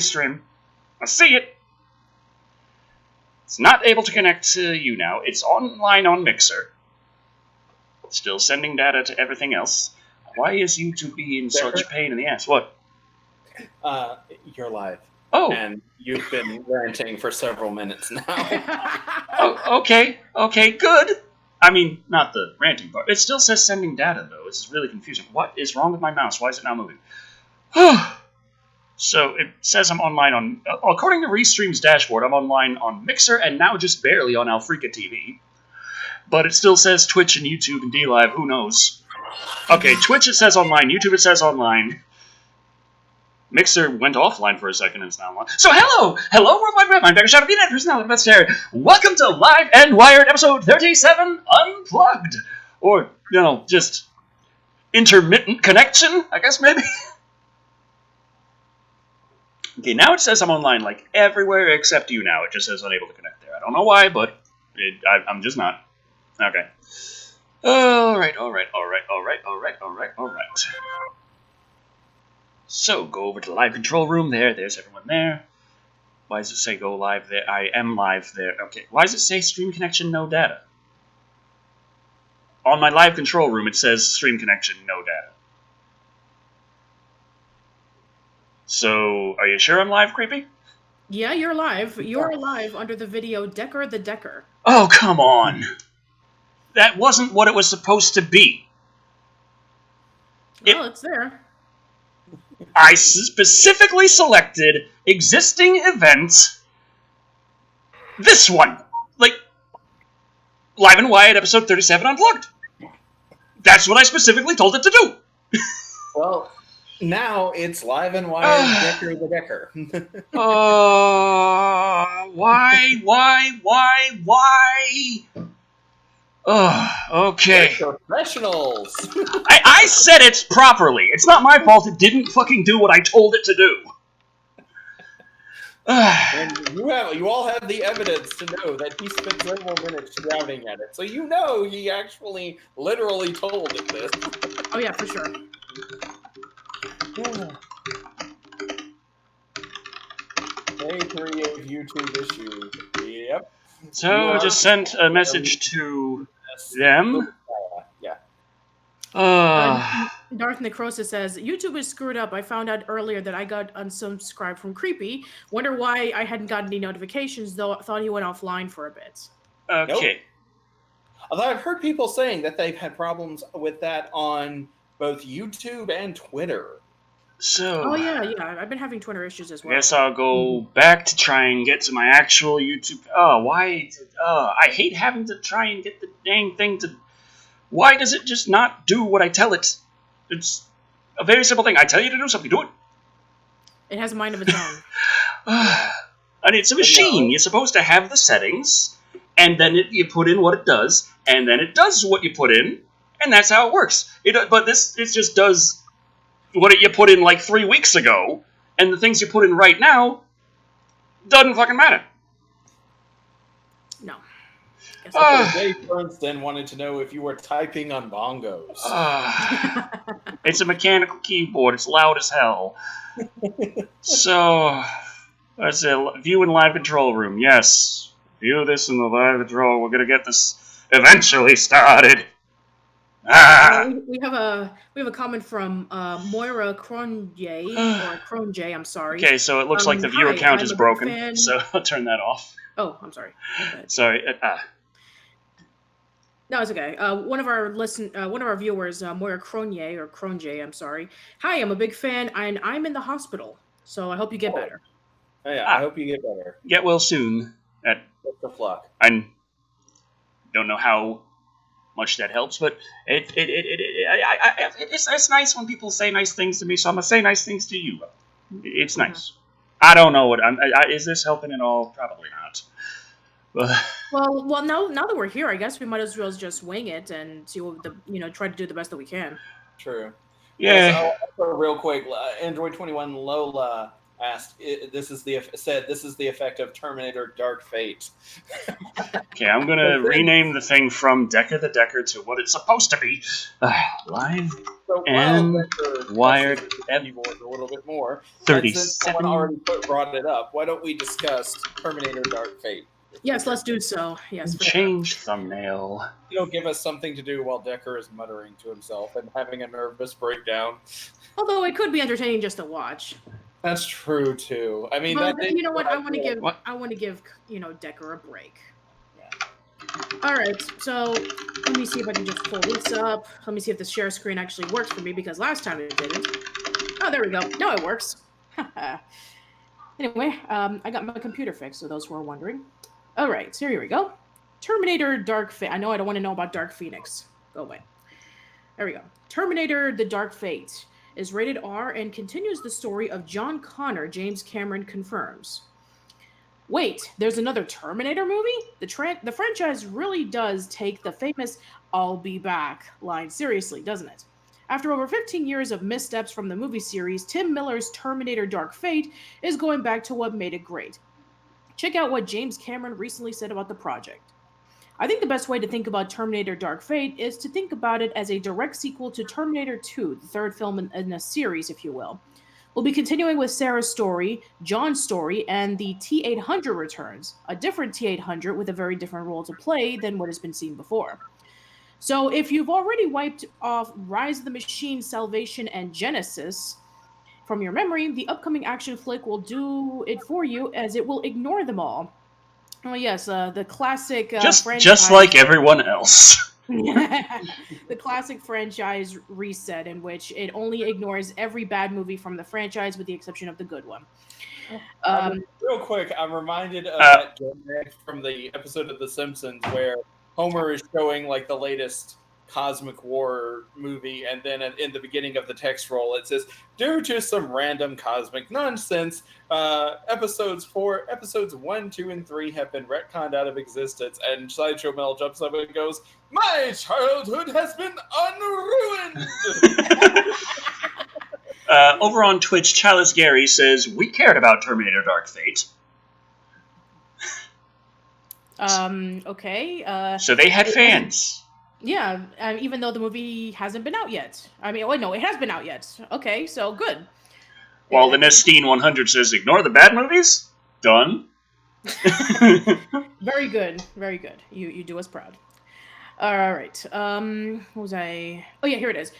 stream. I see it. It's not able to connect to you now. It's online on Mixer. Still sending data to everything else. Why is YouTube being such a pain in the ass? What? You're live. Oh. And you've been ranting for several minutes now. Oh, okay. Okay, good. I mean, not the ranting part. It still says sending data, though. It's really confusing. What is wrong with my mouse? Why is it now moving? So, it says I'm online on... according to Restream's dashboard, I'm online on Mixer and now just barely on Alfreaka TV. But it still says Twitch and YouTube and DLive. Who knows? Okay, Twitch it says online. YouTube it says online. Mixer went offline for a second and is now online. So hello! Hello, World Wide Web. I'm Dr. Shadow Peanut, personality best hair. Welcome to Live and Wired episode 37, Unplugged. Or, just intermittent connection, I guess, maybe? Okay, now it says I'm online, like, everywhere except you now. It just says unable to connect there. I don't know why, but I'm just not. Okay. Alright. So, go over to the live control room there. There's everyone there. Why does it say go live there? I am live there. Okay. Why does it say stream connection, no data? On my live control room, it says stream connection, no data. So, are you sure I'm live, Creepy? Yeah, you're live. You're live under the video Decker the Decker. Oh, come on. That wasn't what it was supposed to be. Well, it's there. I specifically selected existing event. This one. Like, Live and Wired episode 37 Unplugged. That's what I specifically told it to do. Well, now it's Live and Wired Decker the Decker. Why? Okay. They're professionals. I said it properly. It's not my fault it didn't fucking do what I told it to do. And you all have the evidence to know that he spent several minutes shouting at it. So you know he actually literally told it this. Oh yeah, for sure. Day 3 of YouTube issues. Yep. So I just sent a message to them. Yeah. Darth Necrosis says, YouTube is screwed up. I found out earlier that I got unsubscribed from Creepy. Wonder why I hadn't gotten any notifications, though I thought he went offline for a bit. Okay. Nope. Although I've heard people saying that they've had problems with that on both YouTube and Twitter. So... Oh, yeah. I've been having Twitter issues as well. Guess I'll go back to try and get to my actual YouTube... I hate having to try and get the dang thing to... Why does it just not do what I tell it? It's a very simple thing. I tell you to do something, do it. It has a mind of its own. And it's a machine. You're supposed to have the settings, and then you put in what it does, and then it does what you put in, and that's how it works. But it just does what you put in like 3 weeks ago, and the things you put in right now doesn't fucking matter. No. Dave Bernstein wanted to know if you were typing on bongos. It's a mechanical keyboard. It's loud as hell. So, let's say, view in live control room. Yes. View this in the live control. We're going to get this eventually started. We have a comment from Moira Cronje, or Cronje, I'm sorry. Okay, so it looks like the viewer count is broken, fan. so I'll turn that off. Oh, I'm sorry. Sorry. No, it's okay. One of our viewers, Moira Cronje, or Cronje, I'm sorry. Hi, I'm a big fan, and I'm in the hospital, so I hope you get better. Oh, yeah, I hope you get better. Get well soon. Best of luck. I don't know how much that helps, but it's nice when people say nice things to me, so I'm gonna say nice things to you. It's nice. I don't know what is this helping at all? Probably not. Well, now that we're here, I guess we might as well just wing it and see what try to do the best that we can. True. Yeah. So, real quick, Android 21 Lola this is the effect of Terminator Dark Fate. Okay, I'm gonna rename the thing from Decker the Decker to what it's supposed to be. Live So and wired a little bit more. 37. And since someone already brought it up, why don't we discuss Terminator Dark Fate? Yes, let's do so. Yes. Change thumbnail. Give us something to do while Decker is muttering to himself and having a nervous breakdown. Although it could be entertaining just to watch. That's true too. I mean, but you know what? I want to give Decker a break. Yeah. All right. So let me see if I can just pull this up. Let me see if the share screen actually works for me because last time it didn't. Oh, there we go. Now it works. Anyway, I got my computer fixed. So those who are wondering. All right. So here we go. Terminator Dark Fate. I know I don't want to know about Dark Phoenix. Go away. There we go. Terminator The Dark Fate is rated R and continues the story of John Connor, James Cameron confirms. Wait, there's another Terminator movie? The franchise really does take the famous "I'll be back" line seriously, doesn't it? After over 15 years of missteps from the movie series, Tim Miller's Terminator Dark Fate is going back to what made it great. Check out what James Cameron recently said about the project. I think the best way to think about Terminator Dark Fate is to think about it as a direct sequel to Terminator 2, the third film in a series, if you will. We'll be continuing with Sarah's story, John's story, and the T-800 returns, a different T-800 with a very different role to play than what has been seen before. So if you've already wiped off Rise of the Machine, Salvation, and Genesis from your memory, the upcoming action flick will do it for you as it will ignore them all. Oh yes, the classic franchise. Just like everyone else. The classic franchise reset in which it only ignores every bad movie from the franchise with the exception of the good one. Real quick, I'm reminded of that gag from the episode of The Simpsons where Homer is showing like the latest Cosmic War movie, and then in the beginning of the text roll it says, due to some random cosmic nonsense, episodes 1, 2, and 3 have been retconned out of existence, and Sideshow Mel jumps up and goes, my childhood has been unruined. Over on Twitch, Chalice Gary says, we cared about Terminator Dark Fate. Okay. So they had fans. Yeah, even though the movie hasn't been out yet. I mean, no, it has been out yet. Okay, so good. While the Nestine 100 says, ignore the bad movies? Done. Very good, very good. You do us proud. All right. What was I? Oh yeah, here it is.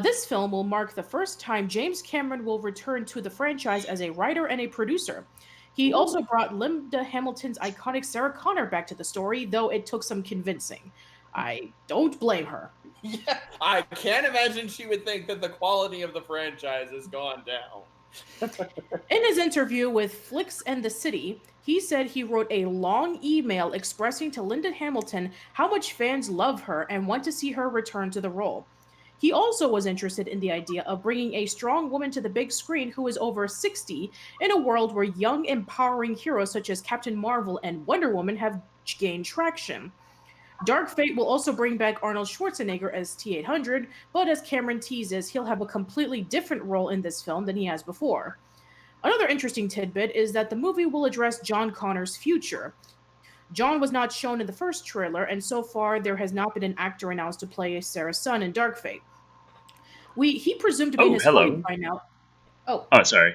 This film will mark the first time James Cameron will return to the franchise as a writer and a producer. He also brought Linda Hamilton's iconic Sarah Connor back to the story, though it took some convincing. I don't blame her. Yeah, I can't imagine she would think that the quality of the franchise has gone down. In his interview with Flicks and the City, he said he wrote a long email expressing to Linda Hamilton how much fans love her and want to see her return to the role. He also was interested in the idea of bringing a strong woman to the big screen who is over 60 in a world where young, empowering heroes such as Captain Marvel and Wonder Woman have gained traction. Dark Fate will also bring back Arnold Schwarzenegger as T-800, but as Cameron teases, he'll have a completely different role in this film than he has before. Another interesting tidbit is that the movie will address John Connor's future. John was not shown in the first trailer, and so far there has not been an actor announced to play Sarah's son in Dark Fate. He presumed to be in his 40s by now. Oh, sorry.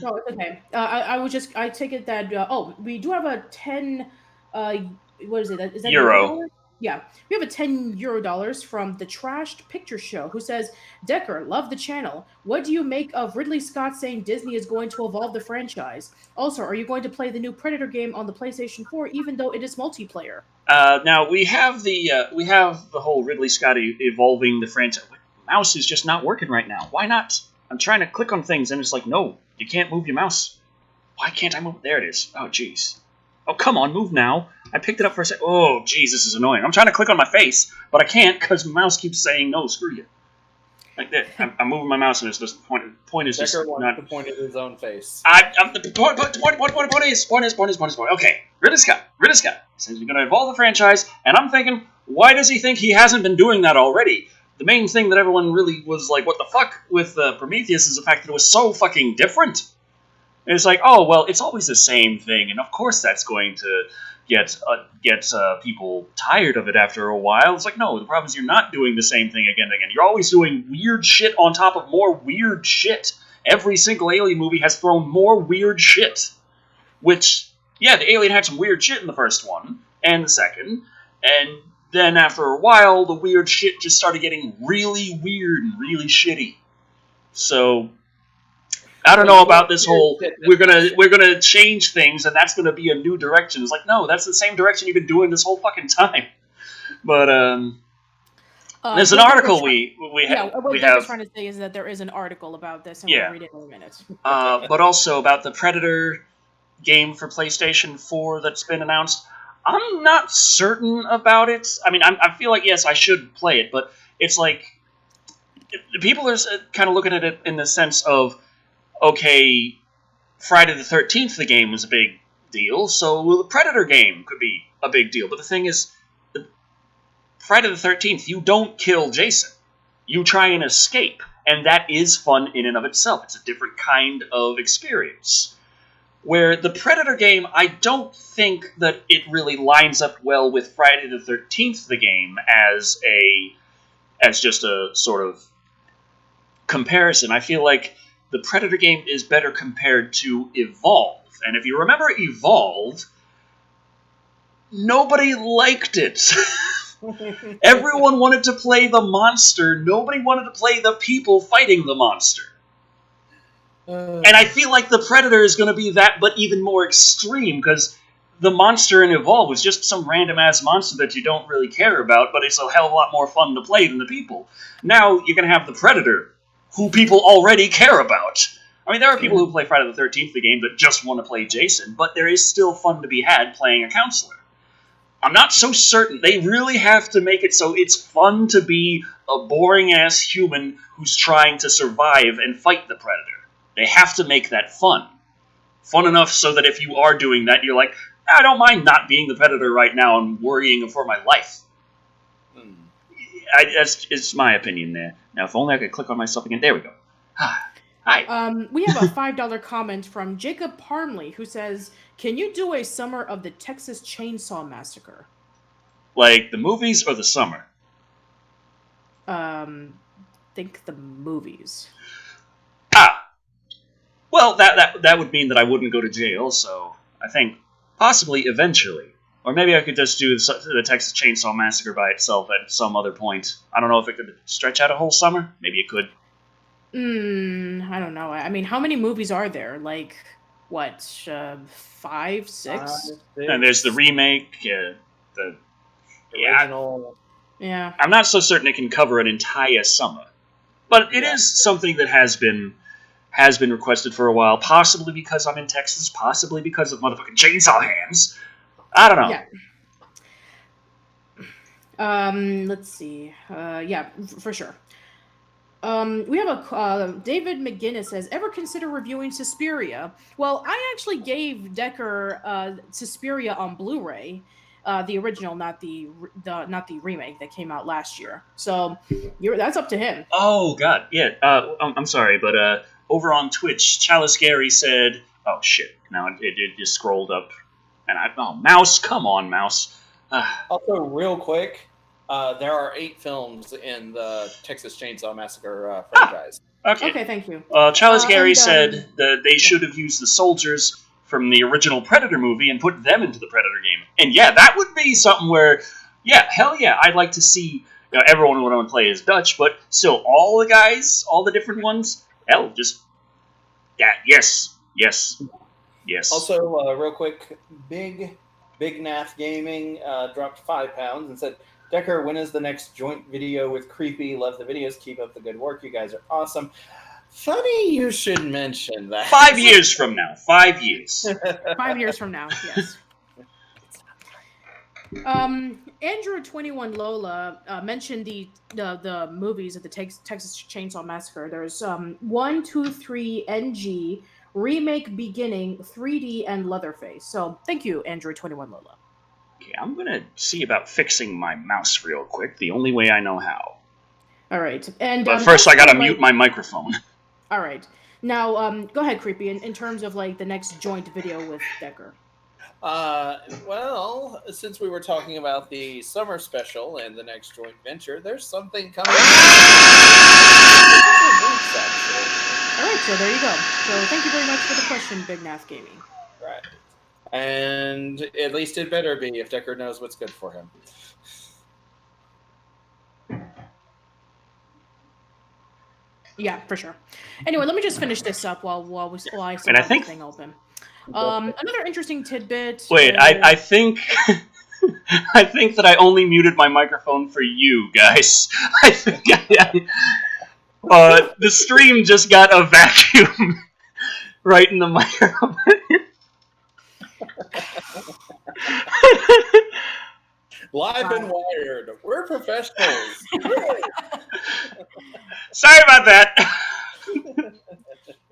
No, it's okay. I take it that, we do have a 10, what is it? Is that Euro? Yeah. We have a $10 from the Trashed Picture Show who says, Decker, love the channel. What do you make of Ridley Scott saying Disney is going to evolve the franchise? Also, are you going to play the new Predator game on the PlayStation 4 even though it is multiplayer? Now we have the whole Ridley Scott evolving the franchise. Mouse is just not working right now. Why not? I'm trying to click on things and it's like, no, you can't move your mouse. Why can't I move? There it is. Oh, jeez. Oh, come on, move now. I picked it up for a second. Oh, jeez, this is annoying. I'm trying to click on my face, but I can't because my mouse keeps saying, no, screw you. Like that. I'm moving my mouse and it's just the point is just not... to point at his own face. The point is. Okay, Ridley Scott says you're going to evolve the franchise, and I'm thinking, why does he think he hasn't been doing that already? The main thing that everyone really was like, what the fuck with Prometheus is the fact that it was so fucking different. And it's like, oh, well, it's always the same thing, and of course that's going to get people tired of it after a while. It's like, no, the problem is you're not doing the same thing again and again. You're always doing weird shit on top of more weird shit. Every single Alien movie has thrown more weird shit. Which, yeah, the Alien had some weird shit in the first one, and the second, and then after a while, the weird shit just started getting really weird and really shitty. So, I don't know about this whole, we're gonna change things, and that's gonna be a new direction. It's like, no, that's the same direction you've been doing this whole fucking time. But, there's an article we have. What I was trying to say is that there is an article about this, and we'll read it in a minute. But also about the Predator game for PlayStation 4 that's been announced. I'm not certain about it. I mean, I feel like, yes, I should play it, but it's like, people are kind of looking at it in the sense of, okay, Friday the 13th, the game was a big deal, so the Predator game could be a big deal. But the thing is, Friday the 13th, you don't kill Jason. You try and escape, and that is fun in and of itself. It's a different kind of experience. Where the Predator game, I don't think that it really lines up well with Friday the 13th, the game, as just a sort of comparison. I feel like the Predator game is better compared to Evolve. And if you remember Evolve, nobody liked it. Everyone wanted to play the monster. Nobody wanted to play the people fighting the monster. And I feel like the Predator is going to be that, but even more extreme, because the monster in Evolve was just some random-ass monster that you don't really care about, but it's a hell of a lot more fun to play than the people. Now, you're going to have the Predator, who people already care about. I mean, there are people who play Friday the 13th, the game, that just want to play Jason, but there is still fun to be had playing a counselor. I'm not so certain. They really have to make it so it's fun to be a boring-ass human who's trying to survive and fight the Predator. They have to make that fun. Fun enough so that if you are doing that, you're like, I don't mind not being the Predator right now and worrying for my life. It's my opinion there. Now, if only I could click on myself again. There we go. Hi. We have a $5 comment from Jacob Parmley, who says, can you do a summer of the Texas Chainsaw Massacre? Like the movies or the summer? Think the movies. Well, that would mean that I wouldn't go to jail, so I think possibly eventually. Or maybe I could just do the Texas Chainsaw Massacre by itself at some other point. I don't know if it could stretch out a whole summer. Maybe it could. I don't know. I mean, how many movies are there? Like, what, 5, 6? And there's the remake, the original. Yeah. I'm not so certain it can cover an entire summer. But it is something that has been requested for a while, possibly because I'm in Texas, possibly because of motherfucking chainsaw hands. I don't know. Yeah. Let's see. Yeah, for sure. We have a David McGinnis says, ever consider reviewing Suspiria? Well, I actually gave Decker Suspiria on Blu-ray, the original, not the remake that came out last year. So that's up to him. Oh God, yeah. I'm sorry, but over on Twitch, Chalice Gary said, "Oh shit!" Now it just scrolled up, and mouse, come on, mouse. Also, real quick. There are 8 films in the Texas Chainsaw Massacre franchise. Okay, thank you. Chalice Gary said that they should have used the soldiers from the original Predator movie and put them into the Predator game. And yeah, that would be something where, yeah, hell yeah, I'd like to see, everyone would want to play as Dutch, but still all the guys, all the different ones, hell, just, yeah, yes. Also, real quick, Big Nath Gaming dropped £5 and said, Decker, when is the next joint video with Creepy? Love the videos. Keep up the good work. You guys are awesome. Funny you should mention that. 5 years from now. 5 years. 5 years from now, yes. Andrew 21 Lola mentioned the movies of the Texas Chainsaw Massacre. There's 1, 2, 3, NG, Remake Beginning, 3D, and Leatherface. So thank you, Andrew 21 Lola. Okay, I'm going to see about fixing my mouse real quick, the only way I know how. All right. And but first I got to mute my microphone. All right. Now, go ahead, Creepy, in terms of, like, the next joint video with Decker. Well, since we were talking about the summer special and the next joint venture, there's something coming. All right, so there you go. So thank you very much for the question, Big Nath Gaming. Right. And at least it better be if Decker knows what's good for him. Yeah, for sure. Anyway, let me just finish this up while I still have the thing open. Another interesting tidbit. Wait, I think I think that I only muted my microphone for you guys. I think the stream just got a vacuum right in the microphone. Live and wired. We're professionals. Sorry about that.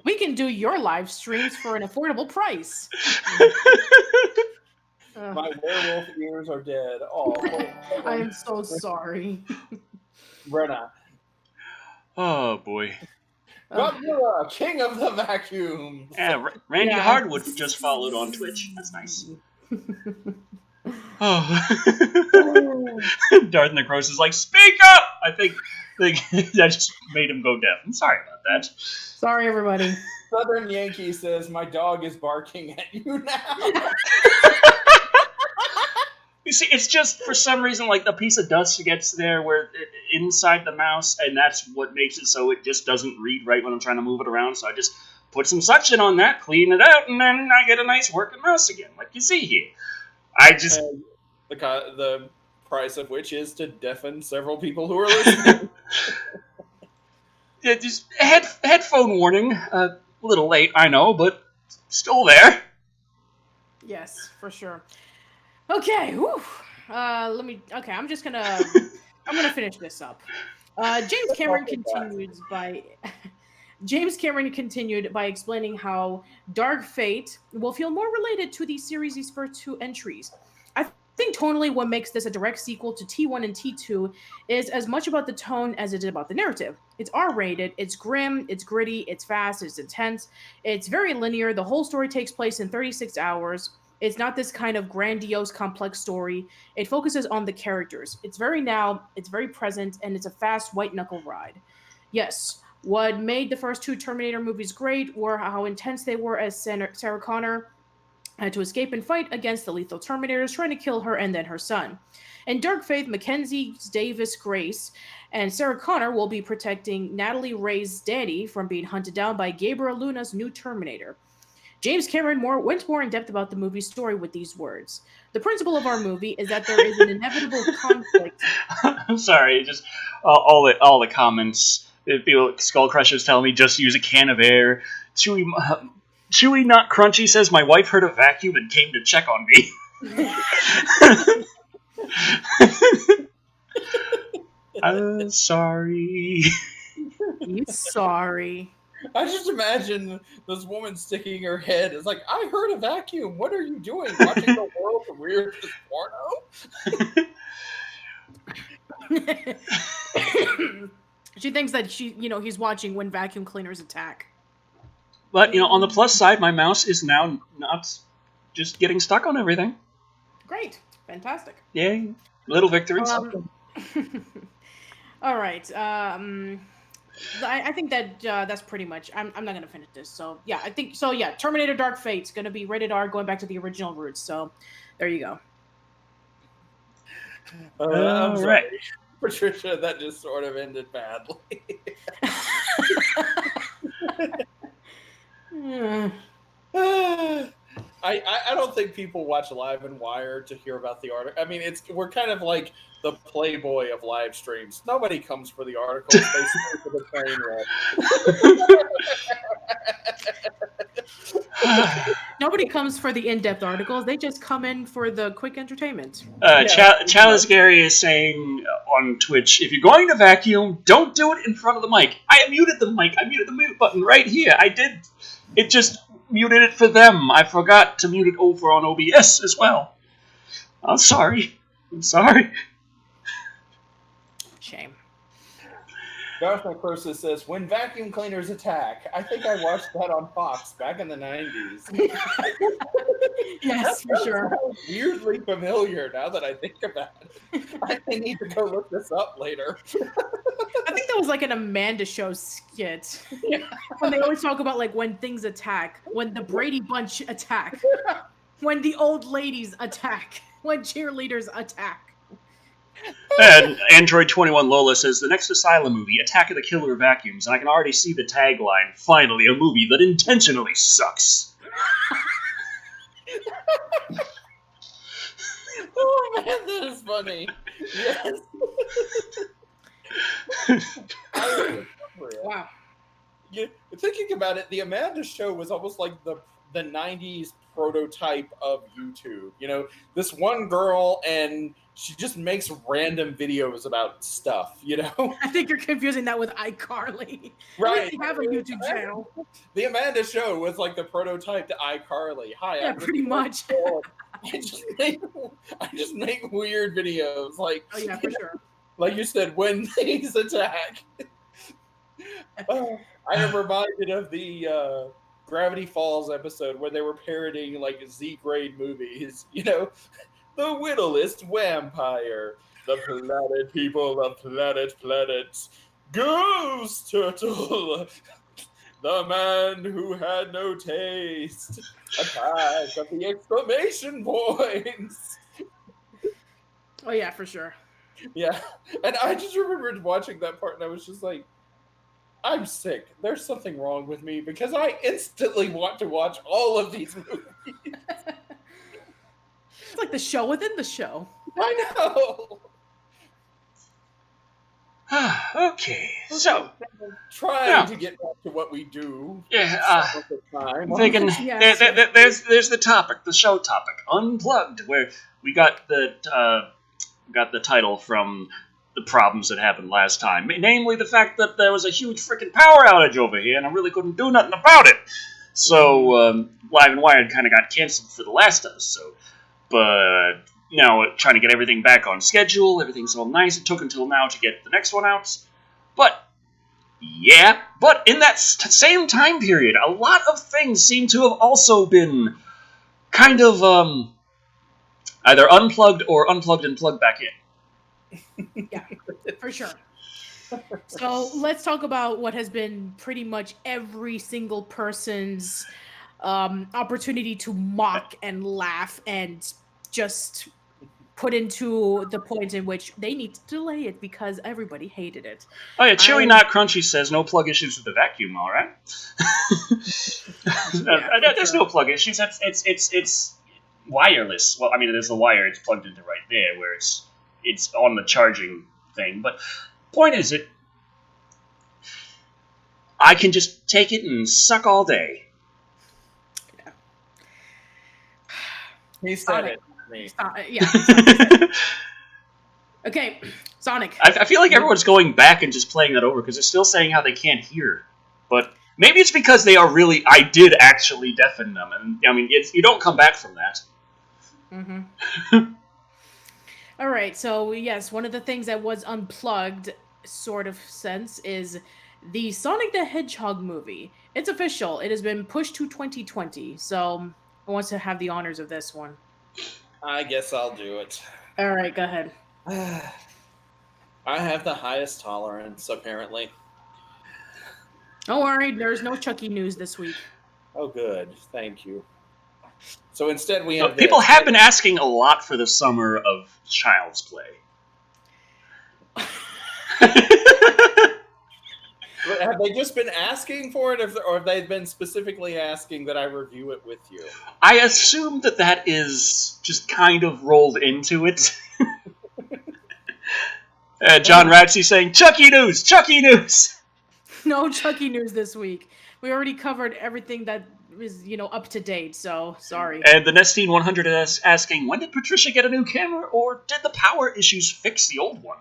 We can do your live streams for an affordable price. My werewolf ears are dead. Oh, I am so sorry. Brenna. Oh boy. Godzilla, king of the vacuum. Yeah, Randy Hardwood just followed on Twitch. That's nice. Oh. Darth Necros is like, speak up! I think I just made him go deaf. I'm sorry about that. Sorry, everybody. Southern Yankee says, my dog is barking at you now. You see, it's just, for some reason, like, a piece of dust gets there inside the mouse, and that's what makes it so it just doesn't read right when I'm trying to move it around, so I just put some suction on that, clean it out, and then I get a nice working mouse again, like you see here. I just... the price of which is to deafen several people who are listening. Yeah, just headphone warning. A little late, I know, but still there. Yes, for sure. Okay, whew. Okay, I'm gonna finish this up. James Cameron continued by explaining how Dark Fate will feel more related to the series' first two entries. I think tonally what makes this a direct sequel to T1 and T2 is as much about the tone as it is about the narrative. It's R-rated, it's grim, it's gritty, it's fast, it's intense, it's very linear. The whole story takes place in 36 hours. It's not this kind of grandiose, complex story. It focuses on the characters. It's very now, it's very present, and it's a fast, white-knuckle ride. Yes, what made the first two Terminator movies great were how intense they were as Sarah Connor had to escape and fight against the lethal Terminators trying to kill her and then her son. In Dark Fate, Mackenzie Davis Grace and Sarah Connor will be protecting Natalie Ray's daddy from being hunted down by Gabriel Luna's new Terminator. James Cameron went more in depth about the movie's story with these words. The principle of our movie is that there is an inevitable conflict. I'm sorry, just all the comments. People, Skull Crusher's telling me just use a can of air. Chewy Not Crunchy says my wife heard a vacuum and came to check on me. I'm sorry. You sorry. I just imagine this woman sticking her head. It's like, I heard a vacuum. What are you doing? Watching the world's weirdest porno? She thinks that he's watching when vacuum cleaners attack. But, on the plus side, my mouse is now not just getting stuck on everything. Great. Fantastic. Yay. Little victories. All right. I think that that's pretty much. I'm not going to finish this. So, yeah, I think so. Yeah, Terminator Dark Fate's going to be rated R, going back to the original roots. So, there you go. I'm sorry. Right. Patricia, that just sort of ended badly. I don't think people watch Live and Wire to hear about the article. I mean, we're kind of like the Playboy of live streams. Nobody comes for the articles; they stay for the train wreck. Nobody comes for the in-depth articles. They just come in for the quick entertainment. Chalice Gary is saying on Twitch, if you're going to vacuum, don't do it in front of the mic. I muted the mic. I muted the mute button right here. I did. It just muted it for them. I forgot to mute it over on OBS as well. I'm sorry. Shame. Darth Necrosis says, when vacuum cleaners attack. I think I watched that on Fox back in the 90s. Yes, for sure. Sounds weirdly familiar now that I think about it. I need to go look this up later. I think that was like an Amanda Show skit. Yeah. When they always talk about like when things attack, when the Brady Bunch attack, when the old ladies attack, when cheerleaders attack. And Android 21 Lola says the next Asylum movie, Attack of the Killer Vacuums, and I can already see the tagline. Finally, a movie that intentionally sucks. Oh man, that is funny. Yes. Wow. Yeah, thinking about it, the Amanda Show was almost like the 90s prototype of YouTube. You know, this one girl, and she just makes random videos about stuff, you know? I think you're confusing that with iCarly. Right. They have a YouTube channel. The Amanda Show was like the prototype to iCarly. Hi, Yeah, I'm pretty much. I just make weird videos. Like, Oh yeah, for sure. like you said, when things attack. I am reminded of the Gravity Falls episode where they were parodying like Z-grade movies. You know, the Whittlest Vampire, the Planet People of Planets, Ghost Turtle, the Man Who Had No Taste, Attack of the Exclamation Points. Oh yeah, for sure. Yeah, and I just remembered watching that part, and I was just like, I'm sick. There's something wrong with me because I instantly want to watch all of these movies. It's like the show within the show. I know. Okay, so Trying to get back to what we do. yeah, some of the time. thinking Yes. there's the topic, the show topic, Unplugged, where we got the title from the problems that happened last time, namely the fact that there was a huge freaking power outage over here, and I really couldn't do nothing about it. So Live and Wired kind of got canceled for the last episode, but now trying to get everything back on schedule. Everything's all nice. It took until now to get the next one out, but yeah. But in that same time period, a lot of things seem to have also been kind of either unplugged or unplugged and plugged back in. Yeah, for sure. So let's talk about what has been pretty much every single person's opportunity to mock and laugh and just put into the point in which they need to delay it because everybody hated it. Oh yeah, Chewy Not Crunchy says no plug issues with the vacuum. All right. There's no plug issues. It's wireless. Well, I mean, there's a wire. It's plugged into right there, where it's on the charging thing. But point is, I can just take it and suck all day. Yeah. He said it. Me. Yeah. Okay, Sonic. I feel like everyone's going back and just playing that over because they're still saying how they can't hear. But maybe it's because they are really. I did actually deafen them, and I mean, you don't come back from that. Mm-hmm. All right, so yes, one of the things that was unplugged, sort of sense, is the Sonic the Hedgehog movie. It's official. It has been pushed to 2020, so I want to have the honors of this one. I guess I'll do it. All right, go ahead. I have the highest tolerance, apparently. Don't worry, there's no Chucky news this week. Oh, good. Thank you. So instead we have... People have been asking a lot for the summer of Child's Play. Have they just been asking for it, or have they been specifically asking that I review it with you? I assume that is just kind of rolled into it. John Ratsey saying, Chucky news! Chucky news! No Chucky news this week. We already covered everything that is, up to date, so sorry. And the Nestine 100 is asking, when did Patricia get a new camera, or did the power issues fix the old one?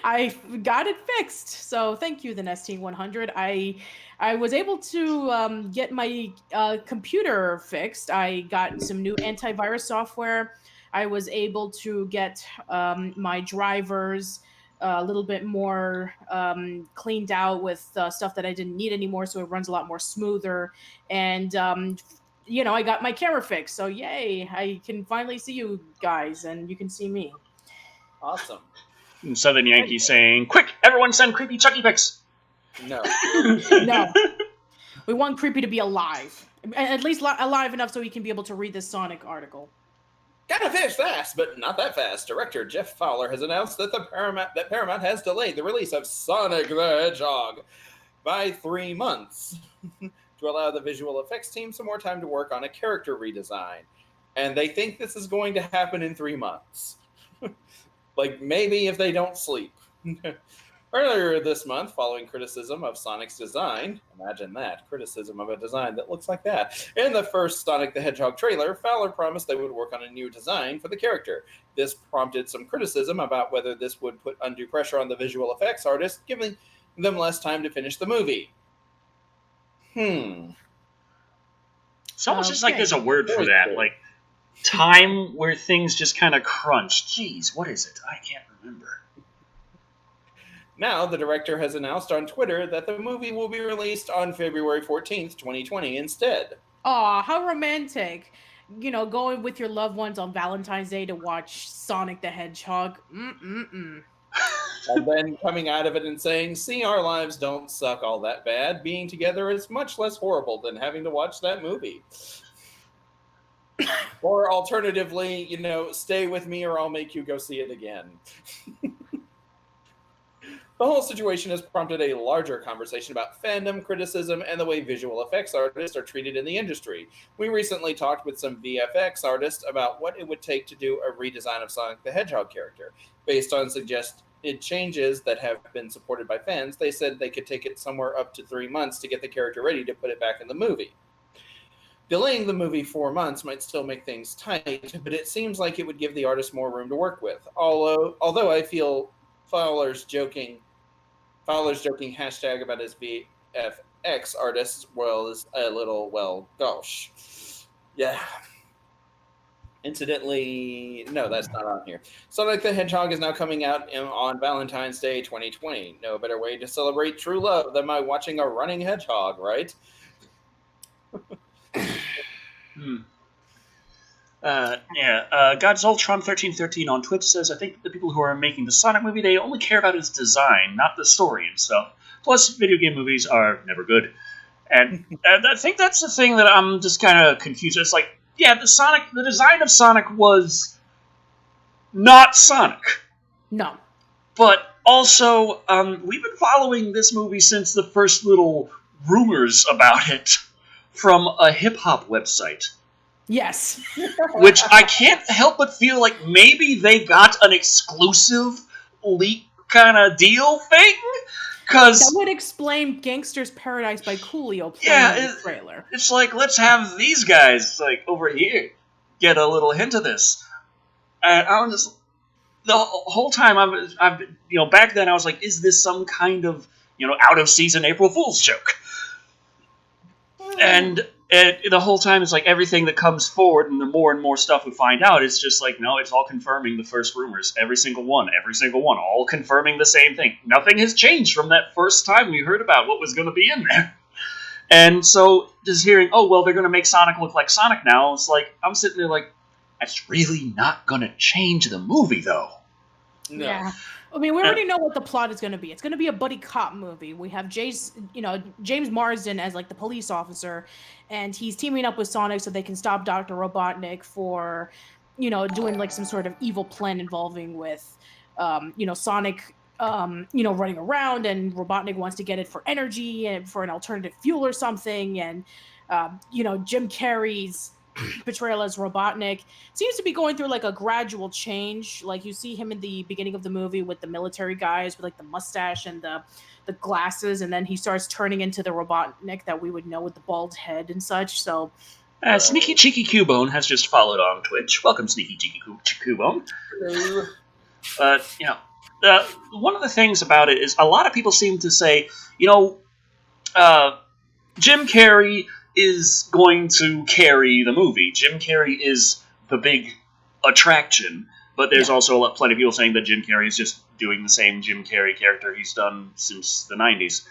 I got it fixed, so thank you, the Nestine 100. I was able to get my computer fixed. I got some new antivirus software. I was able to get my drivers a little bit more cleaned out with stuff that I didn't need anymore, so it runs a lot more smoother. And I got my camera fixed, so yay! I can finally see you guys, and you can see me. Awesome. And Southern Yankee saying, "Quick, everyone, send creepy Chucky pics." No. No, we want Creepy to be alive, at least alive enough so he can be able to read this Sonic article. Gotta finish fast, but not that fast. Director Jeff Fowler has announced that Paramount has delayed the release of Sonic the Hedgehog by 3 months to allow the visual effects team some more time to work on a character redesign. And they think this is going to happen in 3 months. Like, maybe if they don't sleep. Earlier this month, following criticism of Sonic's design, imagine that, criticism of a design that looks like that, in the first Sonic the Hedgehog trailer, Fowler promised they would work on a new design for the character. This prompted some criticism about whether this would put undue pressure on the visual effects artist, giving them less time to finish the movie. It's almost just like there's a word for that, like time where things just kind of crunch. Jeez, what is it? I can't remember. Now, the director has announced on Twitter that the movie will be released on February 14th, 2020 instead. Aw, how romantic. Going with your loved ones on Valentine's Day to watch Sonic the Hedgehog. Mm-mm-mm. And then coming out of it and saying, see, our lives don't suck all that bad. Being together is much less horrible than having to watch that movie. Or alternatively, stay with me or I'll make you go see it again. The whole situation has prompted a larger conversation about fandom, criticism, and the way visual effects artists are treated in the industry. We recently talked with some VFX artists about what it would take to do a redesign of Sonic the Hedgehog character. Based on suggested changes that have been supported by fans, they said they could take it somewhere up to 3 months to get the character ready to put it back in the movie. Delaying the movie 4 months might still make things tight, but it seems like it would give the artist more room to work with. Although I feel Fowler's joking hashtag about his VFX artist was a little, well, gosh. Yeah. Incidentally, no, that's not on here. Sonic the Hedgehog is now coming out on Valentine's Day 2020. No better way to celebrate true love than by watching a running hedgehog, right? Godzultron1313 on Twitch says, I think the people who are making the Sonic movie, they only care about his design, not the story and stuff. Plus, video game movies are never good. And I think that's the thing that I'm just kind of confused. It's like, yeah, the design of Sonic was not Sonic. No. But also, we've been following this movie since the first little rumors about it from a hip-hop website. Yes. Which I can't help but feel like maybe they got an exclusive leak kind of deal thing? That would explain Gangster's Paradise by Coolio playing in the trailer. It's like, let's have these guys, like, over here get a little hint of this. And I'm just... The whole time, I've back then I was like, is this some kind of, out-of-season April Fool's joke? And the whole time, it's like everything that comes forward and the more and more stuff we find out, it's just like, no, it's all confirming the first rumors. Every single one, all confirming the same thing. Nothing has changed from that first time we heard about what was going to be in there. And so, just hearing, oh, well, they're going to make Sonic look like Sonic now, it's like, I'm sitting there like, that's really not going to change the movie, though. No. Yeah. I mean, we already know what the plot is going to be. It's going to be a buddy cop movie. We have James Marsden as like the police officer, and he's teaming up with Sonic so they can stop Dr. Robotnik for, doing like some sort of evil plan involving with, Sonic, running around, and Robotnik wants to get it for energy and for an alternative fuel or something, and Jim Carrey's portrayal as Robotnik seems to be going through like a gradual change. Like you see him in the beginning of the movie with the military guys with like the mustache and the glasses, and then he starts turning into the Robotnik that we would know with the bald head and such. So Sneaky Cheeky Cubone has just followed on Twitch. Welcome, Sneaky Cheeky Cubone. One of the things about it is a lot of people seem to say, Jim Carrey is going to carry the movie. Jim Carrey is the big attraction. But there's also plenty of people saying that Jim Carrey is just doing the same Jim Carrey character he's done since the 90s.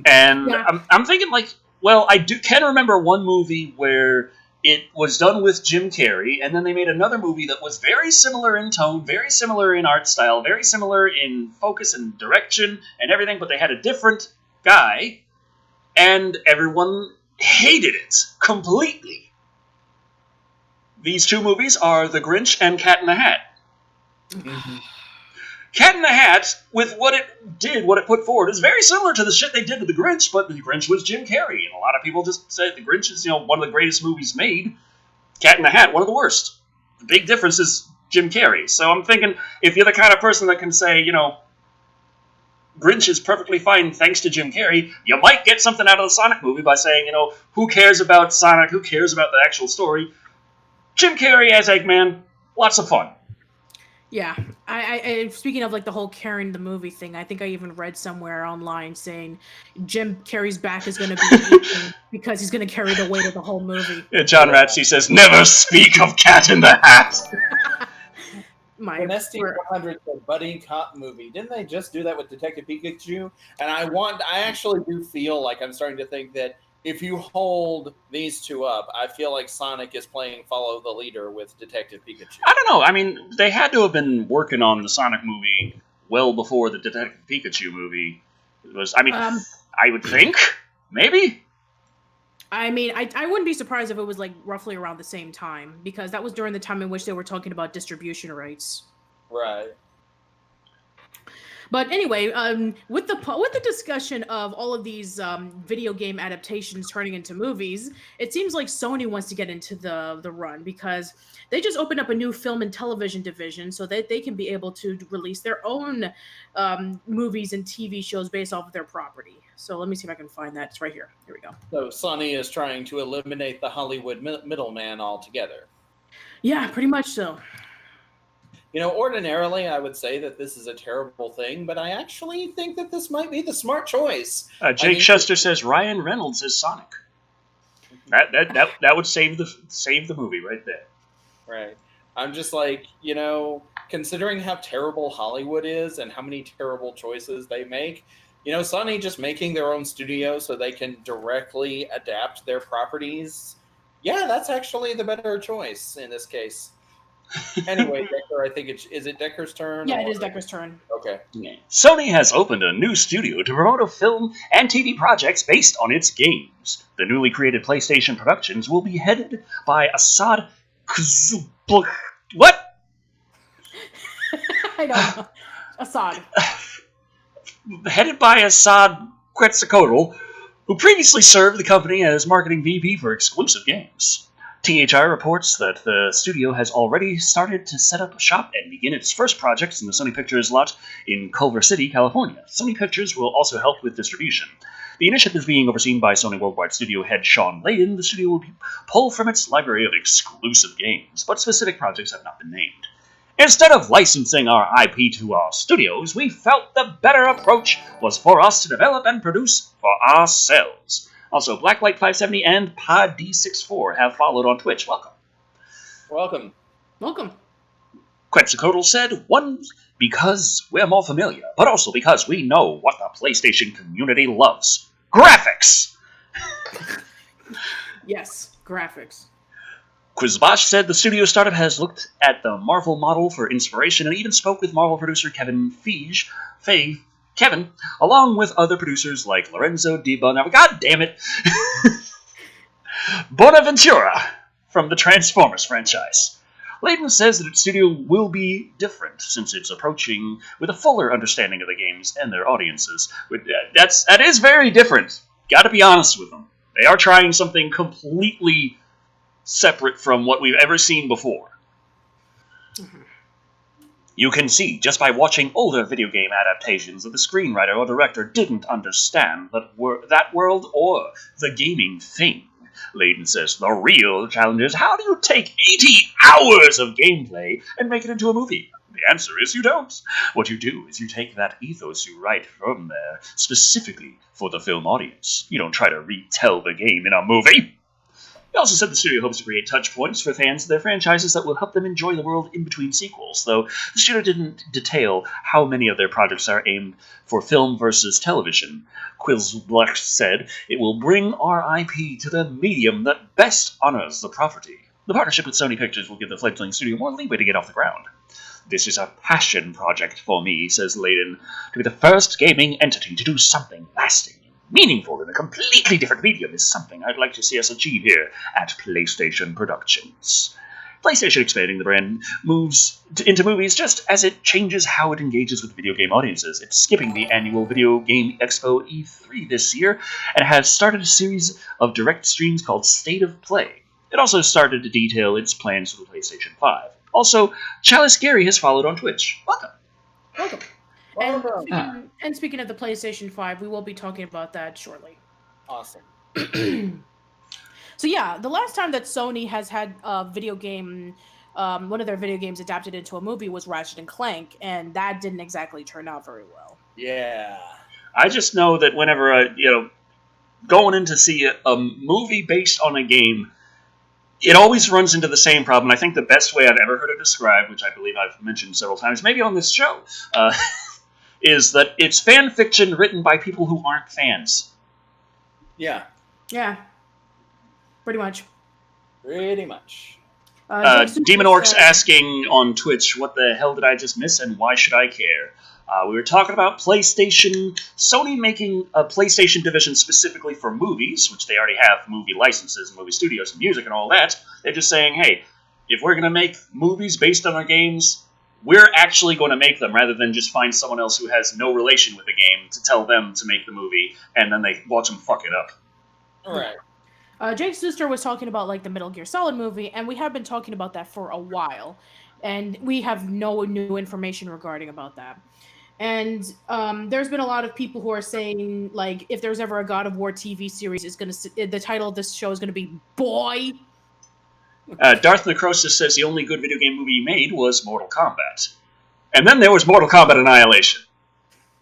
And I'm thinking, like, well, can remember one movie where it was done with Jim Carrey, and then they made another movie that was very similar in tone, very similar in art style, very similar in focus and direction and everything, but they had a different guy, and everyone hated it completely. These two movies are The Grinch and Cat in the Hat. Mm-hmm. Cat in the Hat, with what it put forward, is very similar to the shit they did to The Grinch, but The Grinch was Jim Carrey, and a lot of people just say The Grinch is, one of the greatest movies made. Cat in the Hat, one of the worst. The big difference is Jim Carrey. So I'm thinking, if you're the kind of person that can say, Grinch is perfectly fine thanks to Jim Carrey, you might get something out of the Sonic movie by saying, who cares about Sonic, who cares about the actual story? Jim Carrey as Eggman, lots of fun. Yeah, I speaking of like the whole carrying the movie thing, I think I even read somewhere online saying Jim Carrey's back is going to be aching because he's going to carry the weight of the whole movie. Yeah, John Ratchey says, "Never speak of Cat in the Hat." The ST100 buddy cop movie. Didn't they just do that with Detective Pikachu? And I actually do feel like I'm starting to think that if you hold these two up, I feel like Sonic is playing Follow the Leader with Detective Pikachu. I don't know. I mean, they had to have been working on the Sonic movie well before the Detective Pikachu movie was. I mean, I would think. Maybe? I mean, I wouldn't be surprised if it was like roughly around the same time, because that was during the time in which they were talking about distribution rights. Right. But anyway, with the discussion of all of these video game adaptations turning into movies, it seems like Sony wants to get into the run, because they just opened up a new film and television division so that they can be able to release their own movies and TV shows based off of their property. So let me see if I can find that. It's right here. Here we go. So Sony is trying to eliminate the Hollywood middleman altogether. Yeah, pretty much so. Ordinarily, I would say that this is a terrible thing, but I actually think that this might be the smart choice. Jake Shuster says Ryan Reynolds is Sonic. That would save the movie right there. Right. I'm just like, considering how terrible Hollywood is and how many terrible choices they make, Sony just making their own studio so they can directly adapt their properties. Yeah, that's actually the better choice in this case. Anyway, Decker, I think is it Decker's turn? Yeah, it is Decker's turn. Okay. Sony has opened a new studio to promote a film and TV projects based on its games. The newly created PlayStation Productions will be headed by Assad What? I don't know. Assad. Headed by Assad Quetzalcoatl, who previously served the company as marketing VP for exclusive games. THI reports that the studio has already started to set up shop and begin its first projects in the Sony Pictures lot in Culver City, California. Sony Pictures will also help with distribution. The initiative is being overseen by Sony Worldwide Studio head Sean Layden. The studio will pull from its library of exclusive games, but specific projects have not been named. Instead of licensing our IP to our studios, we felt the better approach was for us to develop and produce for ourselves. Also, Blacklight570 and PodD64 have followed on Twitch. Welcome. Quetzalcoatl said, one, because we're more familiar, but also because we know what the PlayStation community loves. Graphics! Yes, graphics. Quizbosh said the studio startup has looked at the Marvel model for inspiration and even spoke with Marvel producer Kevin Feige, along with other producers like Lorenzo Di Bonaventura from the Transformers franchise. Layden says that its studio will be different since it's approaching with a fuller understanding of the games and their audiences. That is very different. Gotta be honest with them. They are trying something completely separate from what we've ever seen before. Mm-hmm. You can see, just by watching older video game adaptations, that the screenwriter or director didn't understand that world or the gaming thing. Layden says the real challenge is, how do you take 80 hours of gameplay and make it into a movie? The answer is you don't. What you do is you take that ethos you write from there, specifically for the film audience. You don't try to retell the game in a movie. He also said the studio hopes to create touch points for fans of their franchises that will help them enjoy the world in between sequels, though the studio didn't detail how many of their projects are aimed for film versus television. Quillsblecht said, "It will bring our IP to the medium that best honors the property. The partnership with Sony Pictures will give the fledgling studio more leeway to get off the ground. This is a passion project for me," says Layden, "to be the first gaming entity to do something lasting and meaningful in a completely different medium is something I'd like to see us achieve here at PlayStation Productions." PlayStation expanding the brand moves into movies just as it changes how it engages with video game audiences. It's skipping the annual Video Game Expo E3 this year and has started a series of direct streams called State of Play. It also started to detail its plans for the PlayStation 5. Also, Chalice Gary has followed on Twitch. Welcome. Welcome. And speaking of the PlayStation 5, we will be talking about that shortly. Awesome. So yeah, the last time that Sony has had a video game, one of their video games adapted into a movie was Ratchet and Clank, and that didn't exactly turn out very well. Yeah. I just know that whenever, going in to see a movie based on a game, it always runs into the same problem. I think the best way I've ever heard it described, which I believe I've mentioned several times, maybe on this show, is that it's fan fiction written by people who aren't fans. Yeah. Yeah. Pretty much. Demon Orcs asking on Twitch, what the hell did I just miss and why should I care? We were talking about PlayStation, Sony making a PlayStation division specifically for movies, which they already have movie licenses and movie studios and music and all that. They're just saying, hey, if we're going to make movies based on our games, we're actually going to make them rather than just find someone else who has no relation with the game to tell them to make the movie and then they watch them fuck it up. All right. Jake's sister was talking about like the Metal Gear Solid movie, and we have been talking about that for a while, and we have no new information regarding about that. And there's been a lot of people who are saying, like, if there's ever a God of War TV series, the title of this show is going to be Boy. Darth Necrosis says the only good video game movie he made was Mortal Kombat. And then there was Mortal Kombat Annihilation.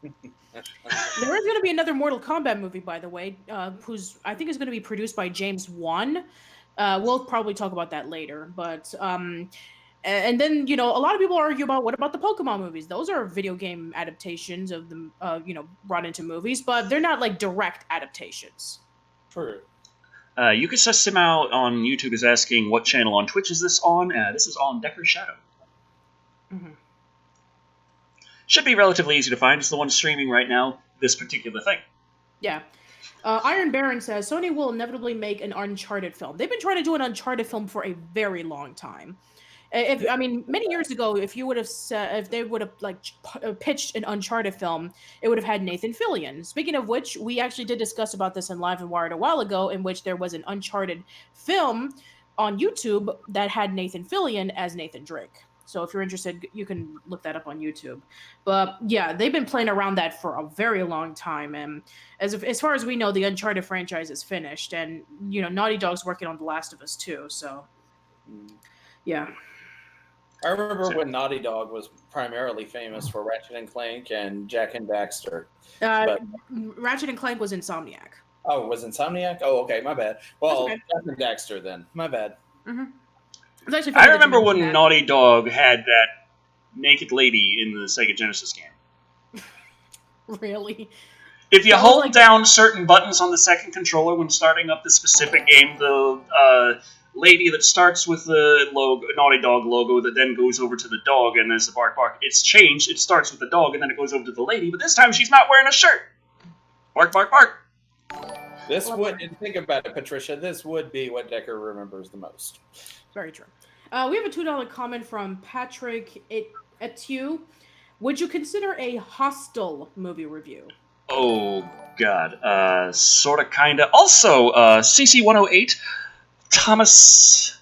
There is going to be another Mortal Kombat movie, by the way, who's I think is going to be produced by James Wan. We'll probably talk about that later, but and then a lot of people argue about what about the Pokemon movies? Those are video game adaptations of them, brought into movies, but they're not like direct adaptations. True. Yukis Simao on YouTube is asking, what channel on Twitch is this on? This is on Decker's Shadow. Mm-hmm. Should be relatively easy to find. It's the one streaming right now, this particular thing. Yeah. Iron Baron says, Sony will inevitably make an Uncharted film. They've been trying to do an Uncharted film for a very long time. Many years ago, if they would have pitched an Uncharted film, it would have had Nathan Fillion. Speaking of which, we actually did discuss about this in Live and Wired a while ago, in which there was an Uncharted film on YouTube that had Nathan Fillion as Nathan Drake. So if you're interested, you can look that up on YouTube. But yeah, they've been playing around that for a very long time. And as far as we know, the Uncharted franchise is finished. And, Naughty Dog's working on The Last of Us too. So, yeah. I remember when Naughty Dog was primarily famous for Ratchet and Clank and Jack and Daxter. Ratchet and Clank was Insomniac. Oh, it was Insomniac? Oh, okay, my bad. Well, okay. Jack and Daxter then. My bad. Mm-hmm. I remember when Naughty Dog had that naked lady in the Sega Genesis game. Really? If you hold down certain buttons on the second controller when starting up the specific game, the lady that starts with the Naughty Dog logo that then goes over to the dog and there's the bark bark, it's changed. It starts with the dog and then it goes over to the lady, but this time she's not wearing a shirt. Bark, bark, bark. Think about it, Patricia, this would be what Decker remembers the most. Very true. We have a $2 comment from Patrick Etu. Would you consider a Hostel movie review? Oh, God. Sorta, kinda. Also, CC108, Thomas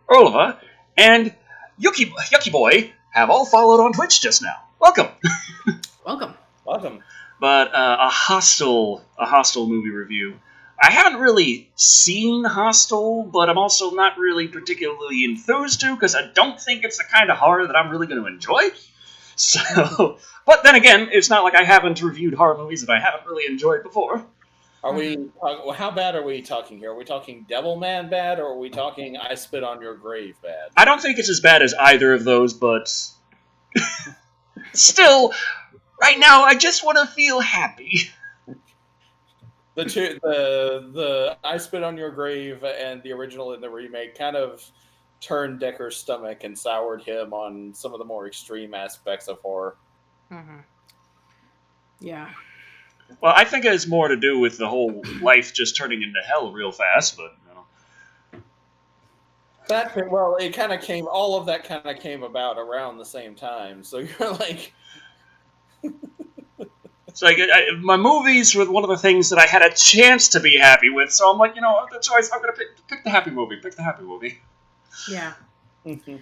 Erlova, and Yucky Boy have all followed on Twitch just now. Welcome. Welcome. But a Hostel movie review. I haven't really seen Hostel, but I'm also not really particularly enthused to, because I don't think it's the kind of horror that I'm really going to enjoy. So, but then again, it's not like I haven't reviewed horror movies that I haven't really enjoyed before. Are we? How bad are we talking here? Are we talking Devilman bad, or are we talking I Spit on Your Grave bad? I don't think it's as bad as either of those, but still, right now I just want to feel happy. The I Spit on Your Grave and the original and the remake kind of turned Decker's stomach and soured him on some of the more extreme aspects of horror. Mm-hmm. Yeah. Well, I think it has more to do with the whole life just turning into hell real fast, but it kind of came. All of that kind of came about around the same time. So you're like, it's like my movies were one of the things that I had a chance to be happy with. So I'm like, the choice. I'm gonna pick the happy movie. Pick the happy movie. Yeah. mm-hmm.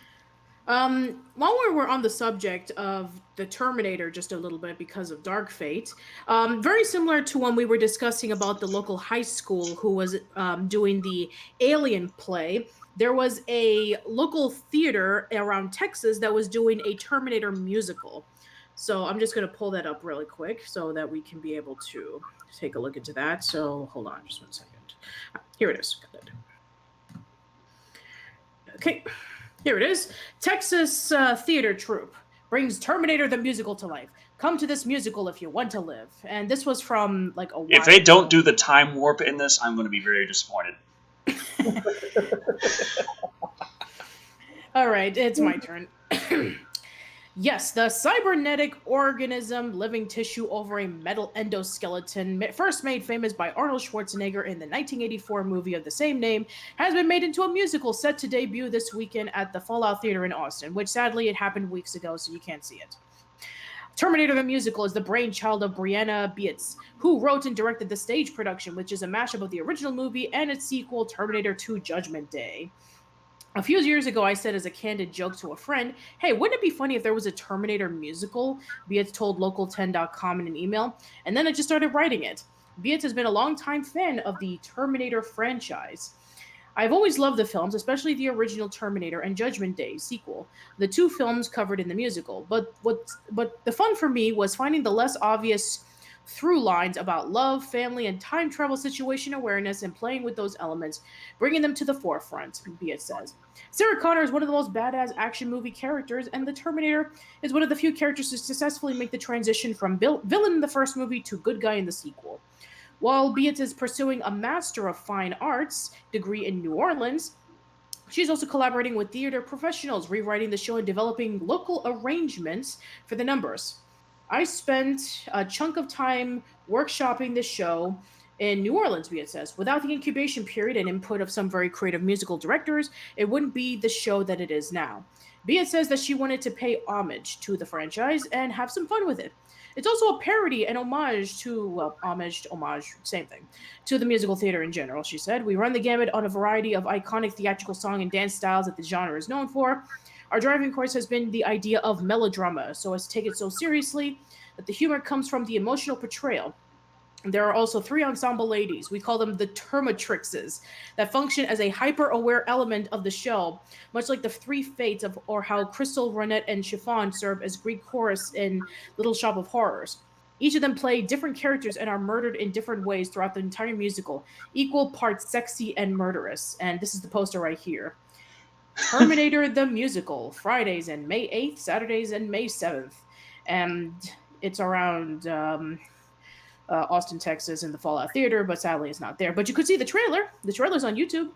While we're on the subject of the Terminator just a little bit because of Dark Fate, very similar to when we were discussing about the local high school who was doing the Alien play, there was a local theater around Texas that was doing a Terminator musical. So I'm just going to pull that up really quick so that we can be able to take a look into that. So hold on just 1 second. Here it is. Got it. Okay. Here it is. Texas theater troupe brings Terminator the musical to life. Come to this musical if you want to live. And this was from like a while If they ago. don't do the time warp in this, I'm going to be very disappointed. All right, it's my turn. Yes, the cybernetic organism living tissue over a metal endoskeleton, first made famous by Arnold Schwarzenegger in the 1984 movie of the same name, has been made into a musical set to debut this weekend at the Fallout Theater in Austin, which sadly it happened weeks ago, so you can't see it. Terminator the Musical is the brainchild of Brianna Bietz, who wrote and directed the stage production, which is a mashup of the original movie and its sequel, Terminator 2 Judgment Day. A few years ago, I said as a candid joke to a friend, hey, wouldn't it be funny if there was a Terminator musical? Bietz told Local10.com in an email, and then I just started writing it. Bietz has been a longtime fan of the Terminator franchise. I've always loved the films, especially the original Terminator and Judgment Day sequel, the two films covered in the musical. But the fun for me was finding the less obvious through lines about love, family, and time travel situation awareness and playing with those elements, bringing them to the forefront, Bietz says. Sarah Connor is one of the most badass action movie characters, and the Terminator is one of the few characters to successfully make the transition from villain in the first movie to good guy in the sequel. While Bietz is pursuing a Master of Fine Arts degree in New Orleans, she's also collaborating with theater professionals, rewriting the show and developing local arrangements for the numbers. I spent a chunk of time workshopping this show in New Orleans, Bietz says. Without the incubation period and input of some very creative musical directors, it wouldn't be the show that it is now. Bietz says that she wanted to pay homage to the franchise and have some fun with it. It's also a parody and homage to, same thing, to the musical theater in general, she said. We run the gamut on a variety of iconic theatrical song and dance styles that the genre is known for. Our driving force has been the idea of melodrama, so as to take it so seriously that the humor comes from the emotional portrayal. There are also three ensemble ladies. We call them the Termatrixes, that function as a hyper-aware element of the show, much like the three fates or how Crystal, Ronette, and Chiffon serve as Greek chorus in Little Shop of Horrors. Each of them play different characters and are murdered in different ways throughout the entire musical, equal parts sexy and murderous. And this is the poster right here. Terminator the Musical, Fridays and May 8th, Saturdays and May 7th. And it's around Austin, Texas in the Fallout Theater, but sadly it's not there. But you could see the trailer. The trailer's on YouTube.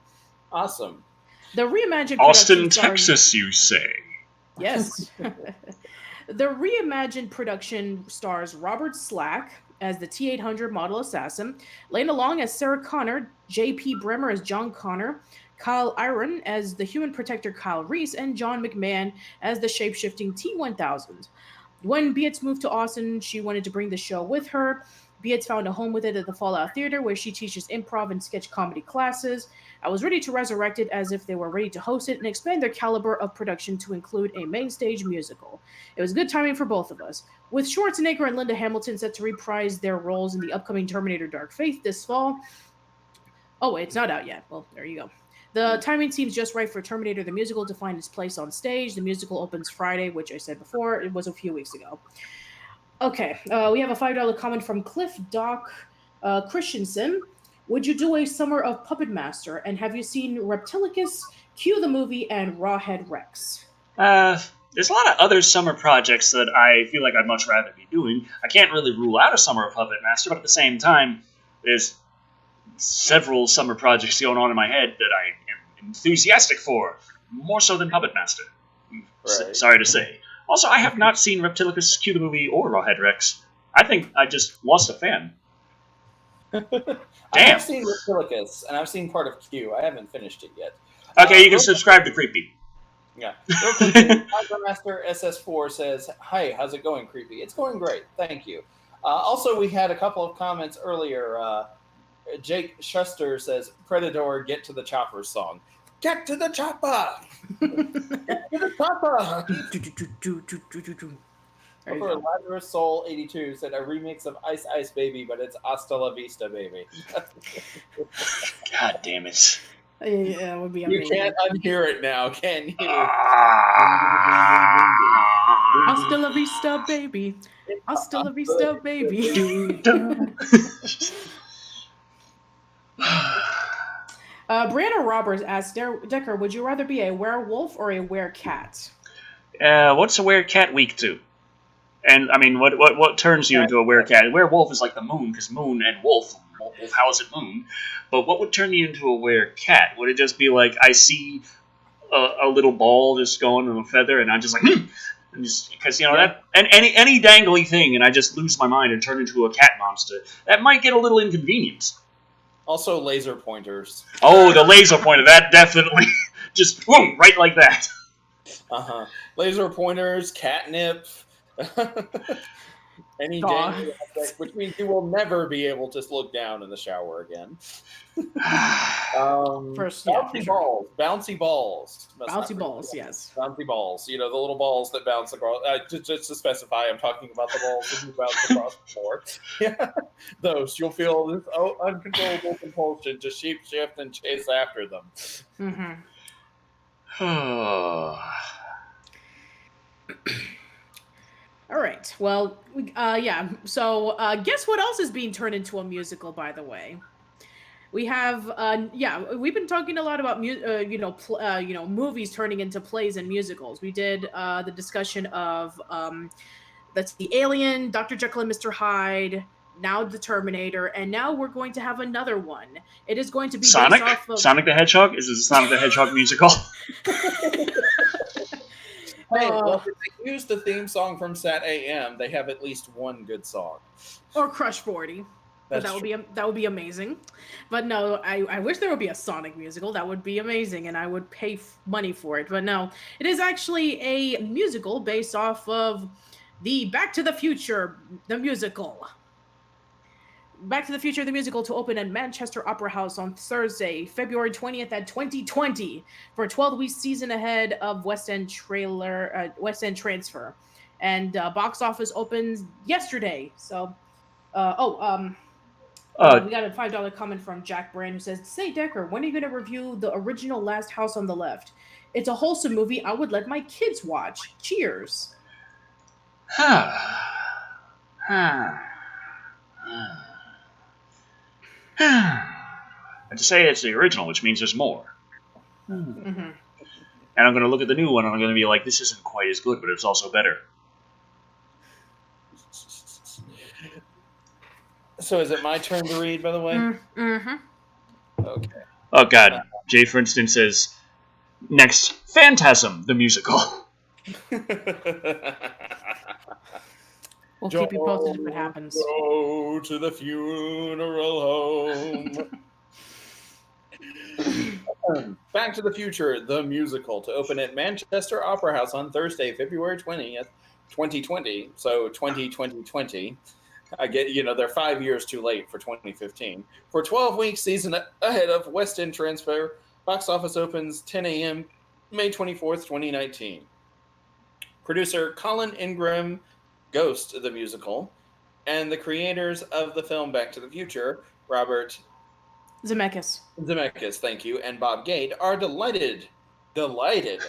Awesome. The reimagined Austin, Texas, you say? Yes. The reimagined production stars Robert Slack as the T-800 model assassin, Lena Long as Sarah Connor, J.P. Bremer as John Connor, Kyle Iron as the human protector Kyle Reese, and John McMahon as the shape-shifting T-1000. When Bietz moved to Austin, she wanted to bring the show with her. Bietz found a home with it at the Fallout Theater, where she teaches improv and sketch comedy classes. I was ready to resurrect it as if they were ready to host it and expand their caliber of production to include a main stage musical. It was good timing for both of us. With Schwarzenegger and Linda Hamilton set to reprise their roles in the upcoming Terminator Dark Fate this fall. Oh, wait, it's not out yet. Well, there you go. The timing seems just right for Terminator the Musical to find its place on stage. The musical opens Friday, which I said before. It was a few weeks ago. Okay, we have a $5 comment from Cliff Doc Christensen, would you do a summer of Puppet Master? And have you seen Reptilicus, Q the movie, and Rawhead Rex? Uh, there's a lot of other summer projects that I feel like I'd much rather be doing. I can't really rule out a summer of Puppet Master, but at the same time, there's several summer projects going on in my head that I am enthusiastic for, more so than Puppet Master. Right. Sorry to say. Also, I have not seen Reptilicus, Q the movie, or Rawhead Rex. I think I just lost a fan. I have seen Reptilicus, and I've seen part of Q. I haven't finished it yet. Okay, you can subscribe to Creepy. Yeah. Real quick, Master SS4 says, "Hi, how's it going, Creepy? It's going great, thank you." Also, we had a couple of comments earlier. Jake Schuster says, "Predator, get to the chopper song. Get to the chopper! Get to the chopper!" Over Lazarus Soul 82 said a remix of Ice Ice Baby, but it's Hasta La Vista Baby. God damn it. Yeah, it would be amazing. You can't unhear it now, can you? Hasta la vista, baby. Hasta la vista, baby. Brianna Roberts asks, Decker, would you rather be a werewolf or a werecat? What's a werecat weak to? And, I mean, what turns you into a werecat? Werewolf is like the moon, because moon and wolf howls at moon. But what would turn you into a werecat? Would it just be like, I see a little ball just going on a feather, and I'm just like, and just, because, you know, that, and any dangly thing, and I just lose my mind and turn into a cat monster, that might get a little inconvenient. Also, laser pointers. Oh, the laser pointer, that definitely, just, boom, right like that. Uh-huh. Laser pointers, catnip, any dangly aspect, which means you will never be able to look down in the shower again. Bouncy balls. Bouncy balls, yes. Bouncy balls. You know, the little balls that bounce across. Just to specify, I'm talking about the balls that you bounce across the floor. Yeah, those. You'll feel this uncontrollable compulsion to shape shift and chase after them. Mm-hmm. All right. Well, yeah. So, guess what else is being turned into a musical? By the way, we have, we've been talking a lot about, movies turning into plays and musicals. We did the discussion of, that's the Alien, Dr. Jekyll and Mr. Hyde. Now the Terminator, and now we're going to have another one. It is going to be Sonic. Based off of... Sonic the Hedgehog. Is this a Sonic the Hedgehog musical? Hey, well, if they use the theme song from SatAM, they have at least one good song. Or Crush 40. That would be amazing. But no, I wish there would be a Sonic musical. That would be amazing, and I would pay money for it. But no, it is actually a musical based off of the Back to the Future, the musical. Back to the Future, the musical, to open at Manchester Opera House on Thursday, February 20th at 2020 for a 12-week season ahead of West End Transfer. And box office opens yesterday. So, we got a $5 comment from Jack Brand who says, "Say, Decker, when are you going to review the original Last House on the Left? It's a wholesome movie I would let my kids watch. Cheers." I just say it's the original, which means there's more. Mm-hmm. And I'm going to look at the new one, and I'm going to be like, this isn't quite as good, but it's also better. So is it my turn to read, by the way? Mm-hmm. Okay. Oh, God. Jay, for instance, says, next, Phantasm, the musical. We'll keep you posted if it happens. Go to the funeral home. Back to the Future, the musical, to open at Manchester Opera House on Thursday, February 20th, 2020. So 2020. I get, they're 5 years too late for 2015. For 12-week season ahead of West End Transfer, box office opens 10 a.m. May 24th, 2019. Producer Colin Ingram, Ghost, the musical, and the creators of the film Back to the Future, Robert Zemeckis, thank you, and Bob Gate, are delighted, no less,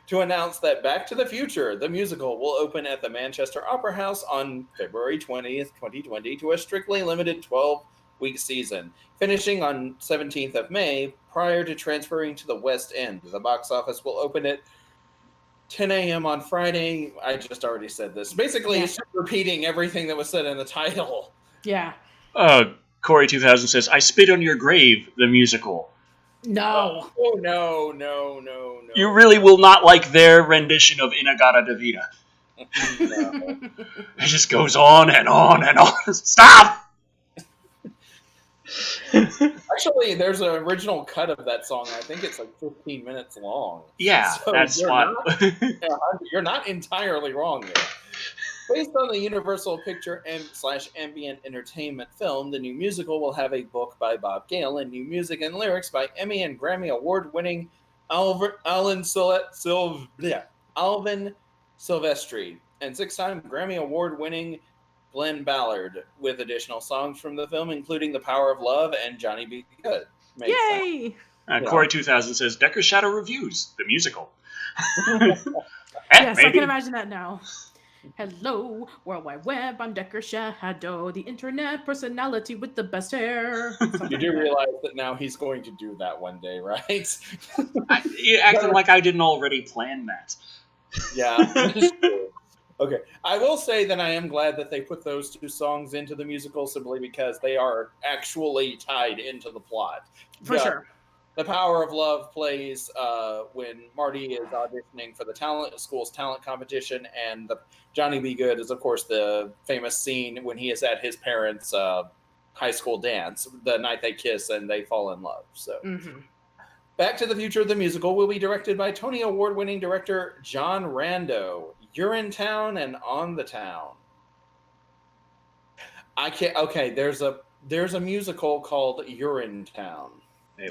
to announce that Back to the Future, the musical, will open at the Manchester Opera House on February 20th, 2020 to a strictly limited 12-week season, finishing on 17th of May prior to transferring to the West End. The box office will open at 10 a.m. on Friday. I just already said this. Basically, it's just repeating everything that was said in the title. Yeah. Corey 2000 says, I Spit on Your Grave, the musical. No. Oh, no. You really will not like their rendition of Inagata Davida. No. It just goes on and on and on. Stop! Actually, there's an original cut of that song. I think it's like 15 minutes long. Yeah, so that's you're fun. you're not entirely wrong there. Based on the Universal Picture / Ambient Entertainment film, the new musical will have a book by Bob Gale and new music and lyrics by Emmy and Grammy Award-winning Alvin Silvestri and 6-time Grammy Award-winning Glenn Ballard, with additional songs from the film, including The Power of Love and Johnny B. Good. Yay! Corey 2000 says, Decker Shadow Reviews, the musical. Yes, maybe. I can imagine that now. Hello, World Wide Web, I'm Decker Shadow, the internet personality with the best hair. You do realize that now he's going to do that one day, right? You're acting like I didn't already plan that. Yeah. Okay. I will say that I am glad that they put those two songs into the musical simply because they are actually tied into the plot. For sure. The Power of Love plays when Marty is auditioning for the school's talent competition, and the Johnny B. Good is, of course, the famous scene when he is at his parents' high school dance, the night they kiss and they fall in love. So, Back to the Future, the musical, will be directed by Tony Award-winning director John Rando. Urinetown and On the Town. I can't. Okay, there's a musical called Urinetown.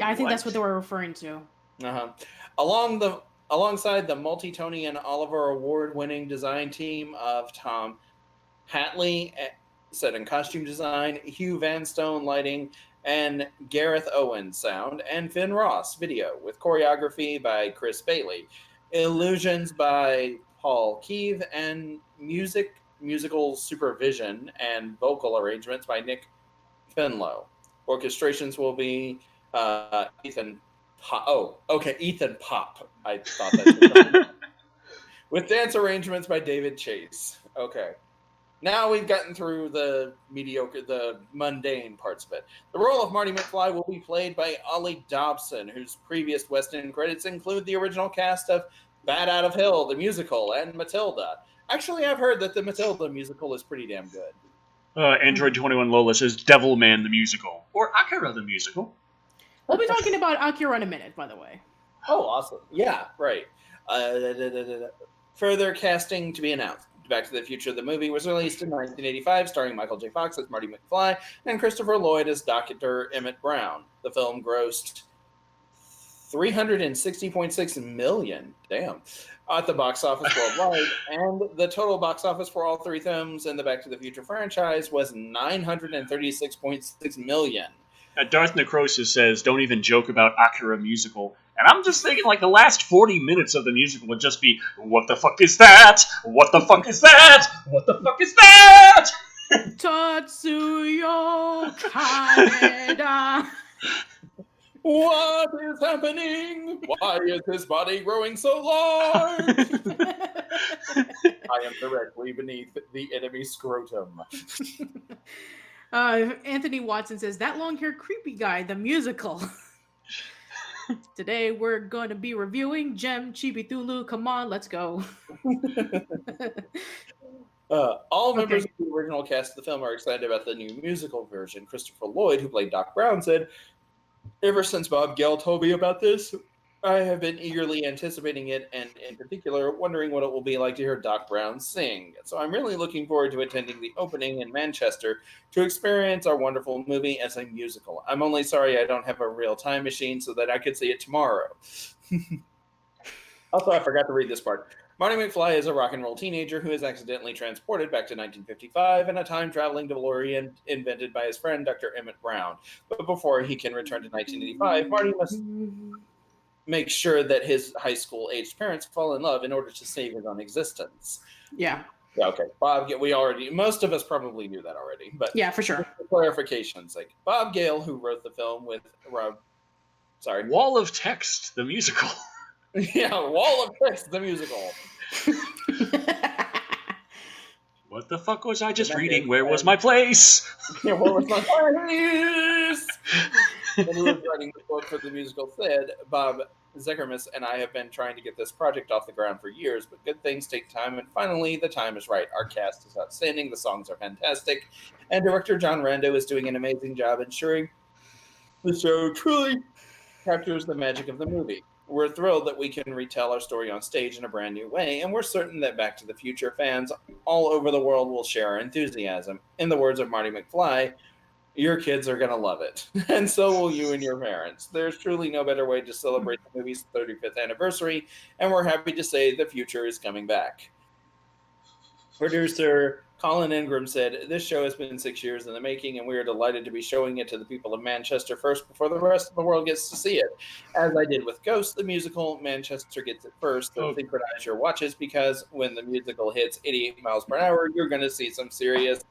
I think that's what they were referring to. Alongside the multi-Tony and Oliver Award-winning design team of Tom Hatley, set and costume design, Hugh Vanstone lighting, and Gareth Owen sound, and Finn Ross video, with choreography by Chris Bailey, illusions by Paul Keeve, and musical supervision and vocal arrangements by Nick Finlow. Orchestrations will be Ethan Pop. Ethan Pop. I thought that. With dance arrangements by David Chase. Okay. Now we've gotten through the mundane parts of it. The role of Marty McFly will be played by Ollie Dobson, whose previous West End credits include the original cast of Bat Out of Hell, the musical, and Matilda. Actually, I've heard that the Matilda musical is pretty damn good. Android 21 Lola says Devilman the musical, or Akira the musical. We'll be talking about Akira in a minute, by the way. Oh, awesome. Yeah, right. Further casting to be announced. Back to the Future, the movie, was released in 1985, starring Michael J. Fox as Marty McFly and Christopher Lloyd as Dr. Emmett Brown. The film grossed $360.6 million, at the box office worldwide, and the total box office for all three films in the Back to the Future franchise was $936.6 million. Darth Necrosis says, don't even joke about Akira musical. And I'm just thinking, like, the last 40 minutes of the musical would just be, what the fuck is that? What the fuck is that? What the fuck is that? Tatsuyo Kaneda. What is happening? Why is his body growing so large? I am directly beneath the enemy scrotum. Anthony Watson says, that long-haired creepy guy, the musical. Today we're going to be reviewing Gem Chibi Thulu. Come on, let's go. All members of the original cast of the film are excited about the new musical version. Christopher Lloyd, who played Doc Brown, said, ever since Bob Gale told me about this, I have been eagerly anticipating it, and in particular, wondering what it will be like to hear Doc Brown sing. So I'm really looking forward to attending the opening in Manchester to experience our wonderful movie as a musical. I'm only sorry I don't have a real time machine so that I could see it tomorrow. Also, I forgot to read this part. Marty McFly is a rock and roll teenager who is accidentally transported back to 1955 in a time-traveling DeLorean invented by his friend, Dr. Emmett Brown. But before he can return to 1985, Marty must make sure that his high school aged parents fall in love in order to save his own existence. Yeah. Yeah, okay. Bob, most of us probably knew that already, but yeah, for sure. For clarification's sake, Bob Gale, who wrote the film with Wall of Text, the musical. Yeah, Wall of Text, the musical. What the fuck was I just reading? Where was my place? Yeah, where was my place? When he was writing the book for the musical, said Bob Zekermis and I have been trying to get this project off the ground for years, but good things take time, and finally the time is right. Our cast is outstanding, the songs are fantastic, and director John Rando is doing an amazing job ensuring the show truly captures the magic of the movie. We're thrilled that we can retell our story on stage in a brand new way, and we're certain that Back to the Future fans all over the world will share our enthusiasm. In the words of Marty McFly, your kids are going to love it, and so will you and your parents. There's truly no better way to celebrate the movie's 35th anniversary, and we're happy to say the future is coming back. Producer Colin Ingram said, this show has been 6 years in the making, and we are delighted to be showing it to the people of Manchester first before the rest of the world gets to see it. As I did with Ghost, the musical, Manchester gets it first, so synchronize your watches, because when the musical hits 88 miles per hour, you're going to see some serious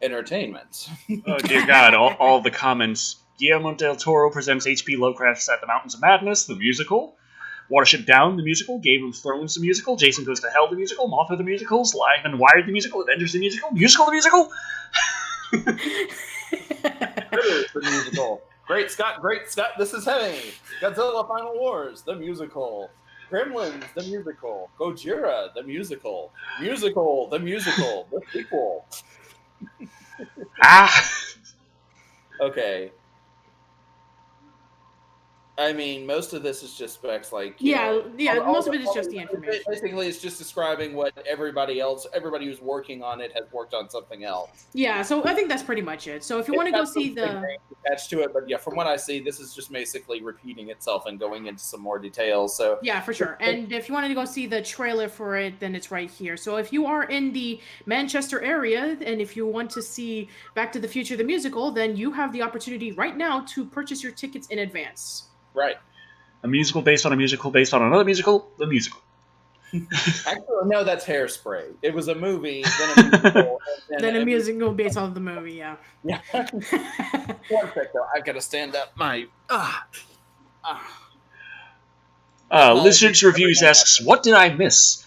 entertainment. Oh, dear God, all the comments. Guillermo del Toro presents H.P. Lovecraft's At the Mountains of Madness, the musical. Watership Down, the musical. Game of Thrones, the musical. Jason Goes to Hell, the musical. Mothra, the musicals. Live and Wired, the musical. Avengers, the musical. Musical, the musical. The musical. Great Scott, this is heavy. Godzilla Final Wars, the musical. Gremlins, the musical. Gojira, the musical. Musical, the musical. The sequel. Okay. I mean, most of this is just specs, like most of it is just the information. Basically, it's just describing what everybody who's working on it has worked on something else. Yeah, so I think that's pretty much it. So if you want to go see the attached to it, but yeah, from what I see, this is just basically repeating itself and going into some more details. So yeah, for sure. And if you wanted to go see the trailer for it, then it's right here. So if you are in the Manchester area and if you want to see Back to the Future the musical, then you have the opportunity right now to purchase your tickets in advance. Right. A musical based on a musical based on another musical, the musical. Actually, no, that's Hairspray. It was a movie, then a musical. Then a musical based on the movie, yeah. Yeah. One sec, though. I've got to stand up. Lizard's Reviews asks, what did I miss?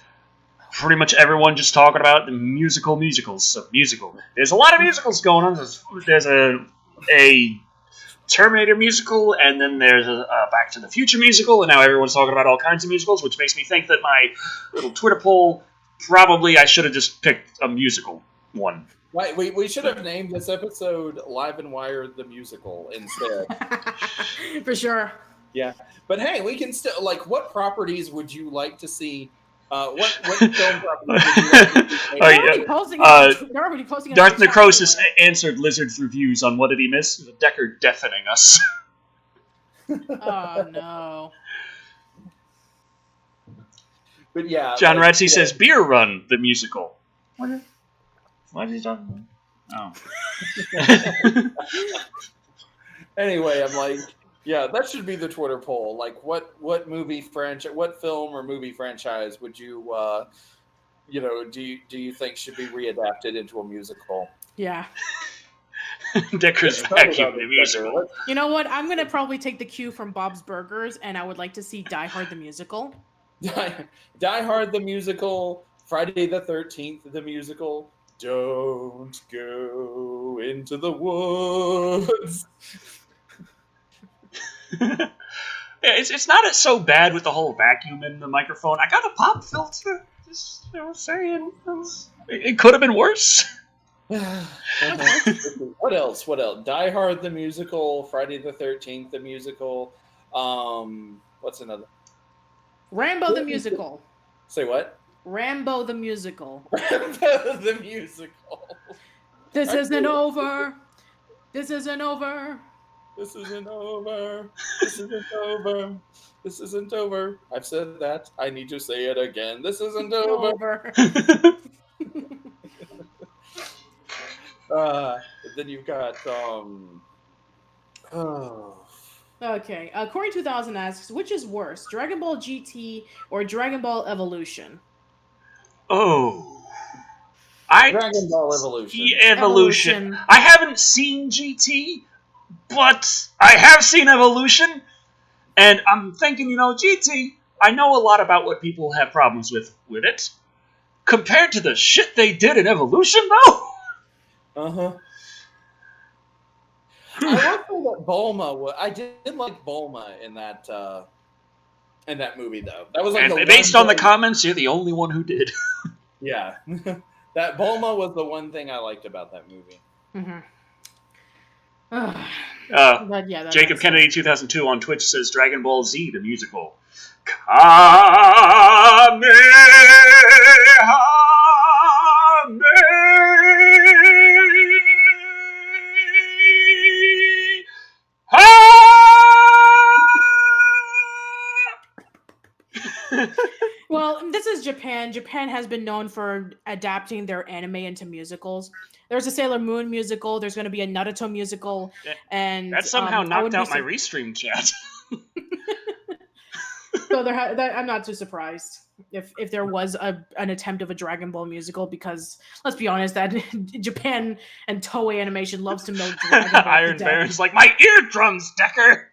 Pretty much everyone just talking about the musicals. So musical. There's a lot of musicals going on. There's a Terminator musical, and then there's a Back to the Future musical, and now everyone's talking about all kinds of musicals, which makes me think that my little Twitter poll, probably I should have just picked a musical one. Right, we should have named this episode Live and Wired the Musical instead. For sure. Yeah. But hey, we can still, like, what properties would you like to see? What film properties would you like to see? Darth Necrosis answered Lizard's Reviews on what did he miss? Decker deafening us. Oh, no. But yeah. John Ratsey says, Beer Run, the musical. What is he talking about? Oh. Anyway, I'm like, yeah, that should be the Twitter poll. Like, what film or movie franchise would you, do you think should be readapted into a musical? Yeah. Decker's vacuum the musical. You know what? I'm gonna probably take the cue from Bob's Burgers, and I would like to see Die Hard the musical. Die Hard the musical. Friday the 13th the musical. Don't go into the woods. Yeah, it's not so bad with the whole vacuum in the microphone. I got a pop filter. Just saying, it could have been worse. What else? Die Hard the musical, Friday the 13th the musical. What's another? Rambo the musical. Say what? Rambo the musical. Rambo the musical. This isn't over. This isn't over. This isn't over. This isn't over. This isn't over. I've said that. I need to say it again. This isn't over. Then you've got Okay. Corey 2000 asks, which is worse, Dragon Ball GT or Dragon Ball Evolution? Oh. I Dragon Ball Evolution. Evolution. Evolution. I haven't seen GT, but I have seen Evolution, and I'm thinking, GT, I know a lot about what people have problems with it. Compared to the shit they did in Evolution, though? Uh-huh. I will say that Bulma, I did like Bulma in that movie, though. That was like and based on the comments, you're the only one who did. Yeah. That Bulma was the one thing I liked about that movie. Mm-hmm. But yeah, Jacob Kennedy 2002 on Twitch says Dragon Ball Z the musical. Kamehameha. Well, this is Japan. Japan has been known for adapting their anime into musicals. There's a Sailor Moon musical. There's going to be a Naruto musical, and that somehow knocked out my restream chat. So I'm not too surprised if there was an attempt of a Dragon Ball musical, because let's be honest, that Japan and Toei Animation loves to milk Dragon Ball. Iron Baron's like, my eardrums, Decker.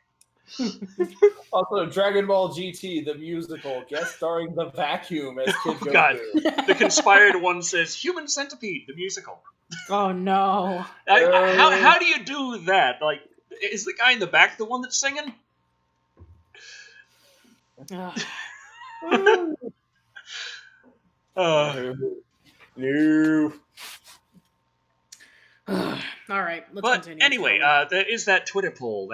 Also, Dragon Ball GT, the musical, guest starring the Vacuum as Kid Goku. God. The conspired one says Human Centipede, the musical. Oh no! How do you do that? Like, is the guy in the back the one that's singing? No. All right, let's continue. But anyway, there is that Twitter poll.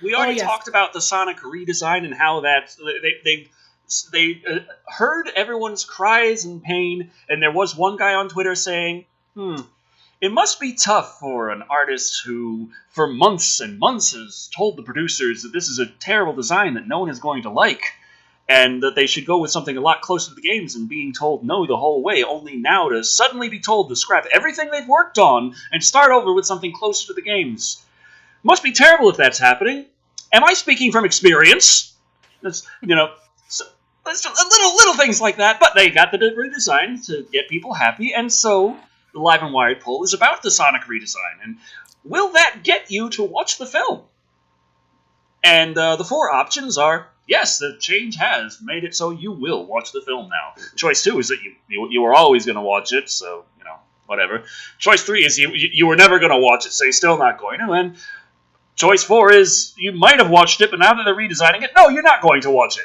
We already talked about the Sonic redesign and how that they heard everyone's cries and pain, and there was one guy on Twitter saying, it must be tough for an artist who, for months and months, has told the producers that this is a terrible design that no one is going to like, and that they should go with something a lot closer to the games, and being told no the whole way, only now to suddenly be told to scrap everything they've worked on and start over with something closer to the games. Must be terrible if that's happening. Am I speaking from experience? That's, little things like that, but they got the redesign to get people happy, and so the Live and Wired poll is about the Sonic redesign, and will that get you to watch the film? And the four options are, yes, the change has made it so you will watch the film now. Choice 2 is that you were always going to watch it, so, whatever. Choice 3 is you were never going to watch it, so you're still not going to. And choice 4 is you might have watched it, but now that they're redesigning it, no, you're not going to watch it.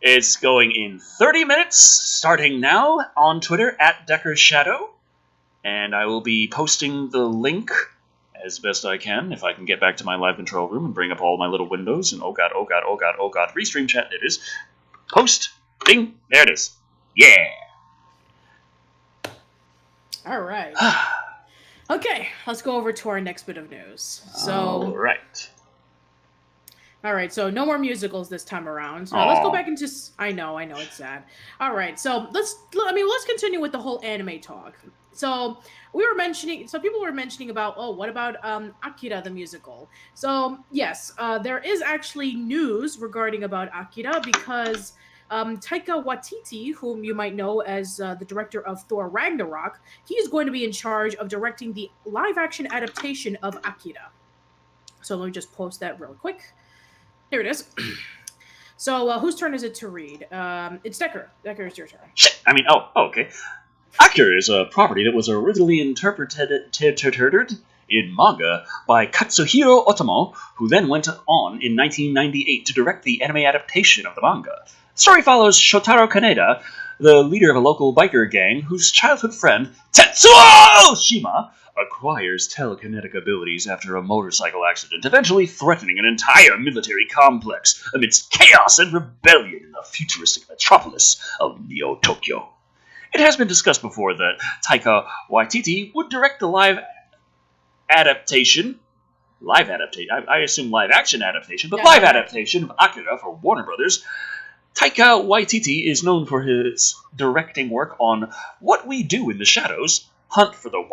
It's going in 30 minutes, starting now on Twitter at Decker's Shadow, and I will be posting the link as best I can, if I can get back to my live control room and bring up all my little windows, and oh god, restream chat, there it is. Post, ding, there it is. Yeah! Alright. Okay, let's go over to our next bit of news. Alright, so no more musicals this time around. So let's go back into... I know, it's sad. Alright, so let's continue with the whole anime talk. So people were mentioning about, what about Akira the musical? So yes, there is actually news regarding about Akira, because Taika Waititi, whom you might know as the director of Thor Ragnarok, he is going to be in charge of directing the live-action adaptation of Akira. So let me just post that real quick. Here it is. So whose turn is it to read? It's Decker. Decker, it's your turn. Okay. Akira is a property that was originally interpreted in manga by Katsuhiro Otomo, who then went on in 1998 to direct the anime adaptation of the manga. The story follows Shotaro Kaneda, the leader of a local biker gang whose childhood friend, Tetsuo Shima, acquires telekinetic abilities after a motorcycle accident, eventually threatening an entire military complex amidst chaos and rebellion in the futuristic metropolis of Neo-Tokyo. It has been discussed before that Taika Waititi would direct the live adaptation, I assume live-action adaptation, but live adaptation of Akira for Warner Brothers. Taika Waititi is known for his directing work on What We Do in the Shadows, Hunt for the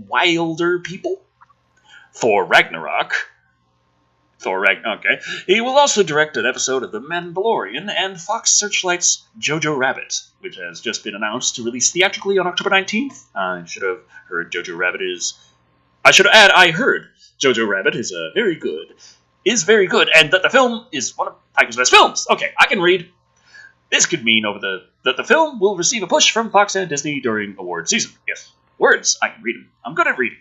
Wilder People, Thor Ragnarok, Thor Ragnarok. Okay. He will also direct an episode of The Mandalorian and Fox Searchlight's Jojo Rabbit, which has just been announced to release theatrically on October 19th. I should have heard Jojo Rabbit is... I should add, I heard Jojo Rabbit is very good. And that the film is one of Taika's best films. Okay, I can read. This could mean that the film will receive a push from Fox and Disney during award season. Yes, words, I can read them. I'm good at reading.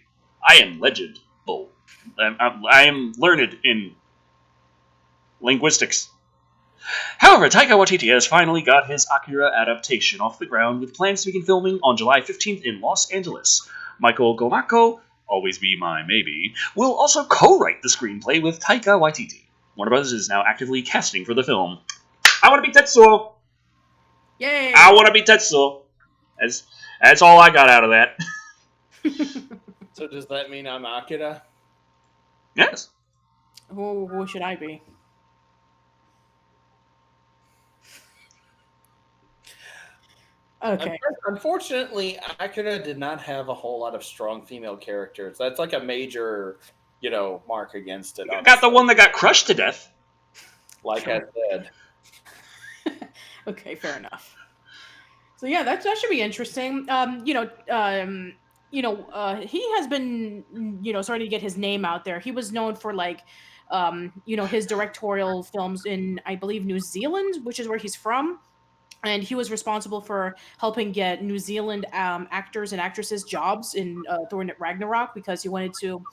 I am legible. I am learned in linguistics. However, Taika Waititi has finally got his Akira adaptation off the ground with plans to begin filming on July 15th in Los Angeles. Michael Gomako, always be my maybe, will also co-write the screenplay with Taika Waititi. Warner Bros. Is now actively casting for the film. I want to be Tetsuo! Yay! I want to be Tetsuo! That's all I got out of that. So does that mean I'm Akira? Yes. Who should I be? Okay. Unfortunately, Akira did not have a whole lot of strong female characters. That's like a major, mark against it. You got the one that got crushed to death. Like I said. Okay, fair enough. So yeah, that should be interesting. He has been, starting to get his name out there. He was known for his directorial films in, I believe, New Zealand, which is where he's from. And he was responsible for helping get New Zealand actors and actresses jobs in Thor Ragnarok because he wanted to,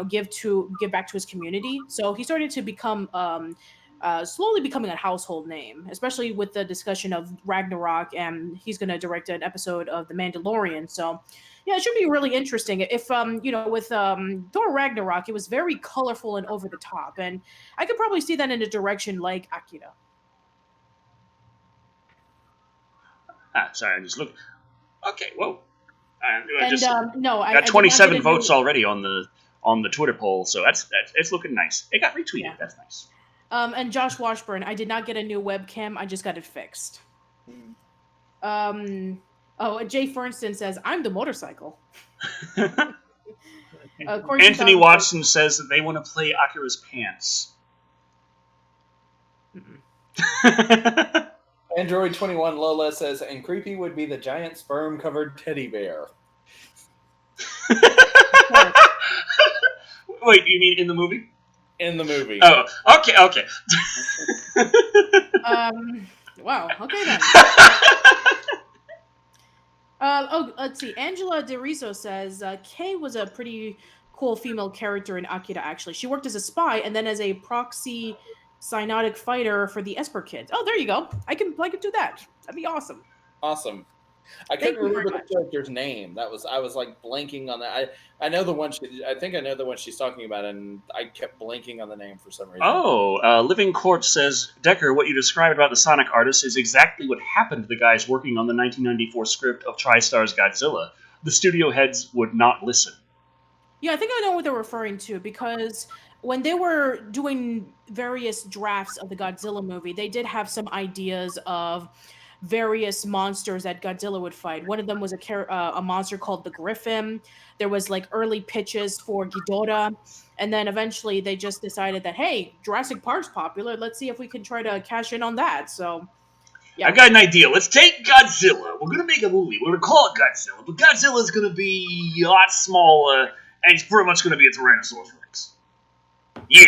give back to his community. So he started to become slowly becoming a household name, especially with the discussion of Ragnarok, and he's going to direct an episode of The Mandalorian. So, yeah, it should be really interesting. If with Thor Ragnarok, it was very colorful and over the top, and I could probably see that in a direction like Akira. Sorry, I just looked. Okay, whoa. I got 27 votes already on the Twitter poll, so that's it's looking nice. It got retweeted. Yeah. That's nice. And Josh Washburn, I did not get a new webcam. I just got it fixed. Jay Fernston says, "I'm the motorcycle." Anthony Watson says that they want to play Akira's pants. Android 21 Lola says, and creepy would be the giant sperm-covered teddy bear. Wait, you mean in the movie? In the movie. Oh, okay. Wow, okay then. Let's see. Angela DeRiso says, Kay was a pretty cool female character in Akira, actually. She worked as a spy and then as a proxy cyanotic fighter for the Esper kids. Oh, there you go. I can do that. That'd be awesome. Awesome. I couldn't remember the character's name. I was like blanking on that. I know the one. I think I know the one she's talking about, and I kept blanking on the name for some reason. Oh, Living Corpse says, Decker, what you described about the Sonic artist is exactly what happened to the guys working on the 1994 script of TriStar's Godzilla. The studio heads would not listen. Yeah, I think I know what they're referring to, because when they were doing various drafts of the Godzilla movie, they did have some ideas of various monsters that Godzilla would fight. One of them was a monster called the Griffin. There was early pitches for Ghidorah, and then eventually they just decided that, hey, Jurassic Park's popular. Let's see if we can try to cash in on that. So, yeah. I got an idea. Let's take Godzilla. We're gonna make a movie. We're gonna call it Godzilla, but Godzilla's gonna be a lot smaller, and he's pretty much gonna be a Tyrannosaurus Rex. Yeah.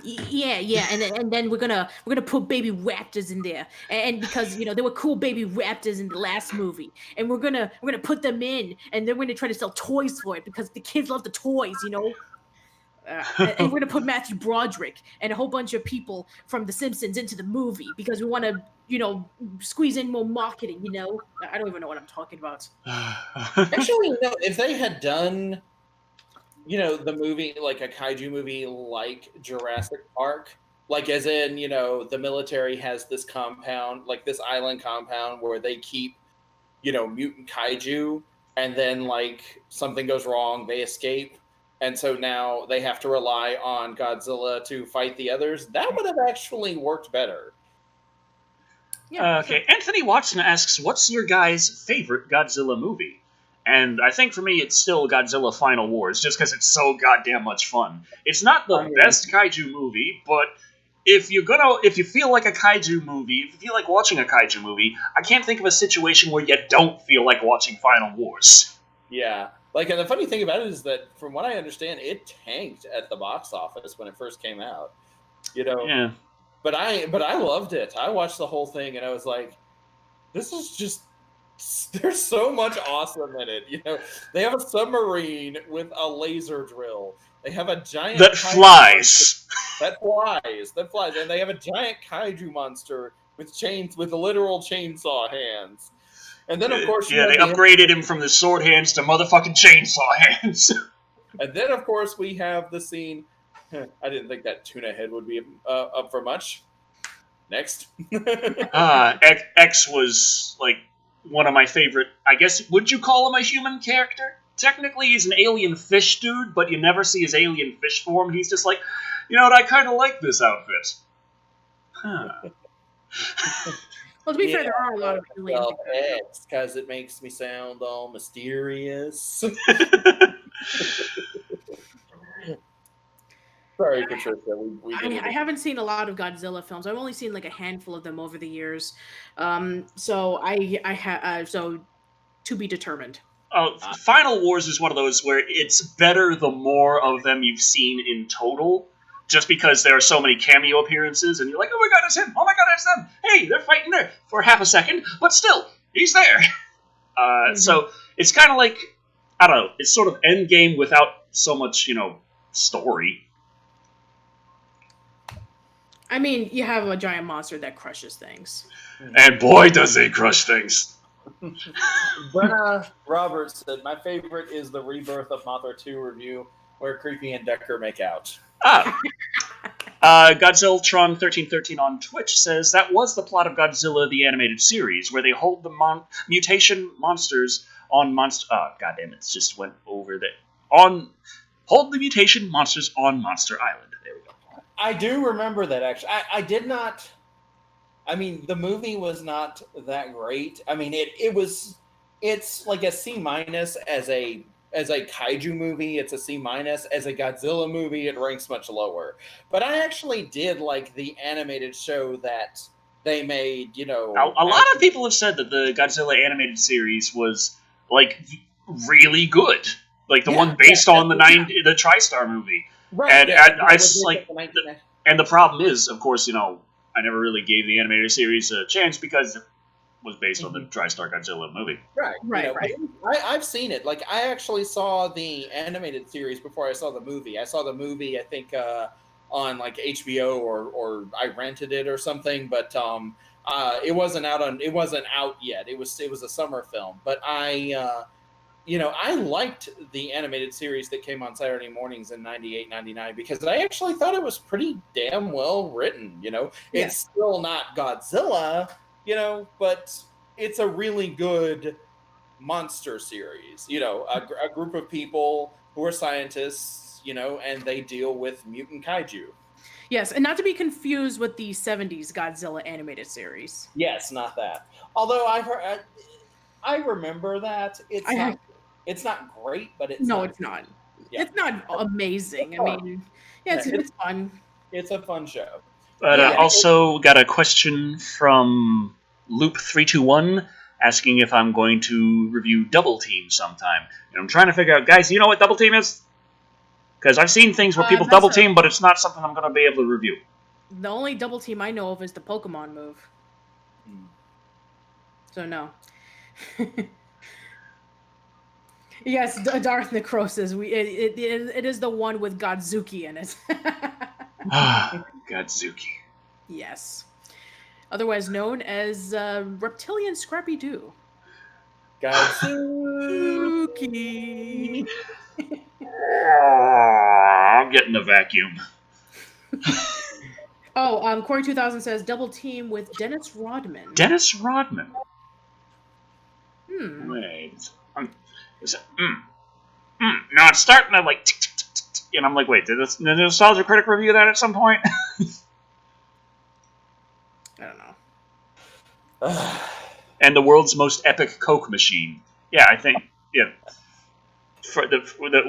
Yeah, and then we're gonna put baby raptors in there, and because there were cool baby raptors in the last movie, and we're gonna put them in, and then we're gonna try to sell toys for it because the kids love the toys, and we're gonna put Matthew Broderick and a whole bunch of people from The Simpsons into the movie because we want to squeeze in more marketing. I don't even know what I'm talking about. Actually, if they had done the movie, like a kaiju movie like Jurassic Park, as in, the military has this compound, this island compound where they keep, mutant kaiju, and then, something goes wrong, they escape, and so now they have to rely on Godzilla to fight the others. That would have actually worked better. Yeah. Okay, Anthony Watson asks, what's your guys' favorite Godzilla movie? And I think for me, it's still Godzilla Final Wars, just because it's so goddamn much fun. It's not the best kaiju movie, but if you feel like a kaiju movie, if you feel like watching a kaiju movie, I can't think of a situation where you don't feel like watching Final Wars. Yeah. Like, and the funny thing about it is that, from what I understand, it tanked at the box office when it first came out. You know? Yeah. But I loved it. I watched the whole thing, and I was like, this is just... There's so much awesome in it. You know, they have a submarine with a laser drill. They have a giant that flies. That flies, and they have a giant kaiju monster with the literal chainsaw hands. And then, of course, they upgraded him from the sword hands to motherfucking chainsaw hands. And then, of course, we have the scene. I didn't think that tuna head would be up for much. Next. X was like one of my favorite, I guess, would you call him a human character? Technically, he's an alien fish dude, but you never see his alien fish form. He's just like, you know what, I kind of like this outfit. Huh. Well, to be fair, there are a lot of alien X, because it makes me sound all mysterious. Sorry, Patricia. I haven't seen a lot of Godzilla films. I've only seen like a handful of them over the years. So to be determined. Final Wars is one of those where it's better the more of them you've seen in total, just because there are so many cameo appearances, and you're like, oh my god, it's him! Oh my god, it's them! Hey, they're fighting there for half a second, but still, he's there! So it's kind of like, I don't know, it's sort of Endgame without so much, story. I mean, you have a giant monster that crushes things. And boy, does he crush things. Brenna Roberts said, my favorite is the Rebirth of Mothra 2 review, where Creepy and Decker make out. Godzillatron1313 on Twitch says, that was the plot of Godzilla the Animated Series, where they hold the mutation monsters on Monster... Oh, goddamn, it just went over there. Hold the mutation monsters on Monster Island. There we go. I do remember that, actually. I did not... I mean, the movie was not that great. I mean, it's like a C- as a kaiju movie. It's a C- as a Godzilla movie. It ranks much lower. But I actually did like the animated show that they made. A lot of people have said that the Godzilla animated series was like really good, like the one based on the TriStar movie. Right. And the problem is, of course, I never really gave the animated series a chance because it was based on the TriStar Godzilla movie. Right. I've seen it. Like, I actually saw the animated series before I saw the movie. I saw the movie, I think, on like HBO or I rented it or something. But it wasn't out yet. It was a summer film. But I liked the animated series that came on Saturday mornings in 98, 99 because I actually thought it was pretty damn well written, It's still not Godzilla, but it's a really good monster series, a group of people who are scientists, and they deal with mutant kaiju. Yes, and not to be confused with the 70s Godzilla animated series. Yes, not that. Although I remember that. It's not great, but it's not. Yeah. It's not amazing. I mean, it's fun. It's a fun show. But also got a question from Loop321 asking if I'm going to review Double Team sometime. And I'm trying to figure out, guys, you know what Double Team is? Because I've seen things where people double team, but it's not something I'm going to be able to review. The only Double Team I know of is the Pokemon move. So no. Yes, Darth Necrosis. It is the one with Godzuki in it. Godzuki. Yes. Otherwise known as Reptilian Scrappy Doo. Godzuki. I'm getting the vacuum. Corey 2000 says Double Team with Dennis Rodman. Dennis Rodman? Wait. No, it's starting to like tick, tick, tick, tick, tick, and I'm like, wait, did the Nostalgia Critic review that at some point? I don't know. And the world's most epic Coke machine. Yeah, I think Yeah.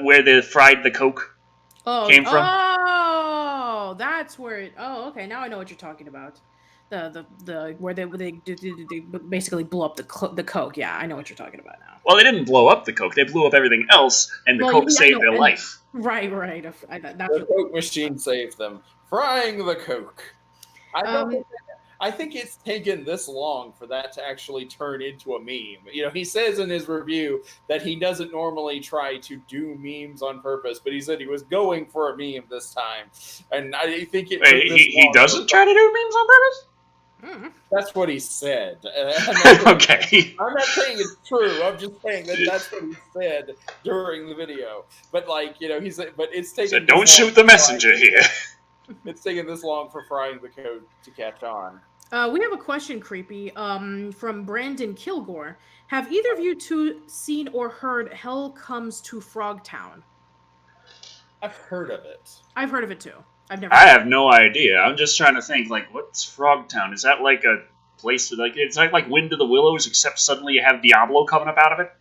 Where they fried the Coke came from. Oh, that's where it. Oh, okay. Now I know what you're talking about. The where they basically blew up the Coke. Yeah, I know what you're talking about now. Well, they didn't blow up the Coke. They blew up everything else, and the Coke I saved know, their and- life. Right. That's The Coke machine saved them. Frying the Coke. I think it's taken this long for that to actually turn into a meme. He says in his review that he doesn't normally try to do memes on purpose, but he said he was going for a meme this time. And I think it Wait, he doesn't try to do memes on purpose? That's what he said. Okay. I'm not saying it's true. I'm just saying that's what he said during the video. But he said, but it's taken. So don't shoot the messenger here. It's taken this long for Frying the Coke to catch on. We have a question, Creepy, from Brandon Kilgore. Have either of you two seen or heard Hell Comes to Frogtown? I've heard of it. I've heard of it too. I have no idea. I'm just trying to think, what's Frogtown? Is that like a place it's like Wind of the Willows, except suddenly you have Diablo coming up out of it?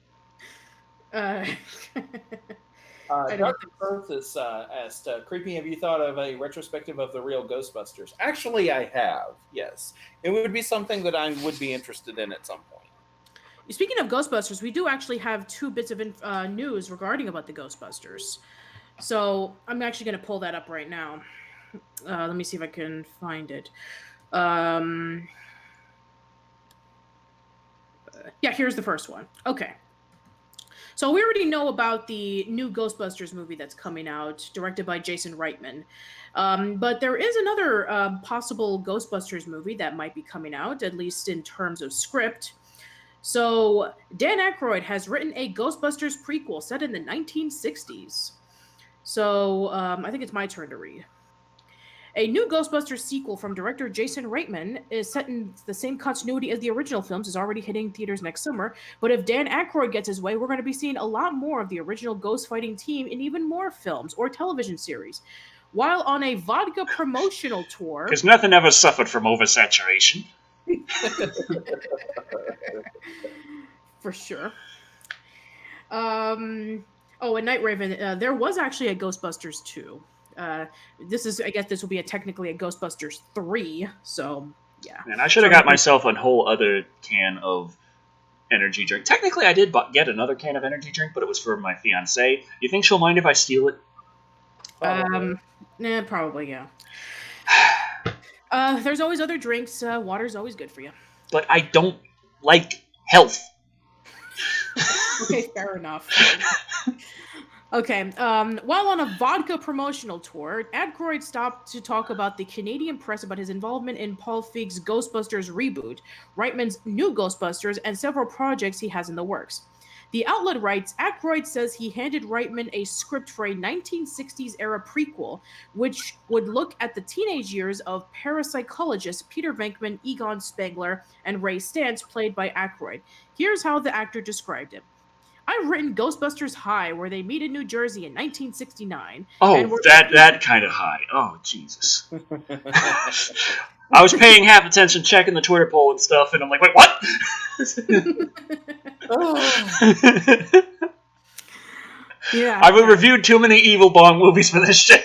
Dr. Perthus asked, Creepy, have you thought of a retrospective of the real Ghostbusters? Actually, I have, yes. It would be something that I would be interested in at some point. Speaking of Ghostbusters, we do actually have 2 bits of news regarding about the Ghostbusters. So I'm actually going to pull that up right now. Let me see if I can find it. Yeah, here's the first one. Okay. So we already know about the new Ghostbusters movie that's coming out, directed by Jason Reitman. But there is another possible Ghostbusters movie that might be coming out, at least in terms of script. So Dan Aykroyd has written a Ghostbusters prequel set in the 1960s. So I think it's my turn to read. A new Ghostbusters sequel from director Jason Reitman is set in the same continuity as the original films, is already hitting theaters next summer. But if Dan Aykroyd gets his way, we're going to be seeing a lot more of the original ghost fighting team in even more films or television series. While on a vodka promotional tour... Because nothing ever suffered from oversaturation. For sure. Oh, and Night Raven, there was actually a Ghostbusters 2. I guess this will be technically a Ghostbusters 3, so yeah. And I should have got myself a whole other can of energy drink. Technically, I did get another can of energy drink, but it was for my fiancée. You think she'll mind if I steal it? Probably, yeah. There's always other drinks. Water's always good for you. But I don't like health. Okay, fair enough. Okay, while on a vodka promotional tour, Aykroyd stopped to talk about the Canadian press about his involvement in Paul Feig's Ghostbusters reboot, Reitman's new Ghostbusters, and several projects he has in the works. The outlet writes, Aykroyd says he handed Reitman a script for a 1960s-era prequel, which would look at the teenage years of parapsychologists Peter Venkman, Egon Spengler, and Ray Stantz, played by Aykroyd. Here's how the actor described it. I've written Ghostbusters High, where they meet in New Jersey in 1969. Oh, that kind of high. Oh, Jesus. I was paying half attention, checking the Twitter poll and stuff, and I'm like, wait, what? Yeah. I've reviewed too many Evil Bong movies for this shit.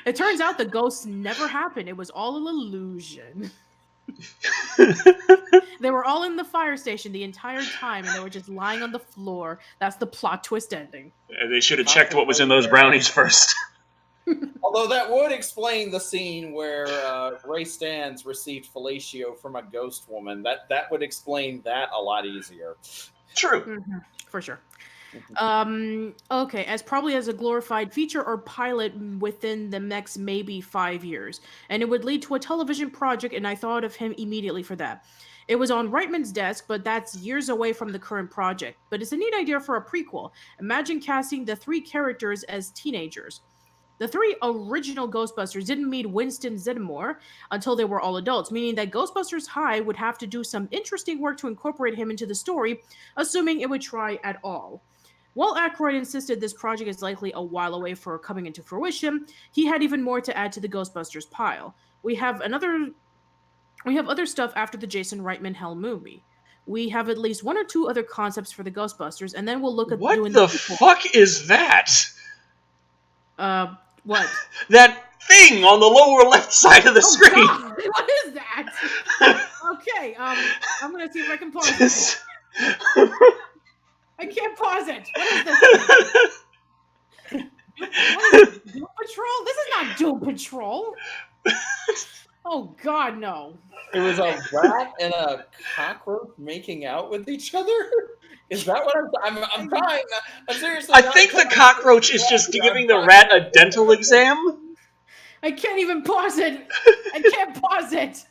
It turns out the ghosts never happened. It was all an illusion. They were all in the fire station the entire time, and they were just lying on the floor. That's the plot twist ending. They should have checked what was in those brownies first. Although that would explain the scene where Ray Stantz received fellatio from a ghost woman. That would explain that a lot easier. True. Mm-hmm. For sure. Okay, probably as a glorified feature or pilot within the next maybe 5 years. And it would lead to a television project, and I thought of him immediately for that. It was on Reitman's desk, but that's years away from the current project. But it's a neat idea for a prequel. Imagine casting the 3 characters as teenagers. The 3 original Ghostbusters didn't meet Winston Zeddemore until they were all adults, meaning that Ghostbusters High would have to do some interesting work to incorporate him into the story, assuming it would try at all. While Aykroyd insisted this project is likely a while away for coming into fruition, he had even more to add to the Ghostbusters pile. We have other stuff after the Jason Reitman Hell movie. we have at least 1 or 2 other concepts for the Ghostbusters, and then we'll look at What doing the fuck is that? What? That thing on the lower left side of the screen. God, what is that? Okay, I'm gonna see if I can pause this. I can't pause it. What is this? What is it? Doom Patrol? This is not Doom Patrol. Oh God, no. It was a rat and a cockroach making out with each other? Is that what I'm trying? I'm seriously. I think the cockroach is just giving the rat a dental exam. I can't even pause it. I can't pause it.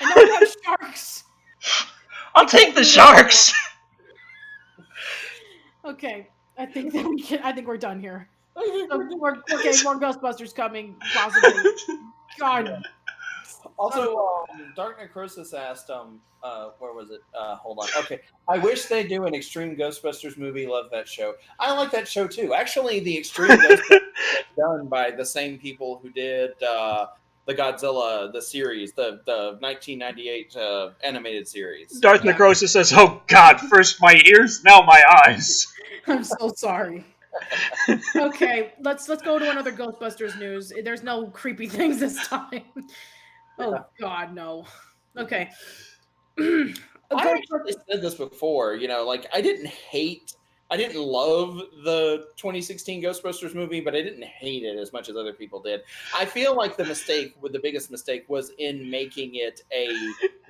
And now we have sharks. I'll take the sharks. Okay, I think that we can. I think we're done here. Okay, more Ghostbusters coming, possibly. God. Also, Dark Necrosis asked, where was it? Hold on. Okay. I wish they do an Extreme Ghostbusters movie. Love that show. I like that show too. Actually, the Extreme Ghostbusters is done by the same people who did the Godzilla, the series, the 1998 animated series. Dark Necrosis says, "Oh God, first my ears, now my eyes." I'm so sorry. Okay, let's go to another Ghostbusters news. There's no creepy things this time. Oh God, no. Okay. I actually said this before. Like I didn't love the 2016 Ghostbusters movie, but I didn't hate it as much as other people did. I feel like the biggest mistake was in making it a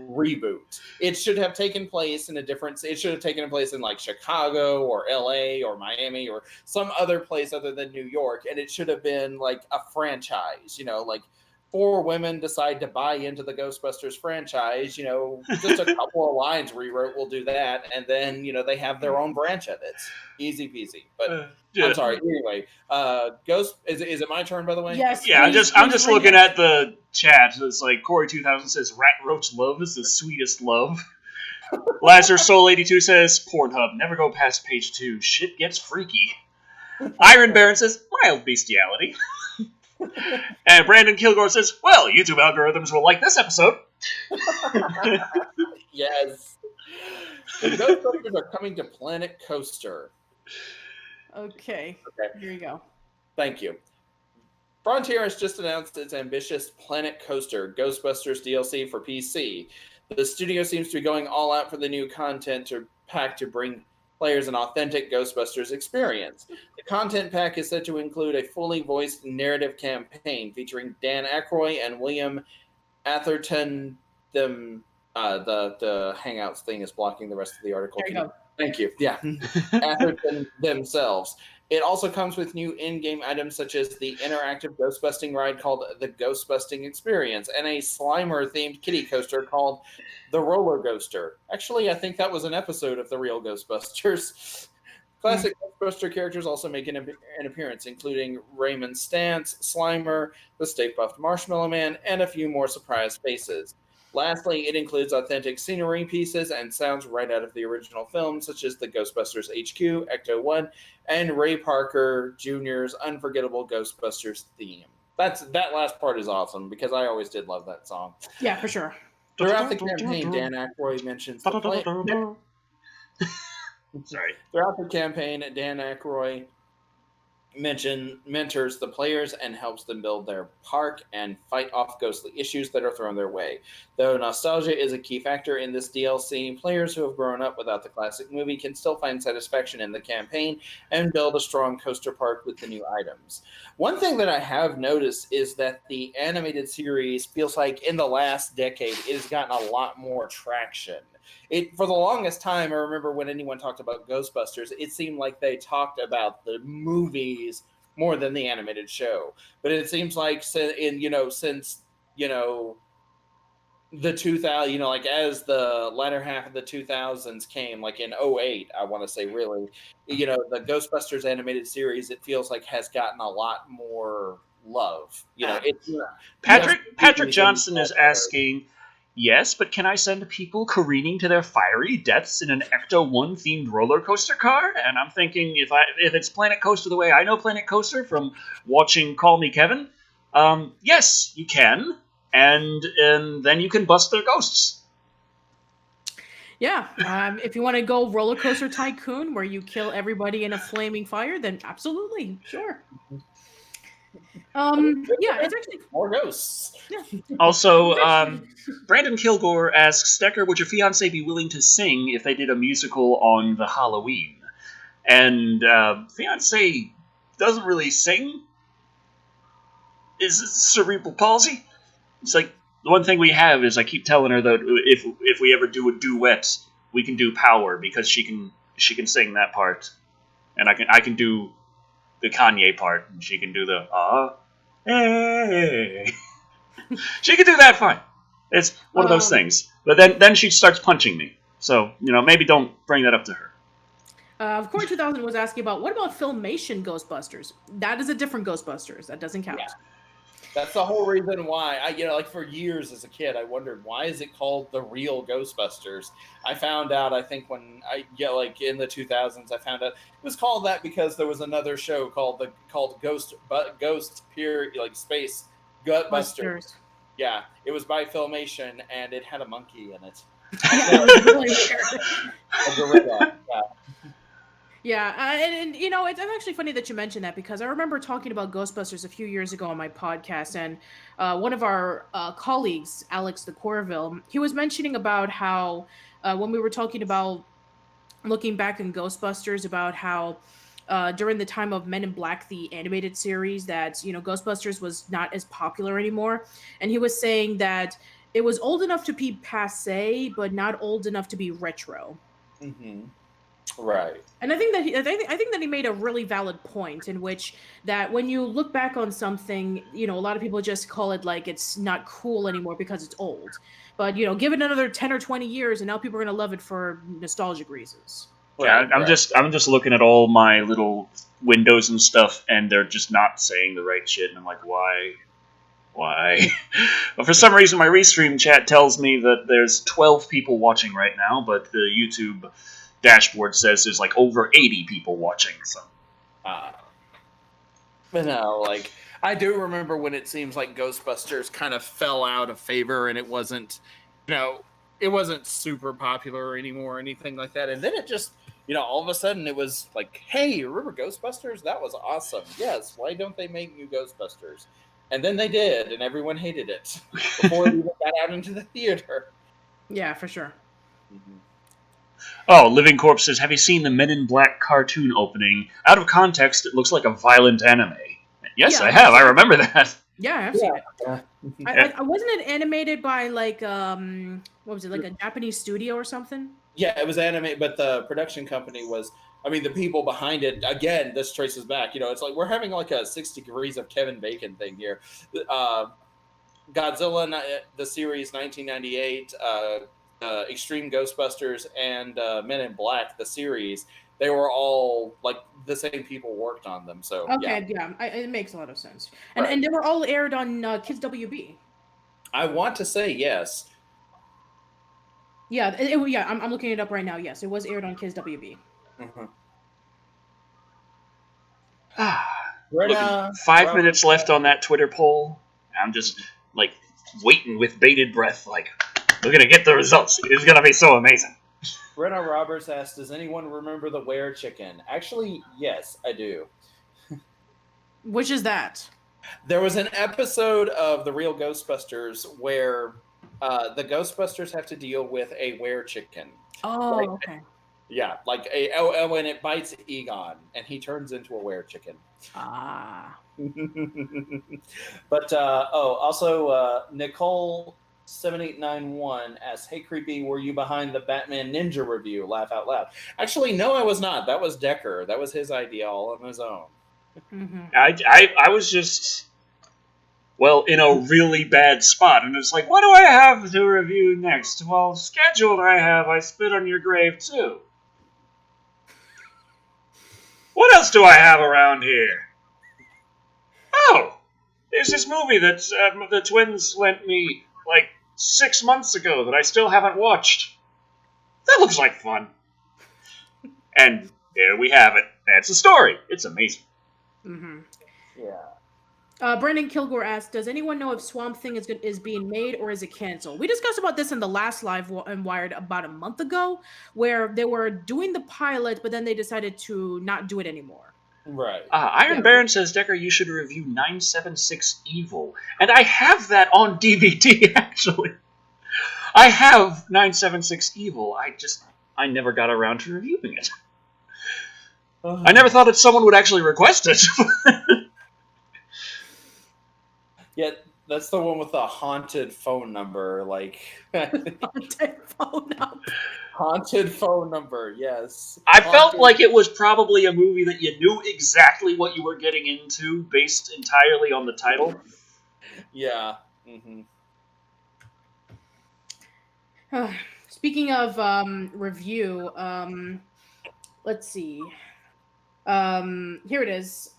reboot. It should have taken place it should have taken place in like Chicago or LA or Miami or some other place other than New York. And it should have been like a franchise, like 4 women decide to buy into the Ghostbusters franchise, just a couple of lines rewrote will do that, and then they have their own branch of it. Easy peasy. But yeah. I'm sorry. Anyway, is it my turn, by the way? Yes. Yeah, I'm just looking at the chat. It's like Corey 2000 says Rat Roach Love is the sweetest love. Lazarus Soul 82 says Pornhub, never go past page 2. Shit gets freaky. Iron Baron says mild bestiality. And Brandon Kilgore says, well, YouTube algorithms will like this episode. Yes. The Ghostbusters are coming to Planet Coaster. Okay. Here you go. Thank you. Frontier has just announced its ambitious Planet Coaster Ghostbusters DLC for PC. The studio seems to be going all out for the new content pack to bring players an authentic Ghostbusters experience. The content pack is said to include a fully voiced narrative campaign featuring Dan Aykroyd and William Atherton. The Hangouts thing is blocking the rest of the article. There you go. Thank you. Yeah. Atherton themselves. It also comes with new in-game items such as the interactive ghostbusting ride called the Ghostbusting Experience and a Slimer-themed kiddie coaster called the Roller Ghoster. Actually, I think that was an episode of The Real Ghostbusters. Classic Ghostbuster characters also make an appearance, including Raymond Stantz, Slimer, the Stay Puft Marshmallow Man, and a few more surprise faces. Lastly, it includes authentic scenery pieces and sounds right out of the original film, such as the Ghostbusters HQ, Ecto-1, and Ray Parker Jr.'s unforgettable Ghostbusters theme. That last part is awesome, because I always did love that song. Yeah, for sure. Throughout the campaign, Dan Aykroyd mentions the Throughout the campaign, Dan Aykroyd mentors the players and helps them build their park and fight off ghostly issues that are thrown their way. Though nostalgia is a key factor in this DLC, players who have grown up without the classic movie can still find satisfaction in the campaign and build a strong coaster park with the new items. One thing that I have noticed is that the animated series feels like in the last decade it has gotten a lot more traction. For the longest time, I remember when anyone talked about Ghostbusters, it seemed like they talked about the movies more than the animated show. But it seems like since the 2000, like as the latter half of the 2000s came, like in 2008, I want to say really, the Ghostbusters animated series, it feels like has gotten a lot more love. Patrick Johnson is asking, yes, but can I send people careening to their fiery deaths in an Ecto-1 themed roller coaster car? And I'm thinking, if it's Planet Coaster the way I know Planet Coaster from watching Call Me Kevin, yes, you can, and then you can bust their ghosts. Yeah, if you want to go roller coaster tycoon where you kill everybody in a flaming fire, then absolutely, sure. Yeah, it's actually More ghosts. yeah. Also, It's actually, Brandon Kilgore asks, Stecker, would your fiance be willing to sing if they did a musical on the Halloween? And fiance doesn't really sing. Is it cerebral palsy? It's like the one thing we have is I keep telling her that if we ever do a duet, we can do Power because she can sing that part, and I can do the Kanye part, and she can do the hey. She can do that fine. It's one of those things. But then she starts punching me. So maybe don't bring that up to her. Core 2000 was asking about what about Filmation Ghostbusters? That is a different Ghostbusters. That doesn't count. Yeah. That's the whole reason why like for years as a kid, I wondered why is it called the real Ghostbusters. I found out, I think when like in the 2000s, I found out it was called that because there was another show called Ghost Peer like Space Gutbusters. Yeah, it was by Filmation and it had a monkey in it. Yeah, it was really weird. A gorilla. Yeah. Yeah, and it's actually funny that you mentioned that because I remember talking about Ghostbusters a few years ago on my podcast, and one of our colleagues, Alex the Corville, he was mentioning about how when we were talking about looking back in Ghostbusters, about how during the time of Men in Black, the animated series, that Ghostbusters was not as popular anymore, and he was saying that it was old enough to be passé, but not old enough to be retro. Mm-hmm. Right. And I think that I think that he made a really valid point in which that when you look back on something, a lot of people just call it like it's not cool anymore because it's old. But give it another 10 or 20 years and now people are going to love it for nostalgic reasons. Yeah, I'm just looking at all my little windows and stuff, and they're just not saying the right shit, and I'm like, why? But for some reason, my restream chat tells me that there's 12 people watching right now, but the YouTube dashboard says there's like over 80 people watching. So, but no, like I do remember when it seems like Ghostbusters kind of fell out of favor, and it wasn't, it wasn't super popular anymore or anything like that. And then it just, all of a sudden it was like, hey, remember Ghostbusters? That was awesome. Yes, why don't they make new Ghostbusters? And then they did, and everyone hated it before it even got out into the theater. Yeah, for sure. Mm-hmm. Oh, Living Corpse says, have you seen the Men in Black cartoon opening? Out of context, it looks like a violent anime. Yes, yeah, I have. I remember that. Yeah, I've seen it. I wasn't it animated by like what was it, like a Japanese studio or something? Yeah, it was animated, but the production company was, the people behind it, again, this traces back. It's like we're having like a 6 degrees of Kevin Bacon thing here. Godzilla, the series 1998, Extreme Ghostbusters, and Men in Black, the series, they were all like the same people worked on them. So okay, yeah, it makes a lot of sense. And right. And they were all aired on Kids WB. I want to say yes. Yeah, I'm looking it up right now. Yes, it was aired on Kids WB. Mm-hmm. Look, 5 minutes left on that Twitter poll. I'm just like waiting with bated breath, like we're gonna get the results. It's gonna be so amazing. Brenna Roberts asked, does anyone remember the Were Chicken? Actually, yes, I do. Which is that? There was an episode of The Real Ghostbusters where the Ghostbusters have to deal with a Were Chicken. Oh, okay. Yeah, like when it bites Egon, and he turns into a Were Chicken. Ah. But, also, Nicole 7891 asks, hey, Creepy, were you behind the Batman Ninja review? Laugh out loud. Actually, no, I was not. That was Decker. That was his idea all on his own. Mm-hmm. I was just, in a really bad spot. And it's like, what do I have to review next? Well, scheduled I Spit on Your Grave, too. What else do I have around here? Oh, there's this movie that the twins lent me, 6 months ago that I still haven't watched. That looks like fun. And there we have it. That's the story. It's amazing. Mm-hmm. Yeah. Brandon Kilgore asked, "Does anyone know if Swamp Thing is being made or is it canceled?" We discussed about this in the last live and Wired about a month ago, where they were doing the pilot, but then they decided to not do it anymore. Right. Iron Baron says, Decker, you should review 976 Evil. And I have that on DVD, actually. I have 976 Evil. I never got around to reviewing it. I never thought that someone would actually request it. Yeah, that's the one with the haunted phone number, like... Haunted phone number. Haunted phone number, yes. I felt like it was probably a movie that you knew exactly what you were getting into, based entirely on the title. Yeah. Mm-hmm. Speaking of review, let's see. Here it is.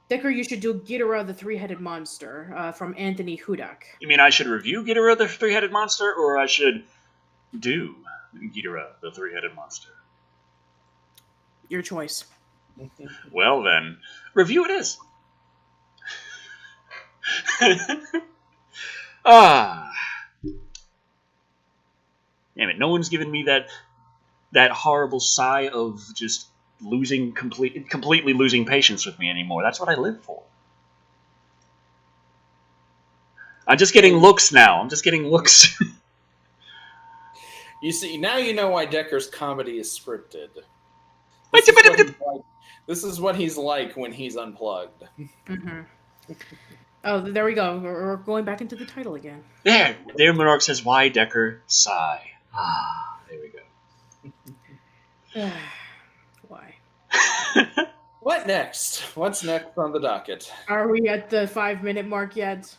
Decker, you should do Ghidorah the Three-Headed Monster from Anthony Hudak. You mean I should review Ghidorah the Three-Headed Monster, or I should do Ghidorah the Three-Headed Monster? Your choice. Well then, review it is. Damn it, no one's given me that horrible sigh of just completely losing patience with me anymore. That's what I live for. I'm just getting looks now. I'm just getting looks. You see, now you know why Decker's comedy is scripted. This is what he's like when he's unplugged. Mm-hmm. Oh, there we go. We're going back into the title again. There Monarch says, why Decker? Sigh. There we go. Why? What next? What's next on the docket? Are we at the 5-minute mark yet?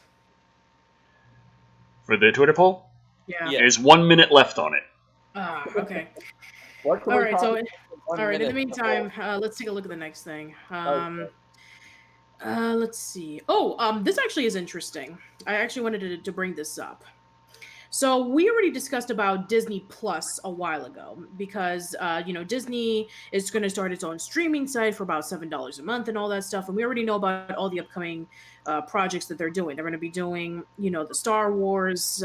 For the Twitter poll? Yeah. There's 1 minute left on it. Okay. All right, so in the meantime, let's take a look at the next thing. Let's see. This actually is interesting. I actually wanted to bring this up. So we already discussed about Disney Plus a while ago because, Disney is going to start its own streaming site for about $7 a month and all that stuff. And we already know about all the upcoming projects that they're doing. They're going to be doing, the Star Wars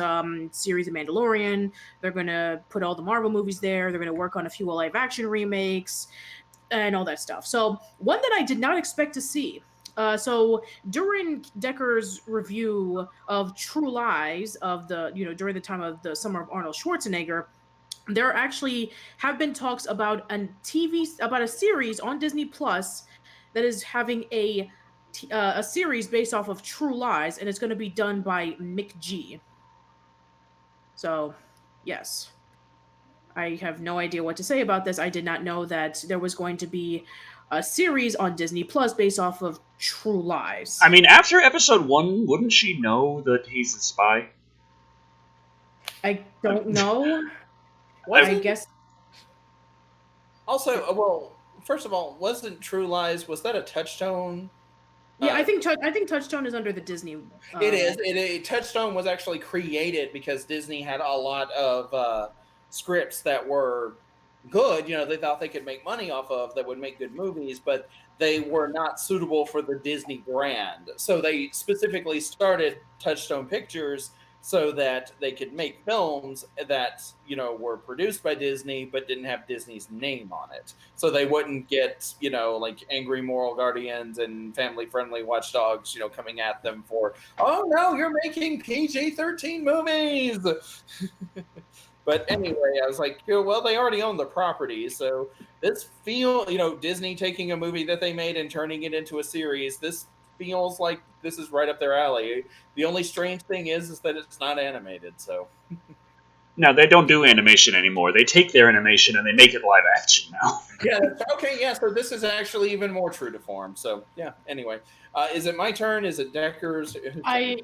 series of Mandalorian. They're going to put all the Marvel movies there. They're going to work on a few live action remakes and all that stuff. So one that I did not expect to see. So during Decker's review of True Lies of during the time of the summer of Arnold Schwarzenegger, there actually have been talks about about a series on Disney Plus that is having a series based off of True Lies, and it's going to be done by Mick G. So, yes. I have no idea what to say about this. I did not know that there was going to be a series on Disney Plus based off of True Lies. I mean, after episode 1, wouldn't she know that he's a spy? I don't know. I guess. Also, well, first of all, wasn't True Lies, was that a Touchstone? Yeah, I think Touchstone is under the Disney. It is. Touchstone was actually created because Disney had a lot of scripts that were good, they thought they could make money off of, that would make good movies, but they were not suitable for the Disney brand. So they specifically started Touchstone Pictures so that they could make films that, were produced by Disney but didn't have Disney's name on it. So they wouldn't get, like Angry Moral Guardians and family-friendly Watchdogs, coming at them for, oh no, you're making PG-13 movies! But anyway, I was like, well, they already own the property, so this Disney taking a movie that they made and turning it into a series, this feels like this is right up their alley. The only strange thing is that it's not animated, so. No, they don't do animation anymore. They take their animation and they make it live action now. Yeah, okay, yeah, so this is actually even more true to form. So, yeah, anyway. Is it my turn? Is it Decker's? I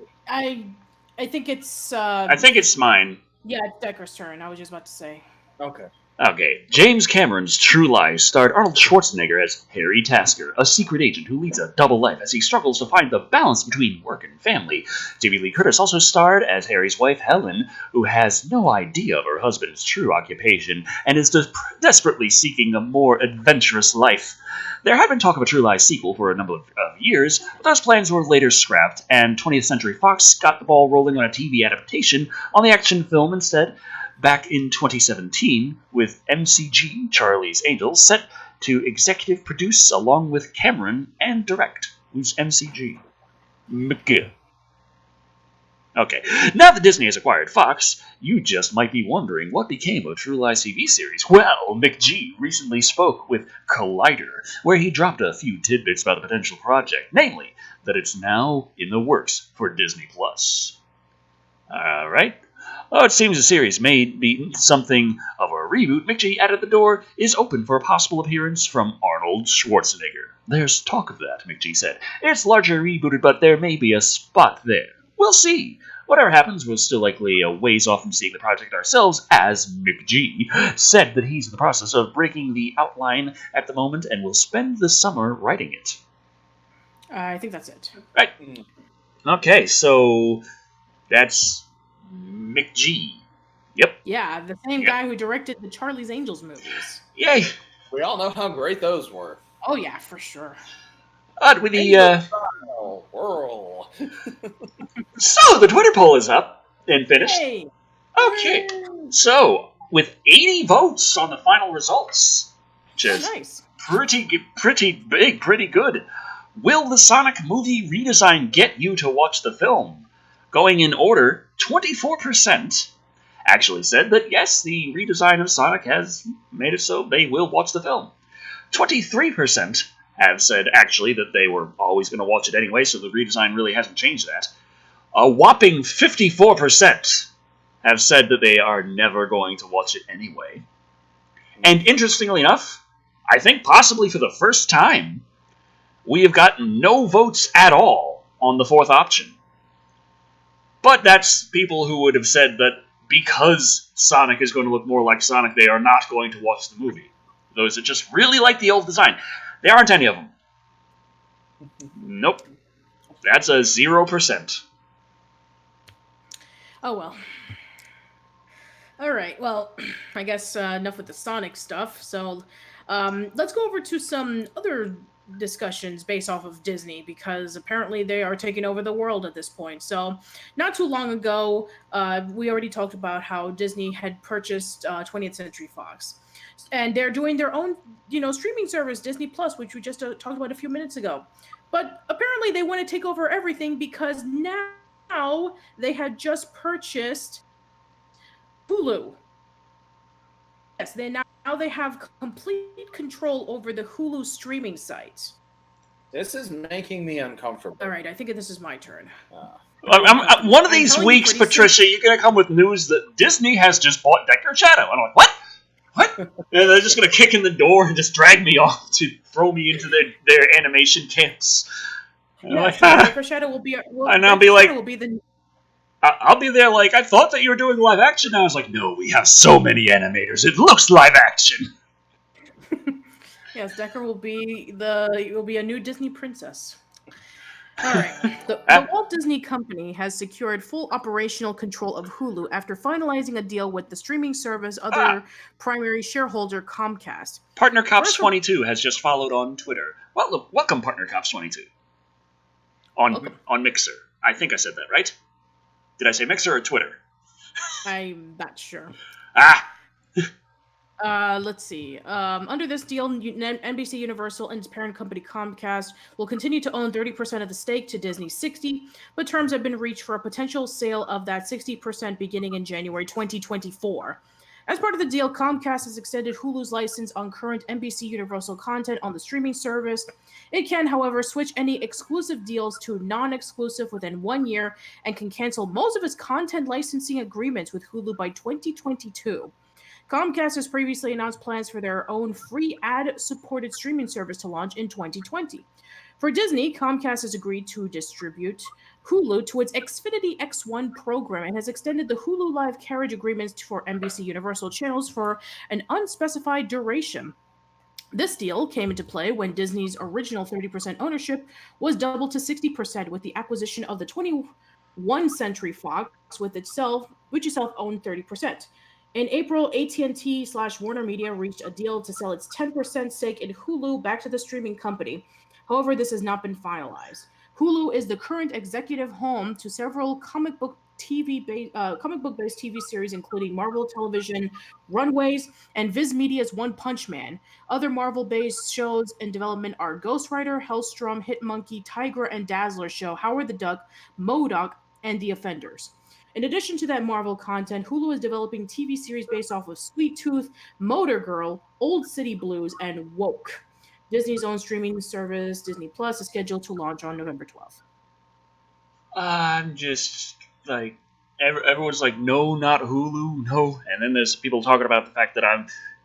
think it's... I think it's mine. Yeah, it's Decker's turn. I was just about to say. Okay. Okay, James Cameron's True Lies starred Arnold Schwarzenegger as Harry Tasker, a secret agent who leads a double life as he struggles to find the balance between work and family. Jamie Lee Curtis also starred as Harry's wife Helen, who has no idea of her husband's true occupation and is desperately seeking a more adventurous life. There had been talk of a True Lies sequel for a number of years, but those plans were later scrapped, and 20th Century Fox got the ball rolling on a TV adaptation on the action film instead, back in 2017, with MCG, Charlie's Angels, set to executive produce along with Cameron and direct. Who's MCG? McGill. Okay, now that Disney has acquired Fox, you just might be wondering what became of True Lies TV series. Well, McG recently spoke with Collider, where he dropped a few tidbits about the potential project, namely that it's now in the works for Disney+. Alright. Oh, it seems the series may be something of a reboot. McG added the door is open for a possible appearance from Arnold Schwarzenegger. There's talk of that, McG said. It's largely rebooted, but there may be a spot there. We'll see. Whatever happens, we're still likely a ways off from seeing the project ourselves, as McG said that he's in the process of breaking the outline at the moment and will spend the summer writing it. I think that's it. Right. Okay, so that's McG. Yep. Yeah, the same guy who directed the Charlie's Angels movies. Yay. We all know how great those were. Oh yeah, for sure. With the Whirl. So the Twitter poll is up and finished. Hey. Okay. So with 80 votes on the final results, which is Nice. pretty big, pretty good. Will the Sonic movie redesign get you to watch the film? Going in order, 24% actually said that yes, the redesign of Sonic has made it so they will watch the film. 23% have said actually that they were always going to watch it anyway, so the redesign really hasn't changed that. A whopping 54% have said that they are never going to watch it anyway. And interestingly enough, I think possibly for the first time, we have gotten no votes at all on the fourth option. But that's people who would have said that because Sonic is going to look more like Sonic, they are not going to watch the movie. Those that just really like the old design. There aren't any of them. Nope. That's a 0%. Oh well. Alright, well, I guess enough with the Sonic stuff. So let's go over to some other discussions based off of Disney, because apparently they are taking over the world at this point. So not too long ago, we already talked about how Disney had purchased 20th Century Fox. And they're doing their own, streaming service, Disney Plus, which we just talked about a few minutes ago. But apparently they want to take over everything because now they had just purchased Hulu. Yes, now they have complete control over the Hulu streaming site. This is making me uncomfortable. All right, I think this is my turn. One of these weeks, Patricia, you're going to come with news that Disney has just bought Decker Shadow. And I'm like, what? What? And they're just going to kick in the door and just drag me off to throw me into their animation camps. Yeah, Decker Shadow will be. And I'll be like, I'll be there like, I thought that you were doing live action. I was like, no, we have so many animators. It looks live action. Yes, Decker will be a new Disney princess. All right. The Walt Disney Company has secured full operational control of Hulu after finalizing a deal with the streaming service other primary shareholder Comcast. Partner Cops 22 has just followed on Twitter. Well, look, welcome Partner Cops 22 on Mixer. I think I said that right. Did I say Mixer or Twitter? I'm not sure. Let's see. Under this deal, NBC Universal and its parent company Comcast will continue to own 30% of the stake to Disney's 60%, but terms have been reached for a potential sale of that 60% beginning in January 2024. As part of the deal, Comcast has extended Hulu's license on current NBC Universal content on the streaming service. It can, however, switch any exclusive deals to non-exclusive within 1 year and can cancel most of its content licensing agreements with Hulu by 2022. Comcast has previously announced plans for their own free ad-supported streaming service to launch in 2020. For Disney, Comcast has agreed to distribute Hulu to its Xfinity X1 program and has extended the Hulu Live carriage agreements for NBC Universal channels for an unspecified duration. This deal came into play when Disney's original 30% ownership was doubled to 60% with the acquisition of the 21st Century Fox, which itself owned 30%. In April, AT&T/Warner Media reached a deal to sell its 10% stake in Hulu back to the streaming company. However, this has not been finalized. Hulu is the current executive home to several comic book based TV series, including Marvel Television, Runaways, and Viz Media's One Punch Man. Other Marvel-based shows in development are Ghost Rider, Hellstrom, Hitmonkey, Tiger and Dazzler Show, Howard the Duck, MODOK, and The Offenders. In addition to that Marvel content, Hulu is developing TV series based off of Sweet Tooth, Motor Girl, Old City Blues, and Woke. Disney's own streaming service, Disney Plus, is scheduled to launch on November 12th. I'm just like everyone's like, no, not Hulu, no, and then there's people talking about the fact that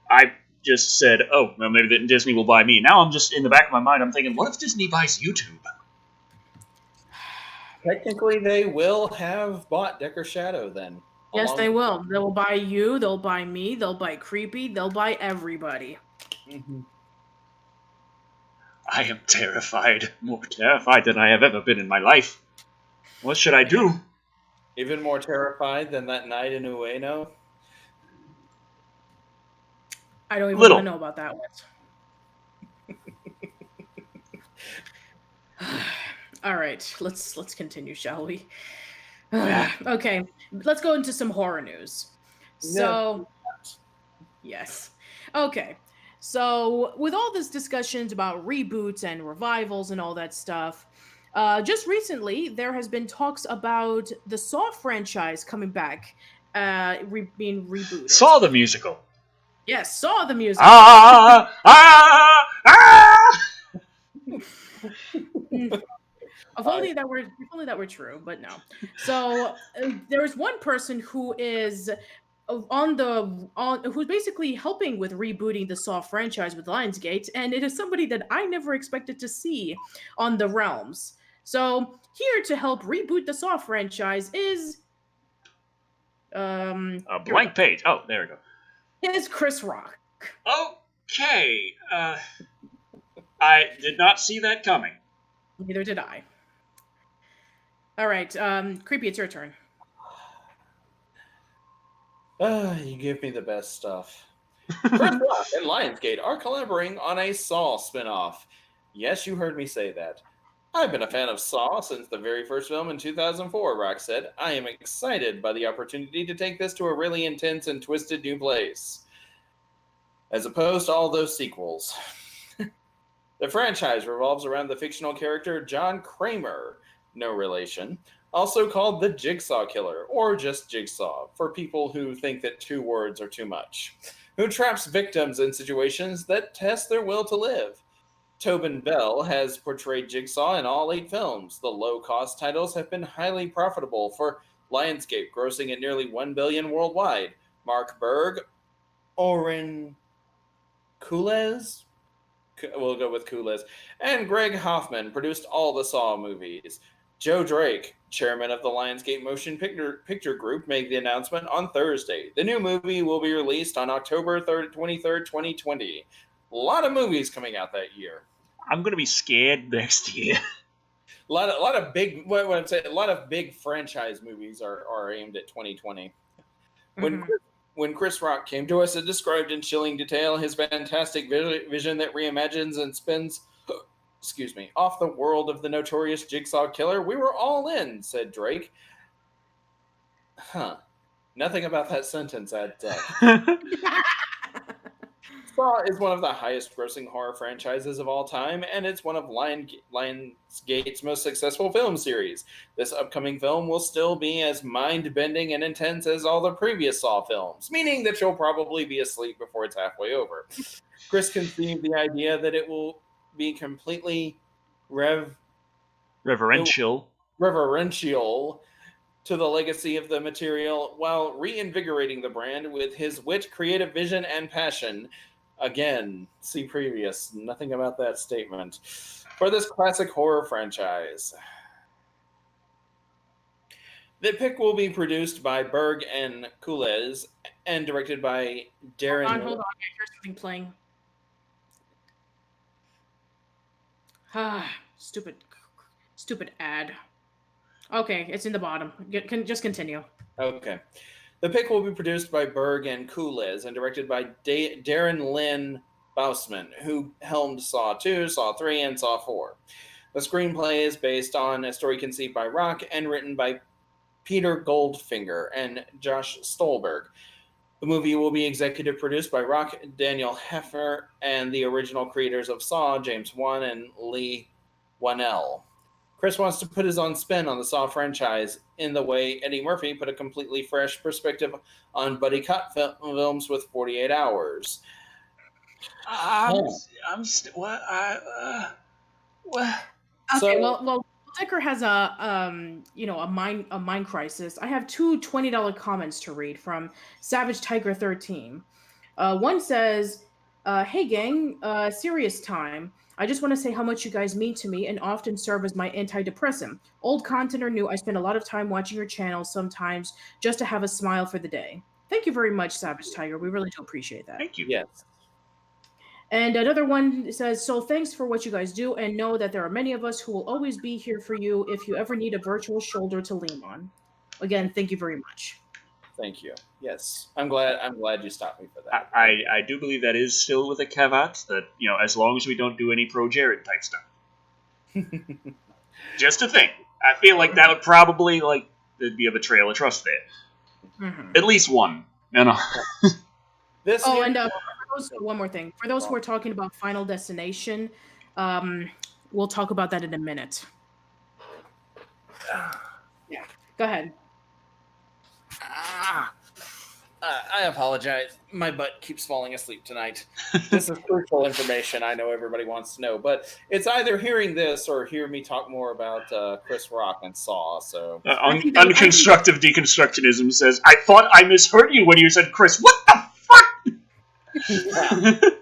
I just said, oh, well, maybe Disney will buy me. Now I'm just in the back of my mind, I'm thinking, what if Disney buys YouTube? Technically, they will have bought Decker Shadow then. Yes, they will. They will buy you. They'll buy me. They'll buy Creepy. They'll buy everybody. Mm-hmm. I am terrified. More terrified than I have ever been in my life. What should I do? Even more terrified than that night in Ueno? I don't even want to know about that one. All right, let's continue, shall we? Okay, let's go into some horror news. So, yes. Okay. So, with all this discussions about reboots and revivals and all that stuff, just recently there has been talks about the Saw franchise coming back, being rebooted. Saw the musical. Yes, Saw the musical. If only that were true, but no. So there is one person who is who's basically helping with rebooting the Saw franchise with Lionsgate, and it is somebody that I never expected to see on the realms. So here to help reboot the Saw franchise is a blank page. Oh, there we go. Is Chris Rock. Okay. I did not see that coming. Neither did I. All right, Creepy, it's your turn. You give me the best stuff. Chris Rock and Lionsgate are collaborating on a Saw spinoff. Yes, you heard me say that. I've been a fan of Saw since the very first film in 2004, Rock said. I am excited by the opportunity to take this to a really intense and twisted new place, as opposed to all those sequels. The franchise revolves around the fictional character John Kramer, no relation, also called the Jigsaw Killer, or just Jigsaw, for people who think that 2 words are too much, who traps victims in situations that test their will to live. Tobin Bell has portrayed Jigsaw in all 8 films. The low-cost titles have been highly profitable for Lionsgate, grossing at nearly $1 billion worldwide. Mark Berg, Oren Kules, we'll go with Kules, and Greg Hoffman produced all the Saw movies. Joe Drake, chairman of the Lionsgate Motion Picture Group, made the announcement on Thursday. The new movie will be released on October 23rd, 2020. A lot of movies coming out that year. I'm going to be scared next year. A lot of big, what I'm saying, a lot of big franchise movies are aimed at 2020. When Chris Rock came to us and described in chilling detail his fantastic vision that reimagines and spins, off the world of the notorious Jigsaw Killer, we were all in, said Drake. Nothing about that sentence adds up. Saw is one of the highest grossing horror franchises of all time, and it's one of Lionsgate's most successful film series. This upcoming film will still be as mind-bending and intense as all the previous Saw films, meaning that you'll probably be asleep before it's halfway over. Chris conceived the idea that it will be completely reverential to the legacy of the material while reinvigorating the brand with his wit, creative vision, and passion. Again, see previous. Nothing about that statement. for this classic horror franchise. The pick will be produced by Berg and Coolez and directed by Darren. Hold on. I hear something playing. Ah, stupid ad. Okay, it's in the bottom. Just continue. Okay. The pick will be produced by Berg and Coolez and directed by Darren Lynn Bousman, who helmed Saw 2, Saw 3, and Saw 4. The screenplay is based on a story conceived by Rock and written by Peter Goldfinger and Josh Stolberg. The movie will be executive produced by Rock, Daniel Heffer, and the original creators of Saw, James Wan and Lee Whannell. Chris wants to put his own spin on the Saw franchise in the way Eddie Murphy put a completely fresh perspective on buddy cop films with 48 Hours. What? Okay, well, Decker has a mind crisis. I have two $20 comments to read from Savage Tiger 13. One says, "Hey gang, serious time. I just want to say how much you guys mean to me and often serve as my antidepressant. Old content or new, I spend a lot of time watching your channel sometimes just to have a smile for the day. Thank you very much, Savage Tiger. We really do appreciate that." Thank you. Yes. And another one says, "So thanks for what you guys do and know that there are many of us who will always be here for you if you ever need a virtual shoulder to lean on." Again, thank you very much. Thank you. Yes. I'm glad you stopped me for that. I do believe that is still with a caveat that, as long as we don't do any Pro Jared type stuff. Just a thing. I feel like that would probably, there'd be a betrayal of trust there. Mm-hmm. At least one. And one more thing. For those who are talking about Final Destination, we'll talk about that in a minute. Yeah, go ahead. I apologize. My butt keeps falling asleep tonight. This is crucial information I know everybody wants to know, but it's either hearing this or hear me talk more about Chris Rock and Saw. So unconstructive deconstructionism says, "I thought I misheard you when you said Chris. What the fuck?" Yeah,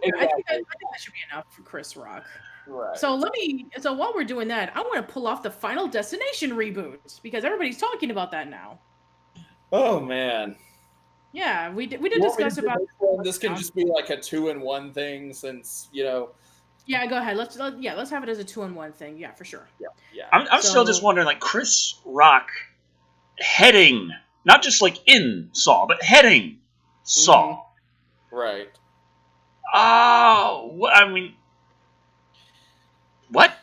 exactly. I think that should be enough for Chris Rock. Right. So while we're doing that, I want to pull off the Final Destination reboot because everybody's talking about that now. Oh man. Yeah, we did discuss about this. Can just be like a 2-in-1 thing, since Yeah, go ahead. Let's have it as a 2-in-1 thing. Yeah, for sure. Yeah. I'm still just wondering, Chris Rock heading, not just in Saw, but heading Saw. Right. Oh, I mean, what?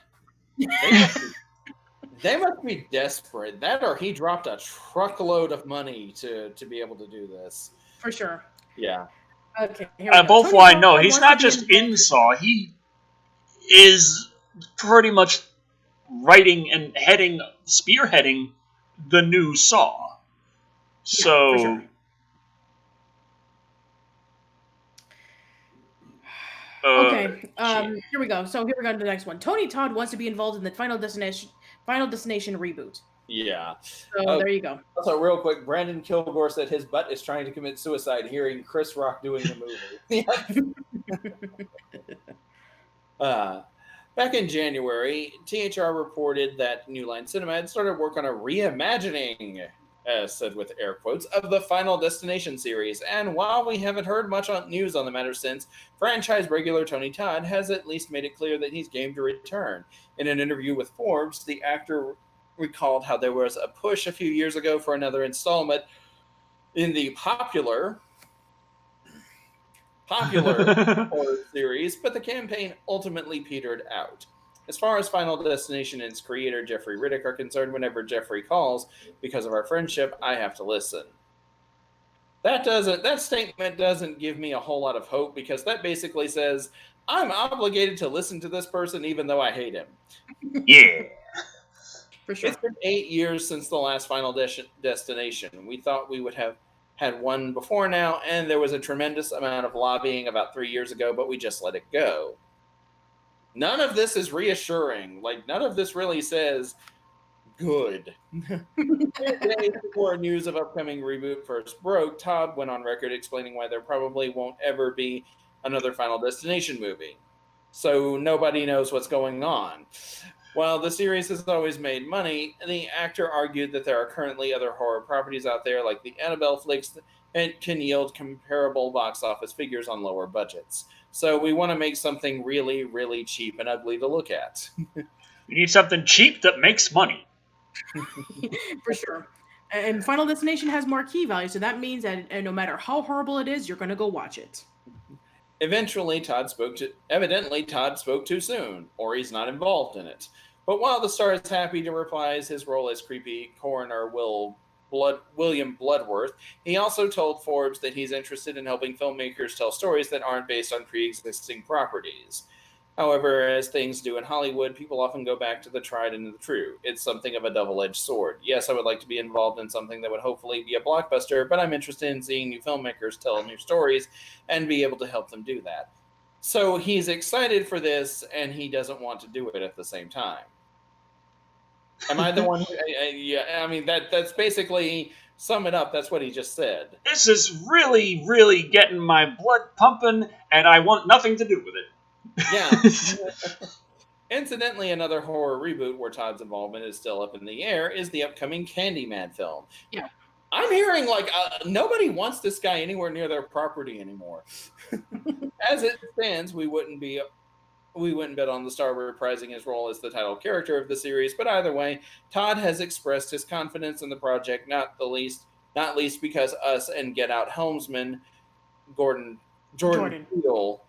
They must be desperate. That or he dropped a truckload of money to be able to do this. For sure. Yeah. Okay. Both why no, he's not just in Saw. He is pretty much writing and spearheading the new Saw. So. Yeah, for sure. Okay, here we go. So here we go to the next one. Tony Todd wants to be involved in the Final Destination reboot. Yeah. So there you go. Also, real quick, Brandon Kilgore said his butt is trying to commit suicide hearing Chris Rock doing the movie. Back in January, THR reported that New Line Cinema had started work on a reimagining, as said with air quotes, of the Final Destination series. And while we haven't heard much news on the matter since, franchise regular Tony Todd has at least made it clear that he's game to return. In an interview with Forbes, the actor recalled how there was a push a few years ago for another installment in the popular horror series, but the campaign ultimately petered out. As far as Final Destination and its creator, Jeffrey Riddick, are concerned, whenever Jeffrey calls, because of our friendship, I have to listen. That statement doesn't give me a whole lot of hope, because that basically says, I'm obligated to listen to this person even though I hate him. Yeah. For sure. It's been 8 years since the last Final Destination. We thought we would have had one before now, and there was a tremendous amount of lobbying about 3 years ago, but we just let it go. None of this is reassuring. None of this really says, good. Days before news of upcoming reboot first broke, Todd went on record explaining why there probably won't ever be another Final Destination movie. so nobody knows what's going on. While the series has always made money, the actor argued that there are currently other horror properties out there, like the Annabelle flicks, that can yield comparable box office figures on lower budgets. So we want to make something really, really cheap and ugly to look at. We need something cheap that makes money. For sure. And Final Destination has marquee value, so that means that no matter how horrible it is, you're going to go watch it. Eventually, evidently, Todd spoke too soon, or he's not involved in it. But while the star is happy to reprise his role as creepy coroner William Bloodworth, he also told Forbes that he's interested in helping filmmakers tell stories that aren't based on pre-existing properties. However, as things do in Hollywood, people often go back to the tried and the true. It's something of a double-edged sword. Yes, I would like to be involved in something that would hopefully be a blockbuster, but I'm interested in seeing new filmmakers tell new stories and be able to help them do that. So he's excited for this, and he doesn't want to do it at the same time. Am I the one who, yeah, I mean, that's basically, sum it up, that's what he just said. This is really, really getting my blood pumping, and I want nothing to do with it. Yeah. Incidentally, another horror reboot where Todd's involvement is still up in the air is the upcoming Candyman film. Yeah. I'm hearing like nobody wants this guy anywhere near their property anymore. As it stands, we wouldn't bet on the star reprising his role as the title character of the series, but either way, Todd has expressed his confidence in the project, not least because us and Get Out helmsman Jordan Peele,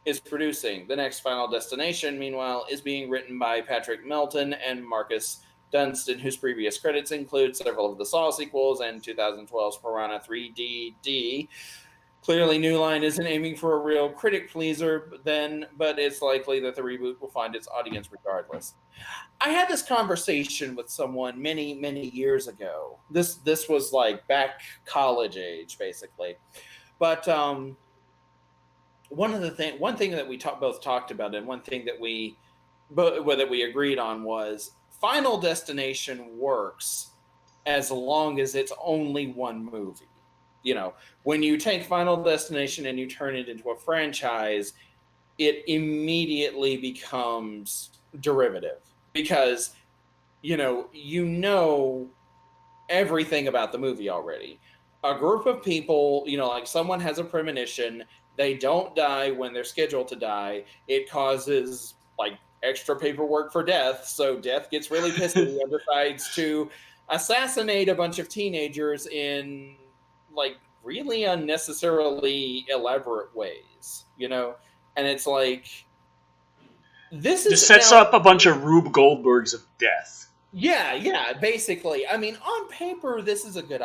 is producing. The next Final Destination, meanwhile, is being written by Patrick Melton and Marcus Dunstan, whose previous credits include several of the Saw sequels and 2012's Piranha 3DD. Clearly, New Line isn't aiming for a real critic pleaser, but it's likely that the reboot will find its audience regardless. I had this conversation with someone many, many years ago. This was like back college age, basically. But one thing that we both talked about, and one thing that we agreed on was Final Destination works as long as it's only one movie. You know, when you take Final Destination and you turn it into a franchise, it immediately becomes derivative because you know everything about the movie already. A group of people, like someone has a premonition, they don't die when they're scheduled to die. It causes like extra paperwork for Death, so Death gets really pissy and decides to assassinate a bunch of teenagers in like really unnecessarily elaborate ways, and it's like this just sets up a bunch of Rube Goldbergs of death. Yeah, basically. I mean, on paper, this is a good.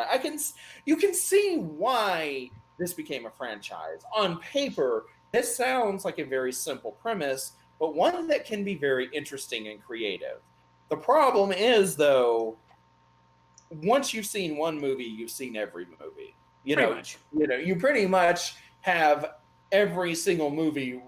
You can see why this became a franchise. On paper, this sounds like a very simple premise, but one that can be very interesting and creative. The problem is, though, once you've seen one movie, you've seen every movie. You pretty much have every single movie,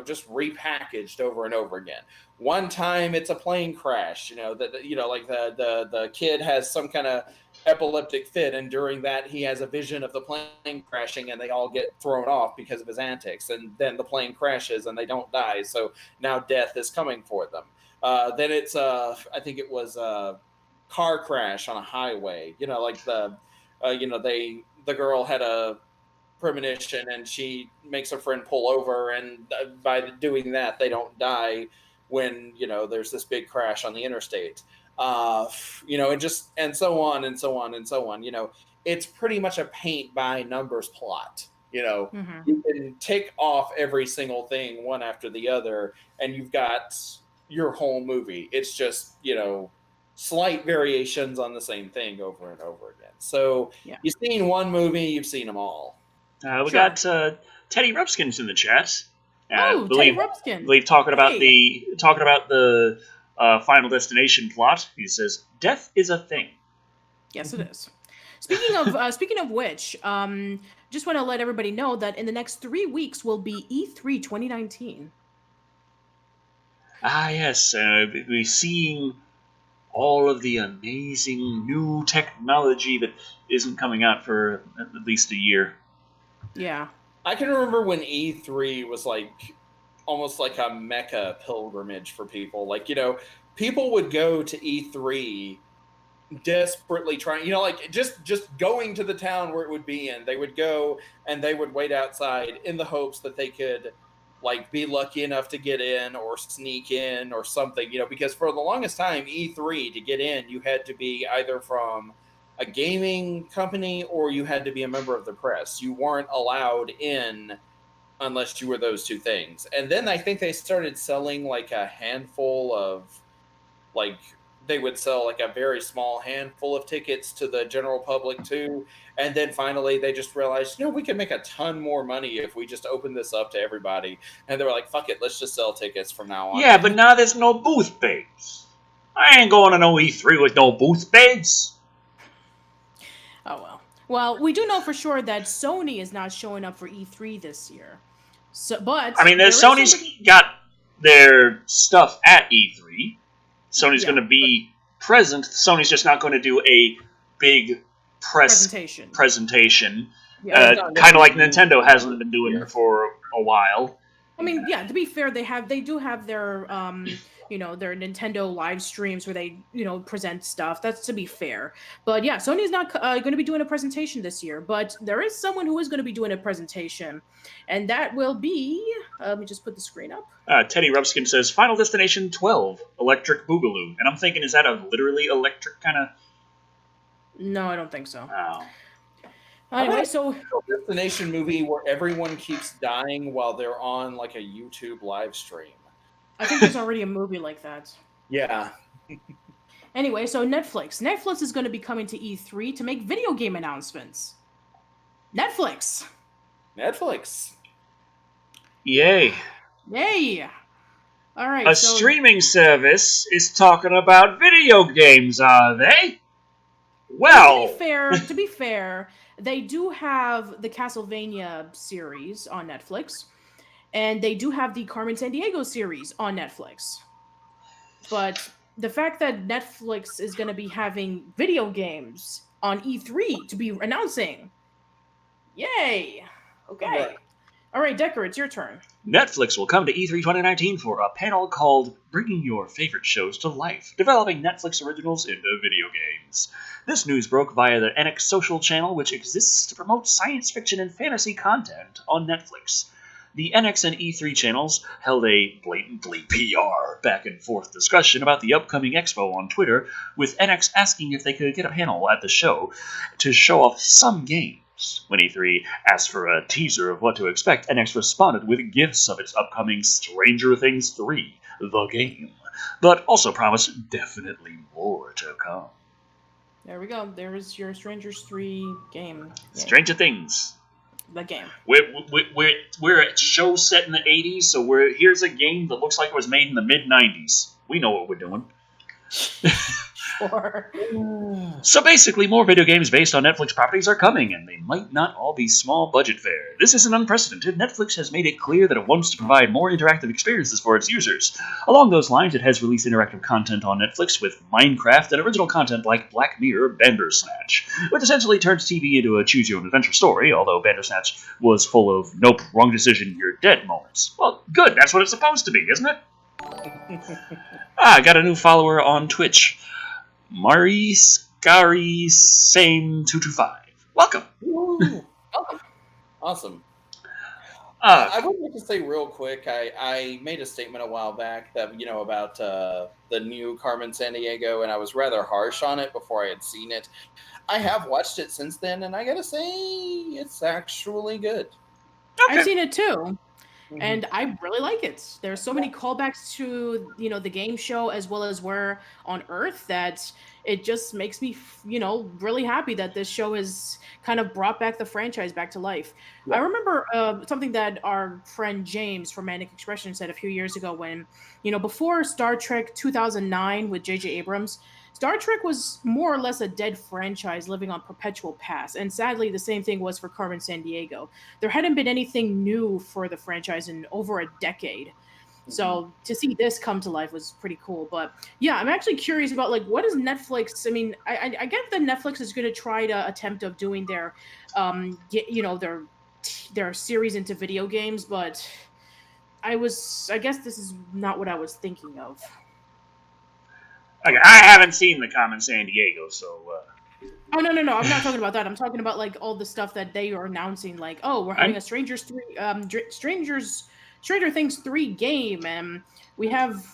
just repackaged over and over again. One time it's a plane crash, like the kid has some kind of epileptic fit, and during that he has a vision of the plane crashing, and they all get thrown off because of his antics, and then the plane crashes and they don't die, so now death is coming for them. Then it's I think it was a car crash on a highway, the girl had a premonition and she makes a friend pull over, and by doing that they don't die when there's this big crash on the interstate, and so on and so on and so on. It's pretty much a paint by numbers plot. Mm-hmm. You can tick off every single thing one after the other, and you've got your whole movie. It's just slight variations on the same thing over and over again. So You've seen one movie, you've seen them all. We got Teddy Rupskins in the chat. Teddy Rupskins. Believe talking about the Final Destination plot. He says, "Death is a thing." Yes, it is. Speaking of which, just want to let everybody know that in the next 3 weeks will be E3 2019. Ah, yes. We're seeing all of the amazing new technology that isn't coming out for at least a year. Yeah. I can remember when E3 was like almost like a Mecca pilgrimage for people. Like, people would go to E3 desperately trying, like just going to the town where it would be in. They would go and they would wait outside in the hopes that they could like be lucky enough to get in or sneak in or something, because for the longest time, E3 to get in, you had to be either from a gaming company or you had to be a member of the press. You weren't allowed in unless you were those two things. And then I think they started selling like a handful of, like, they would sell like a very small handful of tickets to the general public too. And then finally they just realized, we can make a ton more money if we just open this up to everybody. And they were like, fuck it, let's just sell tickets from now on. Yeah, but now there's no booth beds. I ain't going to no E3 with no booth beds. Oh, well. Well, we do know for sure that Sony is not showing up for E3 this year. So, but I mean, Sony's got their stuff at E3. Sony's going to be present. Sony's just not going to do a big presentation. Yeah, kind of like Nintendo hasn't been doing for a while. I mean, yeah, to be fair, they do have their their Nintendo live streams where they present stuff. That's to be fair. But yeah, Sony's not going to be doing a presentation this year, but there is someone who is going to be doing a presentation, and that will be let me just put the screen up. Teddy Rubskin says Final Destination 12 Electric Boogaloo, and I'm thinking, is that a literally electric kind of? No, I don't think so. Oh. Anyway, so destination movie where everyone keeps dying while they're on like a YouTube live stream. I think there's already a movie like that. Yeah. Anyway, so Netflix is going to be coming to E3 to make video game announcements. Netflix. Yay. All right. A streaming service is talking about video games, are they? Well, to be fair, they do have the Castlevania series on Netflix, and they do have the Carmen Sandiego series on Netflix. But the fact that Netflix is going to be having video games on E3 to be announcing, yay! Okay. All right, Decker, it's your turn. Netflix will come to E3 2019 for a panel called Bringing Your Favorite Shows to Life, developing Netflix originals into video games. This news broke via the NX social channel, which exists to promote science fiction and fantasy content on Netflix. The NX and E3 channels held a blatantly PR back-and-forth discussion about the upcoming expo on Twitter, with NX asking if they could get a panel at the show to show off some games. When E3 asked for a teaser of what to expect, NX responded with gifs of its upcoming Stranger Things 3, the game, but also promised definitely more to come. There we go. There is your Strangers 3 game. Stranger Things. The game. We're a show set in the 80s, so here's a game that looks like it was made in the mid-90s. We know what we're doing. Sure. So basically, more video games based on Netflix properties are coming, and they might not all be small budget fare. This isn't unprecedented. Netflix has made it clear that it wants to provide more interactive experiences for its users. Along those lines, it has released interactive content on Netflix with Minecraft and original content like Black Mirror Bandersnatch, which essentially turns TV into a choose-your-own-adventure story, although Bandersnatch was full of nope, wrong decision, you're dead moments. Well, good, that's what it's supposed to be, isn't it? I got a new follower on Twitch. Mariscari Same 225. Welcome. Welcome. Awesome. I would like to say real quick, I made a statement a while back that, about the new Carmen Sandiego, and I was rather harsh on it before I had seen it. I have watched it since then, and I gotta say, it's actually good. Okay. I've seen it too. And I really like it. There's so many callbacks to, the game show as well as We're on Earth that it just makes me, really happy that this show has kind of brought back the franchise back to life. Yeah. I remember something that our friend James from Manic Expression said a few years ago when, before Star Trek 2009 with J.J. Abrams, Star Trek was more or less a dead franchise living on perpetual past, and sadly the same thing was for Carmen Sandiego. There hadn't been anything new for the franchise in over a decade. So to see this come to life was pretty cool. But yeah, I'm actually curious about what is Netflix? I mean, I get that Netflix is going to try to attempt of doing their, their series into video games, but I guess this is not what I was thinking of. Okay, I haven't seen the Common San Diego, so. Oh no, I'm not talking about that. I'm talking about like all the stuff that they are announcing, like, oh, we're having a Stranger Things 3 game, and we have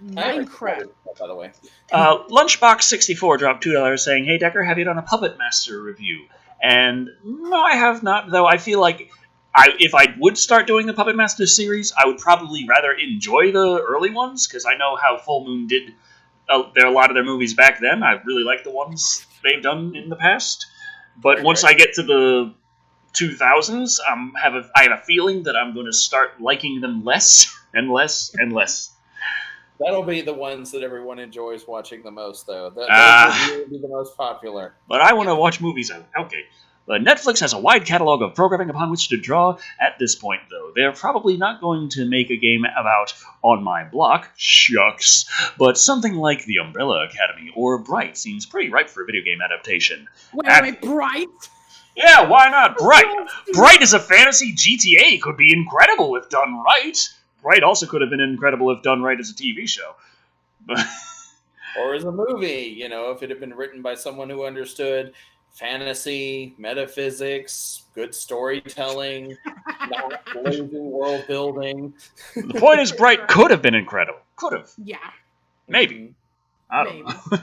Minecraft. By the way. Lunchbox64 dropped $2 saying, "Hey Decker, have you done a Puppet Master review?" And no, I have not. Though I feel like if I would start doing the Puppet Master series, I would probably rather enjoy the early ones because I know how Full Moon did. There are a lot of their movies back then. I really like the ones they've done in the past. But once I get to the 2000s, I have a feeling that I'm going to start liking them less and less and less. That'll be the ones that everyone enjoys watching the most, though. Those will be the most popular. But I want to watch movies. Okay. But Netflix has a wide catalog of programming upon which to draw at this point, though. They're probably not going to make a game about On My Block, shucks, but something like The Umbrella Academy or Bright seems pretty ripe for a video game adaptation. Wait, Bright? Yeah, why not Bright? Bright is a fantasy GTA, could be incredible if done right. Bright also could have been incredible if done right as a TV show. Or as a movie, if it had been written by someone who understood fantasy, metaphysics, good storytelling, not lazy world building. The point is, Bright could have been incredible. Could have. Yeah. Maybe. I don't know.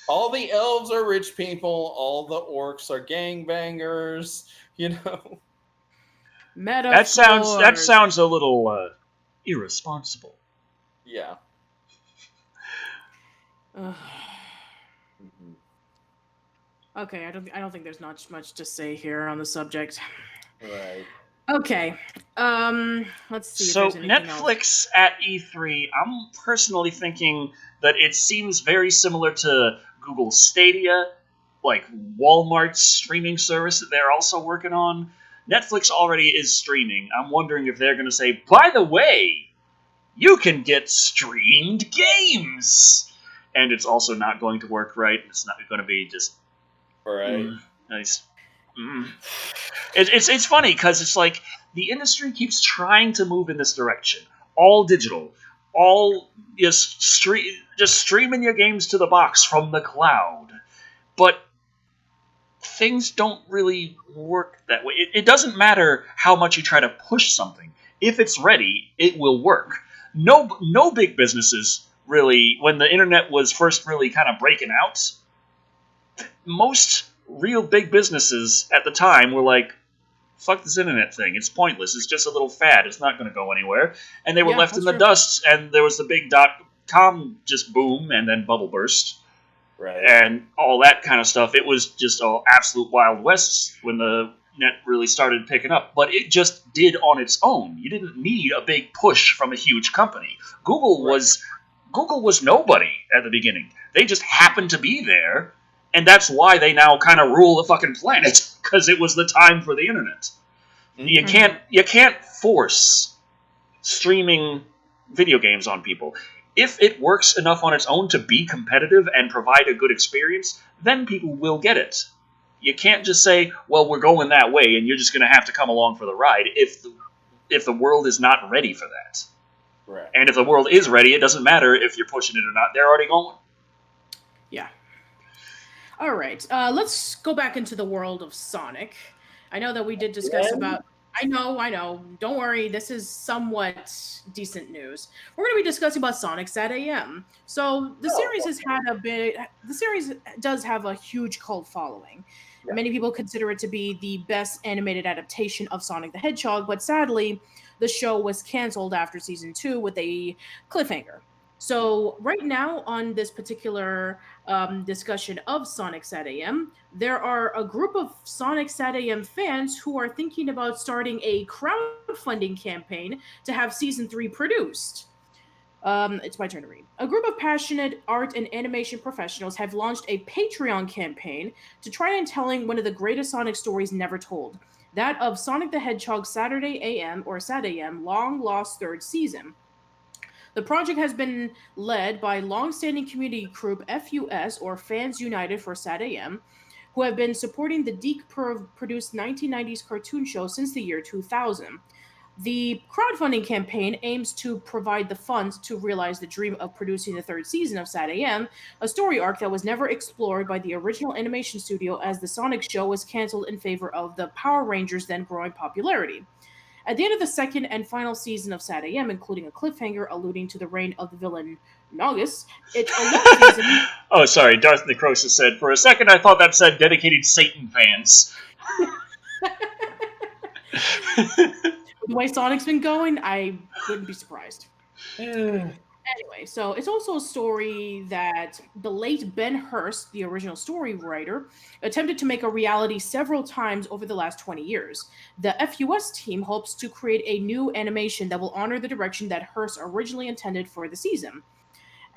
All the elves are rich people. All the orcs are gangbangers. That sounds a little irresponsible. Yeah. Okay, I don't think there's not much to say here on the subject. Right. Okay. Let's see. So if there's anything Netflix else. at E3, I'm personally thinking that it seems very similar to Google Stadia, like Walmart's streaming service that they're also working on. Netflix already is streaming. I'm wondering if they're going to say, by the way, you can get streamed games. And it's also not going to work right. It's not going to be just right. Nice. It's funny because it's like the industry keeps trying to move in this direction. All digital, all just streaming your games to the box from the cloud. But things don't really work that way. It doesn't matter how much you try to push something. If it's ready, it will work. No big businesses really, when the internet was first really kind of breaking out, most real big businesses at the time were like, fuck this internet thing, it's pointless, it's just a little fad, it's not going to go anywhere. And they were left in the dust, and there was the big .com just boom, and then bubble burst. Right. And all that kind of stuff. It was just all absolute Wild West when the net really started picking up. But it just did on its own. You didn't need a big push from a huge company. Google was nobody at the beginning. They just happened to be there, and that's why they now kind of rule the fucking planet, because it was the time for the internet. Mm-hmm. You can't force streaming video games on people. If it works enough on its own to be competitive and provide a good experience, then people will get it. You can't just say, well, we're going that way, and you're just going to have to come along for the ride if the world is not ready for that. Right. And if the world is ready, it doesn't matter if you're pushing it or not. They're already going. Yeah. All right. Let's go back into the world of Sonic. I know that we did discuss about... I know. Don't worry. This is somewhat decent news. We're going to be discussing about Sonic SatAM. So the series does have a huge cult following. Yeah. Many people consider it to be the best animated adaptation of Sonic the Hedgehog, but sadly, the show was canceled after season 2 with a cliffhanger. So right now on this particular discussion of Sonic SatAM, there are a group of Sonic SatAM fans who are thinking about starting a crowdfunding campaign to have season 3 produced. It's my turn to read. A group of passionate art and animation professionals have launched a Patreon campaign to try and telling one of the greatest Sonic stories never told, that of Sonic the Hedgehog Saturday AM or SatAM Long Lost Third Season. The project has been led by long-standing community group FUS, or Fans United for SatAM, who have been supporting the DiC produced 1990s cartoon show since the year 2000. The crowdfunding campaign aims to provide the funds to realize the dream of producing the third season of SatAM, a story arc that was never explored by the original animation studio as the Sonic show was canceled in favor of the Power Rangers' then growing popularity. At the end of the second and final season of SatAM, including a cliffhanger alluding to the reign of the villain Naugus, it's a long season. Oh, sorry, Darth Necrosis said, for a second I thought that said dedicated Satan fans. The way Sonic's been going, I wouldn't be surprised. Anyway, so it's also a story that the late Ben Hurst, the original story writer, attempted to make a reality several times over the last 20 years. The FUS team hopes to create a new animation that will honor the direction that Hurst originally intended for the season.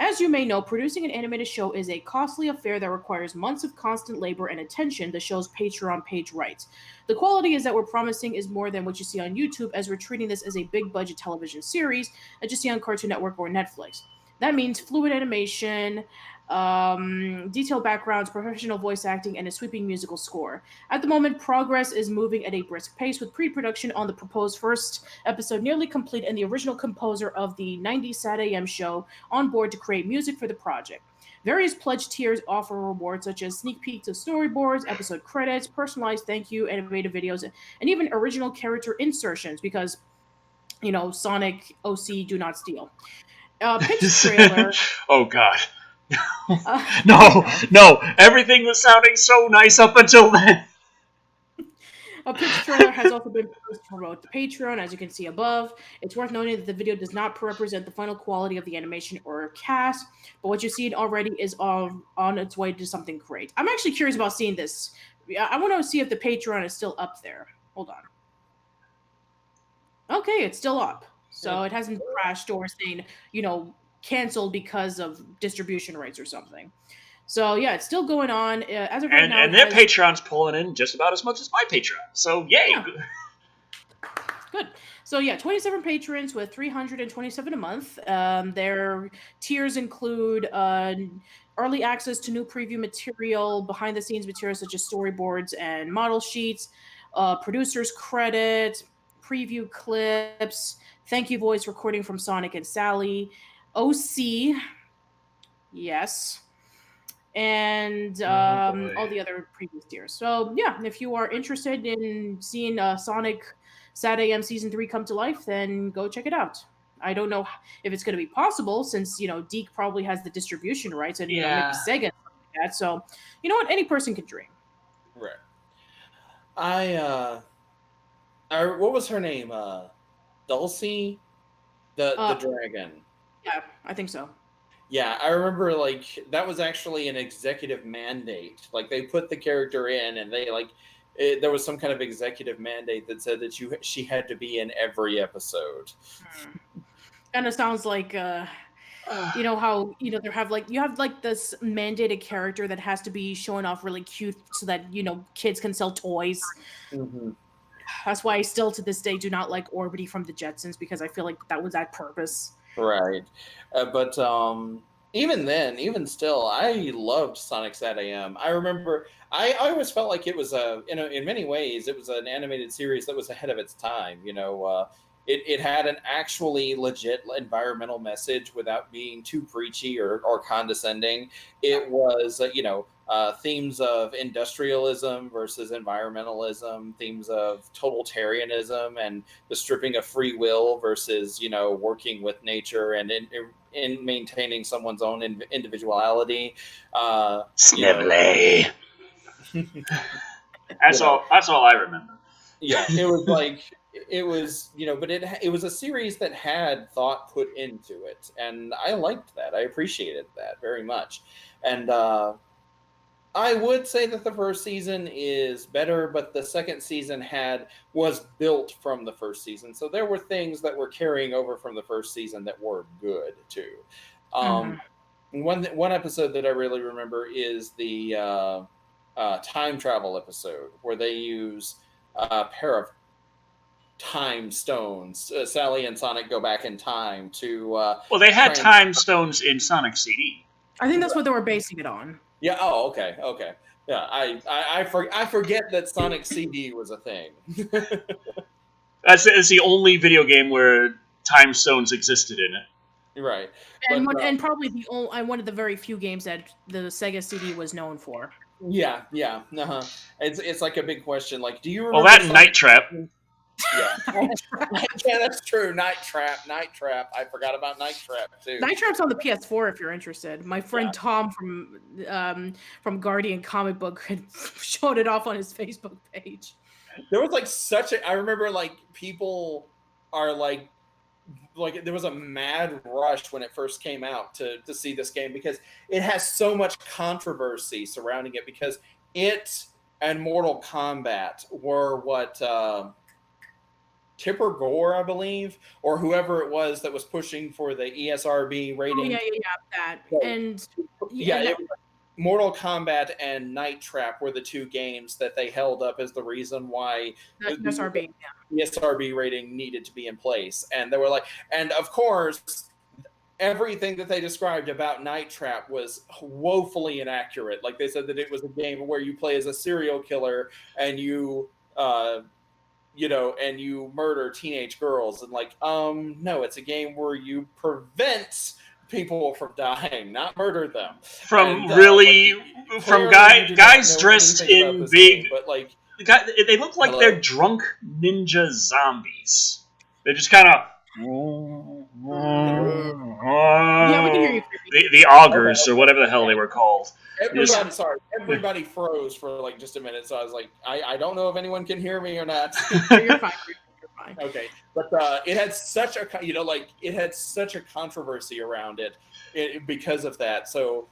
As you may know, producing an animated show is a costly affair that requires months of constant labor and attention, the show's Patreon page writes. The quality is that we're promising is more than what you see on YouTube, as we're treating this as a big budget television series that you see on Cartoon Network or Netflix. That means fluid animation, detailed backgrounds, professional voice acting, and a sweeping musical score. At the moment, progress is moving at a brisk pace, with pre-production on the proposed first episode nearly complete and the original composer of the 90s SatAM show on board to create music for the project. Various pledge tiers offer rewards such as sneak peeks of storyboards, episode credits, personalized thank you, animated videos, and even original character insertions because, Sonic OC do not steal. Pitch trailer. Oh, God. Uh, No, everything was sounding so nice up until then. A pitch trailer has also been posted to promote the Patreon, as you can see above. It's worth noting that the video does not represent the final quality of the animation or cast, but what you've seen already is on its way to something great. I'm actually curious about seeing this. I want to see if the Patreon is still up there. Hold on. Okay, it's still up. So it hasn't crashed or saying, canceled because of distribution rights or something. So yeah, it's still going on as of right now. And their Patreon's pulling in just about as much as my Patreon. So yay! Yeah. Good. So yeah, 27 patrons with 327 a month. Their tiers include early access to new preview material, behind the scenes material such as storyboards and model sheets, producers credit, preview clips, thank you voice recording from Sonic and Sally, OC, yes, and all the other previous tiers. So yeah, if you are interested in seeing Sonic SatAM Season 3 come to life, then go check it out. I don't know if it's going to be possible since, Deke probably has the distribution rights and maybe Sega and stuff like that. So, you know what? Any person can dream. Right. What was her name? Dulcie? The dragon. Yeah, I think so. Yeah, I remember that was actually an executive mandate. They put the character in, and they there was some kind of executive mandate that said that she had to be in every episode. Kind of sounds like how they have you have this mandated character that has to be showing off really cute so that kids can sell toys. Mm-hmm. That's why I still to this day do not like Orbity from the Jetsons, because I feel like that was that purpose. Right. But even still, I loved Sonic SatAM. I remember I always felt like it was in many ways it was an animated series that was ahead of its time. It had an actually legit environmental message without being too preachy or condescending. It was themes of industrialism versus environmentalism, themes of totalitarianism and the stripping of free will versus working with nature and in maintaining someone's own individuality. Snibbly. That's all I remember. Yeah, it was but it was a series that had thought put into it, and I liked that. I appreciated that very much. And I would say that the first season is better, but the second season was built from the first season. So there were things that were carrying over from the first season that were good too. One episode that I really remember is the time travel episode where they use a pair of time stones. Sally and Sonic go back in time to. Well, they had time stones in Sonic CD. I think that's what they were basing it on. Yeah. Oh, okay. Yeah. I forget that Sonic CD was a thing. It's the only video game where time stones existed in it. Right. And probably one of the very few games that the Sega CD was known for. Yeah. It's like a big question. Like, do you remember? Well, that and Night Trap. Yeah. Yeah, that's true. Night Trap. I forgot about Night Trap too. Night Trap's on the PS4 if you're interested. My friend Tom from Guardian Comic Book had showed it off on his Facebook page. There was like I remember like people are like there was a mad rush when it first came out to see this game because it has so much controversy surrounding it because it and Mortal Kombat were what Tipper Gore, I believe, or whoever it was that was pushing for the ESRB rating. Oh, yeah, that. So, and Mortal Kombat and Night Trap were the two games that they held up as the reason why ESRB, ESRB rating needed to be in place. And they were like, and of course, everything that they described about Night Trap was woefully inaccurate. Like they said that it was a game where you play as a serial killer and you and you murder teenage girls, and no, it's a game where you prevent people from dying, not murder them. Guys dressed in big, game, but they look like they're drunk ninja zombies. They're just kind of. Yeah, we can hear you. The augurs, or whatever the hell they were called. Everybody froze for just a minute, so I was like, I don't know if anyone can hear me or not. You're fine. You're fine. Okay, but it had such a controversy around it because of that. So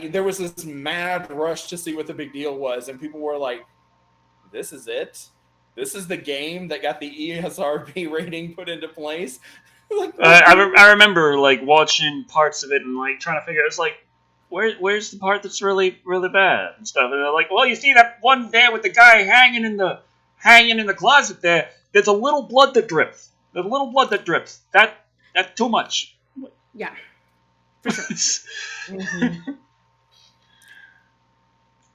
there was this mad rush to see what the big deal was, and people were like, "This is it. This is the game that got the ESRB rating put into place." I remember watching parts of it and trying to figure out, it's like, where's the part that's really, really bad and stuff. And they're like, well, you see that one there with the guy hanging in the closet there. There's a little blood that drips. There's a little blood that drips. That's too much. Yeah, for sure.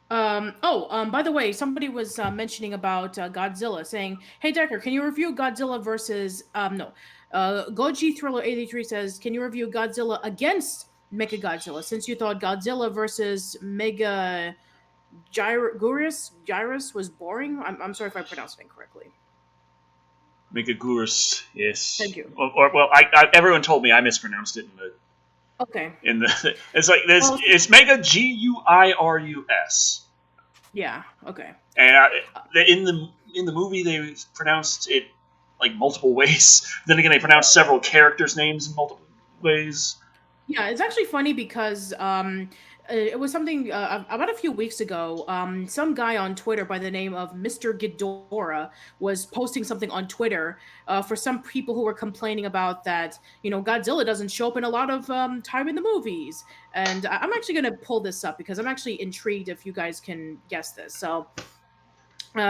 By the way, somebody was mentioning about Godzilla, saying, "Hey Decker, can you review Godzilla versus Goji Thriller 83 says, can you review Godzilla against Mechagodzilla since you thought Godzilla versus Mega Gyrus was boring? I'm sorry if I pronounced it incorrectly. Megagurus, yes. Thank you. Everyone told me I mispronounced it Okay. It's like this. It's Mega Guirus. Yeah. Okay. And in the movie they pronounced it multiple ways. Then again, they pronounced several characters' names in multiple ways. Yeah, it's actually funny because it was something about a few weeks ago. Some guy on Twitter by the name of Mr. Ghidorah was posting something on Twitter for some people who were complaining about that, Godzilla doesn't show up in a lot of time in the movies. And I'm actually going to pull this up because I'm actually intrigued if you guys can guess this. So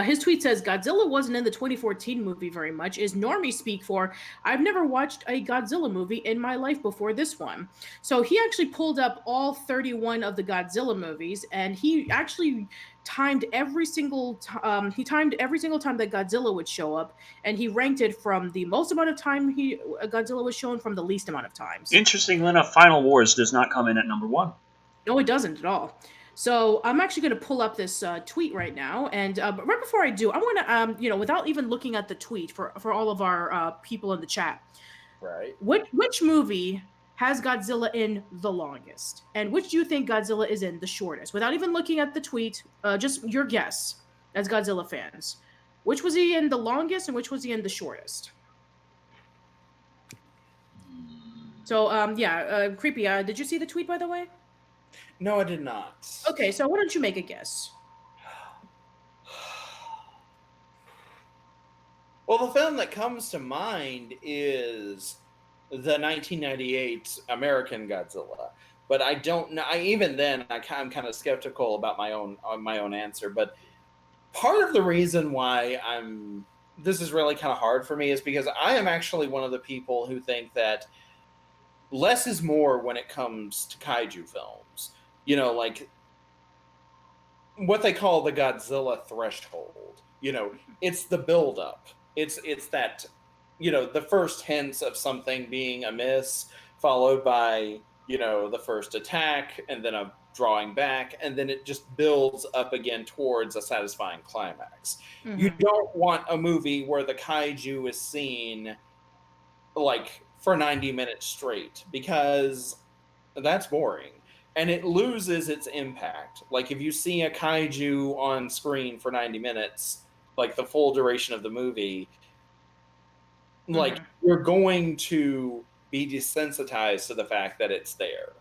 his tweet says, Godzilla wasn't in the 2014 movie very much, is normie speak for, I've never watched a Godzilla movie in my life before this one. So he actually pulled up all 31 of the Godzilla movies, and he actually timed every single time that Godzilla would show up, and he ranked it from the most amount of time Godzilla was shown from the least amount of times. Interestingly enough, Final Wars does not come in at number 1. No, it doesn't at all. So I'm actually going to pull up this tweet right now, and but right before I do, I want to, without even looking at the tweet for all of our people in the chat, right? Which movie has Godzilla in the longest, and which do you think Godzilla is in the shortest? Without even looking at the tweet, just your guess as Godzilla fans. Which was he in the longest, and which was he in the shortest? So Creepy, did you see the tweet by the way? No, I did not. Okay, so why don't you make a guess? Well, the film that comes to mind is the 1998 American Godzilla, but I don't know. Even then, I'm kind of skeptical about my own answer. But part of the reason why this is really kind of hard for me is because I am actually one of the people who think that less is more when it comes to kaiju films. What they call the Godzilla threshold. It's the buildup. It's that, the first hints of something being amiss, followed by, the first attack, and then a drawing back, and then it just builds up again towards a satisfying climax. Mm-hmm. You don't want a movie where the kaiju is seen like for 90 minutes straight, because that's boring and it loses its impact. Like if you see a kaiju on screen for 90 minutes, like the full duration of the movie, like you're going to be desensitized to the fact that it's there.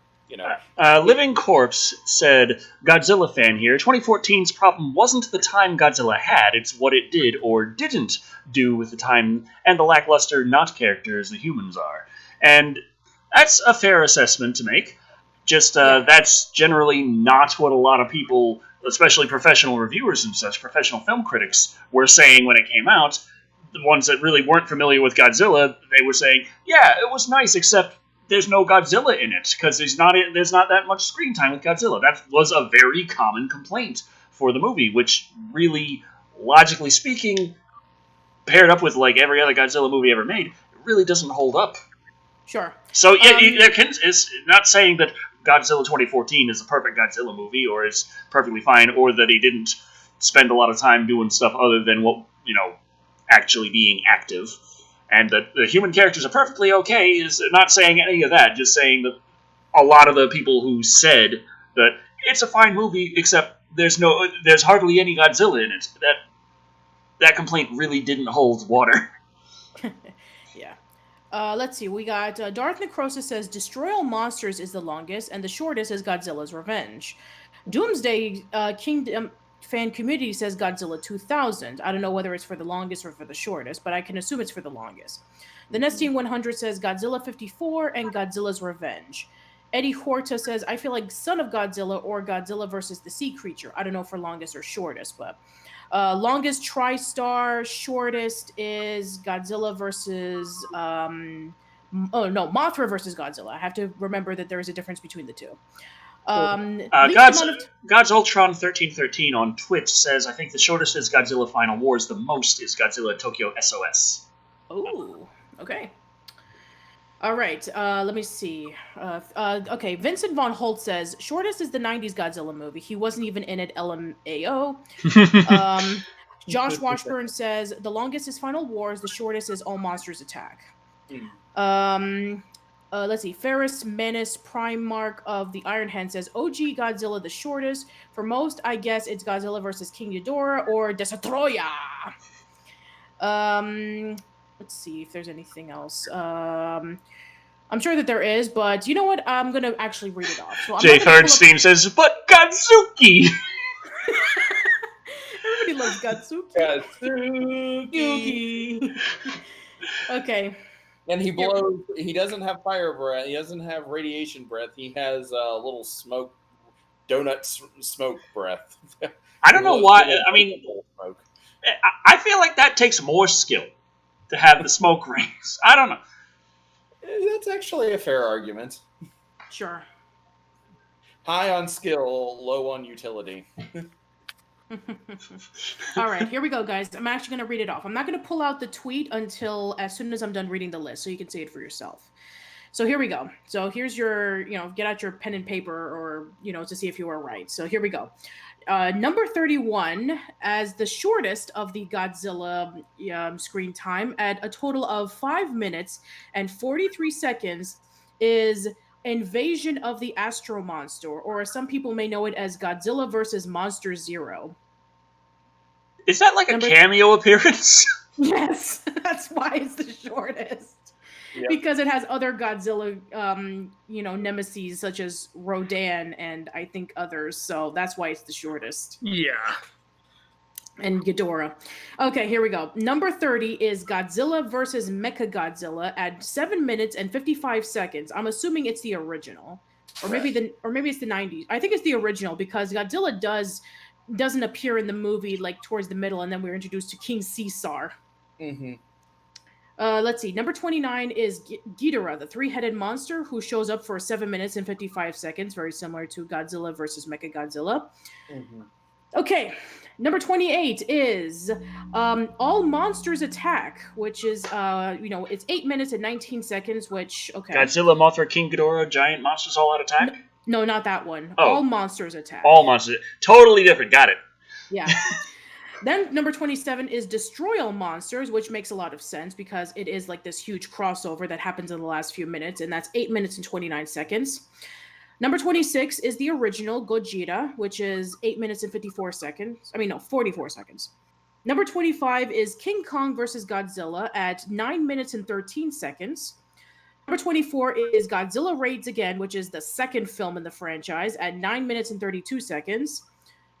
Living Corpse said, Godzilla fan here, 2014's problem wasn't the time Godzilla had, it's what it did or didn't do with the time and the lackluster not characters the humans are. And that's a fair assessment to make. Just, that's generally not what a lot of people, especially professional reviewers and such, professional film critics, were saying when it came out. The ones that really weren't familiar with Godzilla, they were saying, yeah, it was nice, except there's no Godzilla in it, because there's not that much screen time with Godzilla. That was a very common complaint for the movie, which really, logically speaking, paired up with like every other Godzilla movie ever made, it really doesn't hold up. Sure. So yeah, it's not saying that Godzilla 2014 is a perfect Godzilla movie, or is perfectly fine, or that he didn't spend a lot of time doing stuff other than what, actually being active. And that the human characters are perfectly okay is not saying any of that, just saying that a lot of the people who said that it's a fine movie, except there's hardly any Godzilla in it, that complaint really didn't hold water. Yeah. Let's see, we got Darth Necrosis says, Destroy All Monsters is the longest, and the shortest is Godzilla's Revenge. Doomsday Kingdom fan community says Godzilla 2000. I don't know whether it's for the longest or for the shortest, but I can assume it's for the longest. The Nesting 100 says Godzilla 54 and Godzilla's Revenge. Eddie Horta says, I feel like Son of Godzilla or Godzilla versus the Sea Creature. I don't know for longest or shortest, but longest TriStar, shortest is Godzilla versus Mothra versus Godzilla. I have to remember that there is a difference between the two. God's Ultron 1313 on Twitch says, I think the shortest is Godzilla Final Wars, the most is Godzilla Tokyo SOS. Oh, okay. All right, let me see. Okay, Vincent Von Holt says, shortest is the 90s Godzilla movie. He wasn't even in it, LMAO. Josh Washburn says, the longest is Final Wars, the shortest is All Monsters Attack. Let's see. Ferris Menace Primarch of the Iron Hand says, OG Godzilla the shortest. For most, I guess it's Godzilla versus King Ghidorah or Destroya. Let's see if there's anything else. I'm sure that there is, but you know what? I'm going to actually read it off. So Jay Third-Steam says, but Godzuki! Everybody loves Godzuki. Godzuki. Okay. And he blows. He doesn't have fire breath. He doesn't have radiation breath. He has a little donut smoke breath. I don't know why. I mean, I feel like that takes more skill to have the smoke rings. I don't know. That's actually a fair argument. Sure. High on skill, low on utility. All right, here we go, guys. I'm actually going to read it off. I'm not going to pull out the tweet until as soon as I'm done reading the list, so you can see it for yourself. So here we go. So here's your, get out your pen and paper or, to see if you were right. So here we go. Number 31 as the shortest of the Godzilla screen time at a total of 5 minutes and 43 seconds is Invasion of the Astro Monster, or as some people may know it as Godzilla versus Monster Zero. Is that like a cameo appearance? Yes, that's why it's the shortest. Yep. Because it has other Godzilla, nemesis such as Rodan and I think others, so that's why it's the shortest. Yeah. And Ghidorah. Okay, here we go. Number 30 is Godzilla versus Mechagodzilla at 7 minutes and 55 seconds. I'm assuming it's the original, or maybe it's the 90s. I think it's the original because Godzilla doesn't appear in the movie like towards the middle, and then we're introduced to King Caesar. Mm-hmm. Let's see. Number 29 is Ghidorah, the three-headed monster who shows up for 7 minutes and 55 seconds, very similar to Godzilla versus Mechagodzilla. Mm-hmm. Okay, number 28 is All Monsters Attack, which is, it's 8 minutes and 19 seconds, which, okay. Godzilla, Mothra, King Ghidorah, Giant Monsters All Out Attack? No, not that one. Oh. All Monsters Attack. All Monsters. Totally different. Got it. Yeah. Then number 27 is Destroy All Monsters, which makes a lot of sense because it is like this huge crossover that happens in the last few minutes, and that's 8 minutes and 29 seconds. Number 26 is the original Gojira, which is 8 minutes and 54 seconds. 44 seconds. Number 25 is King Kong versus Godzilla at 9 minutes and 13 seconds. Number 24 is Godzilla Raids Again, which is the second film in the franchise, at 9 minutes and 32 seconds.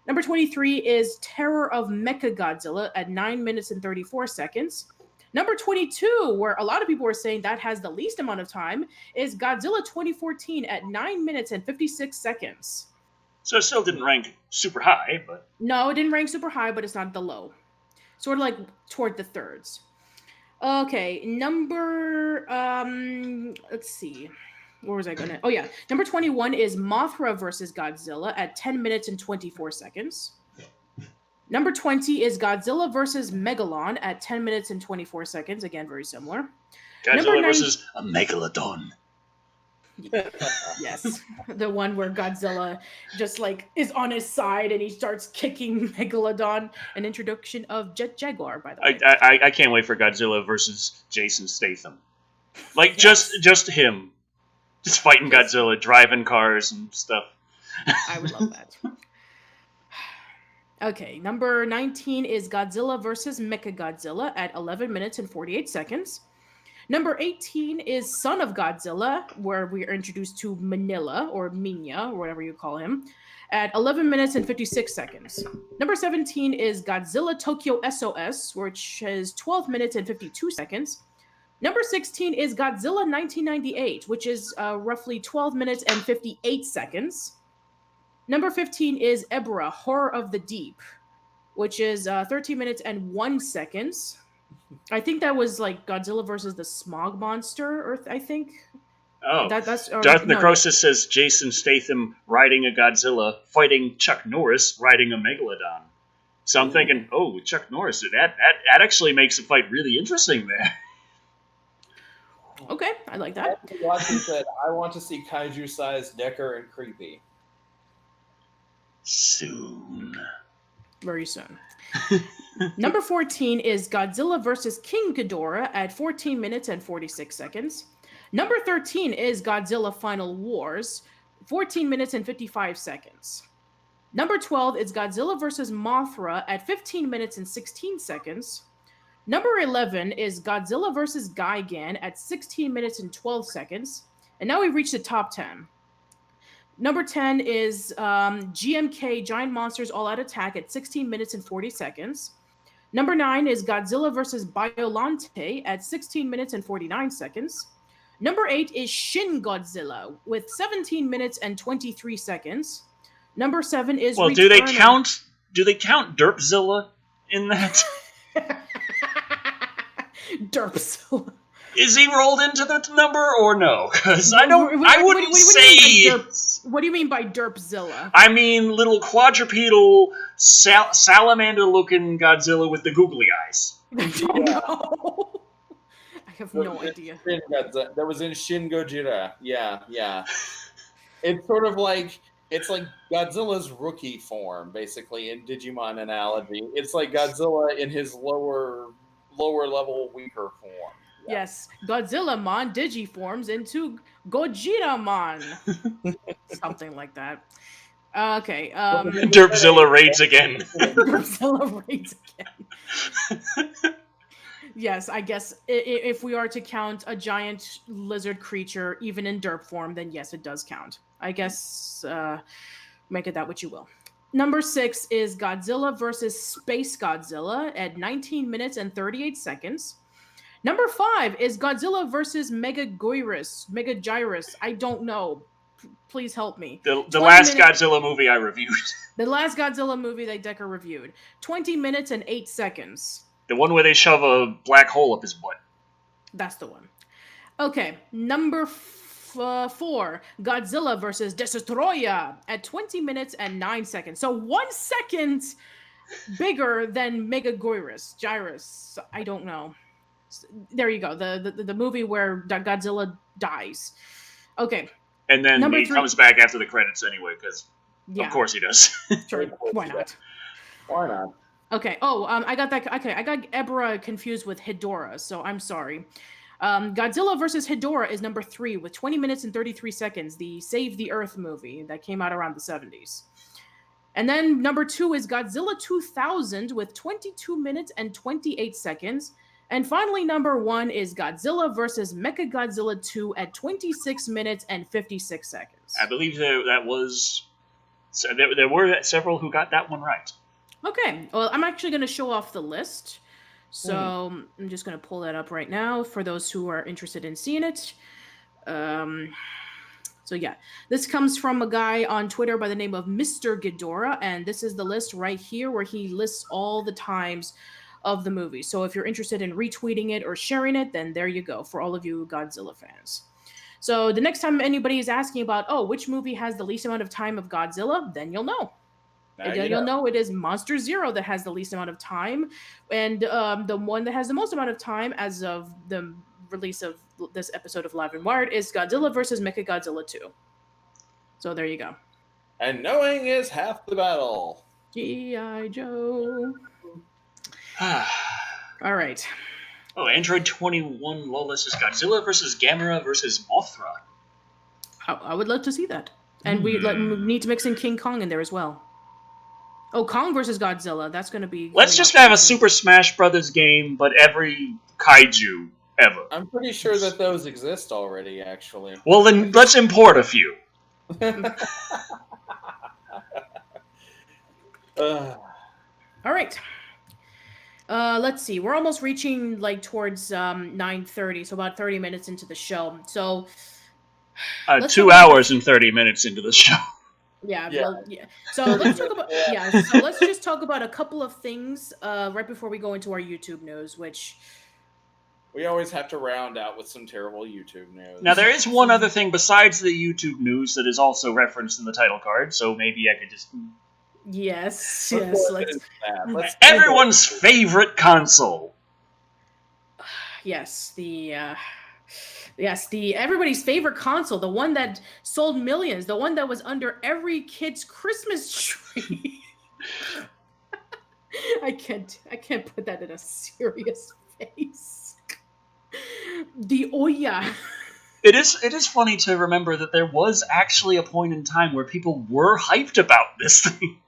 Number 23 is Terror of Mechagodzilla at 9 minutes and 34 seconds. Number 22, where a lot of people were saying that has the least amount of time, is Godzilla 2014 at 9 minutes and 56 seconds. So it still didn't rank super high, but... No, it didn't rank super high, but it's not the low. Sort of like toward the thirds. Okay, let's see. Where was I going to... Oh, yeah. Number 21 is Mothra versus Godzilla at 10 minutes and 24 seconds. Number 20 is Godzilla versus Megalon at 10 minutes and 24 seconds. Again, very similar. Godzilla versus a Megalodon. Yes. The one where Godzilla just is on his side and he starts kicking Megalodon. An introduction of Jet Jaguar, by the way. I can't wait for Godzilla versus Jason Statham. Yes. just him. Just fighting Godzilla, driving cars and stuff. I would love that. Okay, number 19 is Godzilla versus Mechagodzilla at 11 minutes and 48 seconds. Number 18 is Son of Godzilla, where we are introduced to Manila, or Minya, or whatever you call him, at 11 minutes and 56 seconds. Number 17 is Godzilla Tokyo SOS, which is 12 minutes and 52 seconds. Number 16 is Godzilla 1998, which is roughly 12 minutes and 58 seconds. Number 15 is Ebra, Horror of the Deep, which is 13 minutes and 1 seconds. I think that was Godzilla versus the Smog Monster, I think. Oh, Jonathan Necrosis says Jason Statham riding a Godzilla, fighting Chuck Norris riding a Megalodon. So I'm thinking, Chuck Norris, that actually makes the fight really interesting there. Okay, I like that. Watson said, I want to see kaiju-sized Decker and Creepy. Soon. Very soon. Number 14 is Godzilla vs. King Ghidorah at 14 minutes and 46 seconds. Number 13 is Godzilla Final Wars, 14 minutes and 55 seconds. Number 12 is Godzilla vs. Mothra at 15 minutes and 16 seconds. Number 11 is Godzilla vs. Gigan at 16 minutes and 12 seconds. And now we've reached the top 10. Number 10 is GMK Giant Monsters All Out Attack at 16 minutes and 40 seconds. Number 9 is Godzilla vs. Biollante at 16 minutes and 49 seconds. Number 8 is Shin Godzilla with 17 minutes and 23 seconds. Number 7 is Well, do they count Derpzilla in that? Derpzilla. Is he rolled into the number or no? Because I wouldn't say. What do you mean by Derpzilla? I mean little quadrupedal salamander-looking Godzilla with the googly eyes. I don't know. I have no idea. That was in Shin Gojira. Yeah. It's sort of it's like Godzilla's rookie form, basically, in Digimon analogy. It's like Godzilla in his lower level, weaker form. Yeah. Yes, Godzilla-mon digiforms into Gojira-mon. Something like that. Okay. Derpzilla raids again. Derpzilla raids again. Yes, I guess if we are to count a giant lizard creature, even in derp form, then yes, it does count. I guess make it that what you will. Number 6 is Godzilla versus Space Godzilla at 19 minutes and 38 seconds. Number 5 is Godzilla versus Megagyrus. I don't know. Please help me. The last Godzilla movie I reviewed. The last Godzilla movie that Decker reviewed. 20 minutes and 8 seconds. The one where they shove a black hole up his butt. That's the one. Okay, number 4, Godzilla versus Destroyer at 20 minutes and 9 seconds. So 1 second bigger than Gyrus. I don't know. There you go. The movie where Godzilla dies. Okay. And then Number he 3 comes back after the credits anyway, because of course he does. Sure. Why not? Why not? Okay. Oh, I got that. Okay, I got Ebra confused with Hedorah, so I'm sorry. Godzilla versus Hedorah is number 3 with 20 minutes and 33 seconds. The Save the Earth movie that came out around the 70s. And then number 2 is Godzilla 2000 with 22 minutes and 28 seconds. And finally, number 1 is Godzilla versus Mechagodzilla 2 at 26 minutes and 56 seconds. I believe that was... So there were several who got that one right. Okay, well, I'm actually going to show off the list. So I'm just going to pull that up right now for those who are interested in seeing it. So yeah, this comes from a guy on Twitter by the name of Mr. Ghidorah, and this is the list right here where he lists all the times of the movie. So if you're interested in retweeting it or sharing it, then there you go for all of you Godzilla fans. So the next time anybody is asking about, oh, which movie has the least amount of time of Godzilla, then you'll know. You'll know it is Monster Zero that has the least amount of time, and the one that has the most amount of time as of the release of this episode of Live and Wired is Godzilla versus Mechagodzilla 2. So there you go. And knowing is half the battle. G.I. Joe. All right. Oh, Android 21 Lawless is Godzilla versus Gamera versus Mothra. I would love to see that. And we need to mix in King Kong in there as well. Oh, Kong versus Godzilla. That's going to be... Let's just have a Super Smash Brothers game, but every kaiju ever. I'm pretty sure that those exist already, actually. Well, then let's import a few. All right. Let's see. We're almost reaching towards 9:30, so about 30 minutes into the show. So 2 hours and 30 minutes into the show. Yeah. Well, yeah. So let's talk about So let's just talk about a couple of things right before we go into our YouTube news, which we always have to round out with some terrible YouTube news. Now there is one other thing besides the YouTube news that is also referenced in the title card, so maybe I could just. Yes. Let's everyone's favorite console. Yes, the everybody's favorite console, the one that sold millions, the one that was under every kid's Christmas tree. I can't put that in a serious face. The OUYA. It is funny to remember that there was actually a point in time where people were hyped about this thing.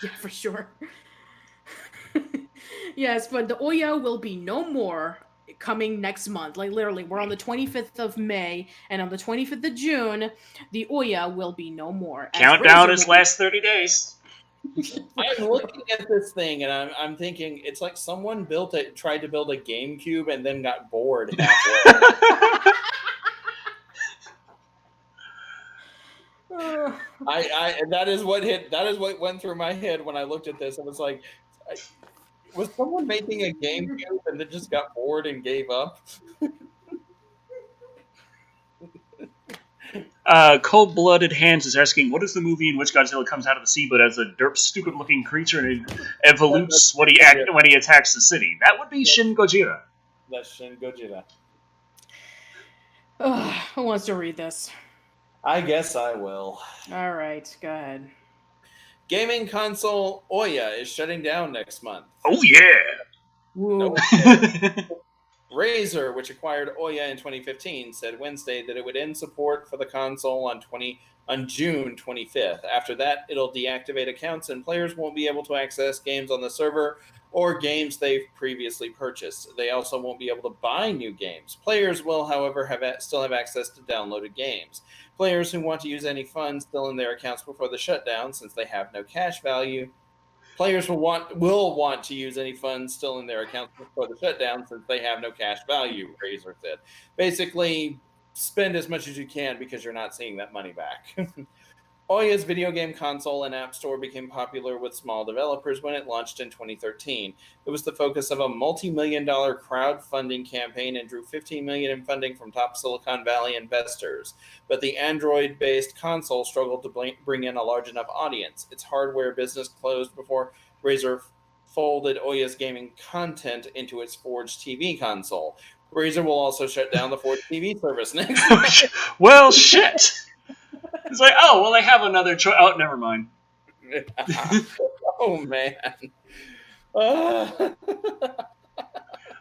Yeah, for sure. Yes, but the OUYA will be no more coming next month. Literally, we're on the 25th of May, and on the 25th of June, the OUYA will be no more. Countdown is last 30 days. I'm looking at this thing, and I'm thinking, it's like someone tried to build a GameCube and then got bored halfway. That is what went through my head when I looked at this. I was like, was someone making a GameCube and then just got bored and gave up? Cold-Blooded Hands is asking, what is the movie in which Godzilla comes out of the sea but as a derp, stupid-looking creature and evolutes when he attacks the city? That would be Shin Gojira. That's Shin Gojira. Who wants to read this? I guess I will. All right, go ahead. Gaming console OUYA is shutting down next month. Oh, yeah! No. Razer, which acquired OUYA in 2015, said Wednesday that it would end support for the console on June 25th. After that, it'll deactivate accounts and players won't be able to access games on the server or games they've previously purchased. They also won't be able to buy new games. Players will, however, still have access to downloaded games. Players who want to use any funds still in their accounts before the shutdown, since they have no cash value. Players will want to use any funds still in their accounts before the shutdown, since they have no cash value, Razer said. Basically, spend as much as you can because you're not seeing that money back. OUYA's video game console and app store became popular with small developers when it launched in 2013. It was the focus of a multi-million-dollar crowdfunding campaign and drew $15 million in funding from top Silicon Valley investors. But the Android-based console struggled to bring in a large enough audience. Its hardware business closed before Razer folded OUYA's gaming content into its Forge TV console. Razer will also shut down the Forge TV service next year. Well, shit! It's like, oh, well, they have another choice. Oh, never mind. Oh, man.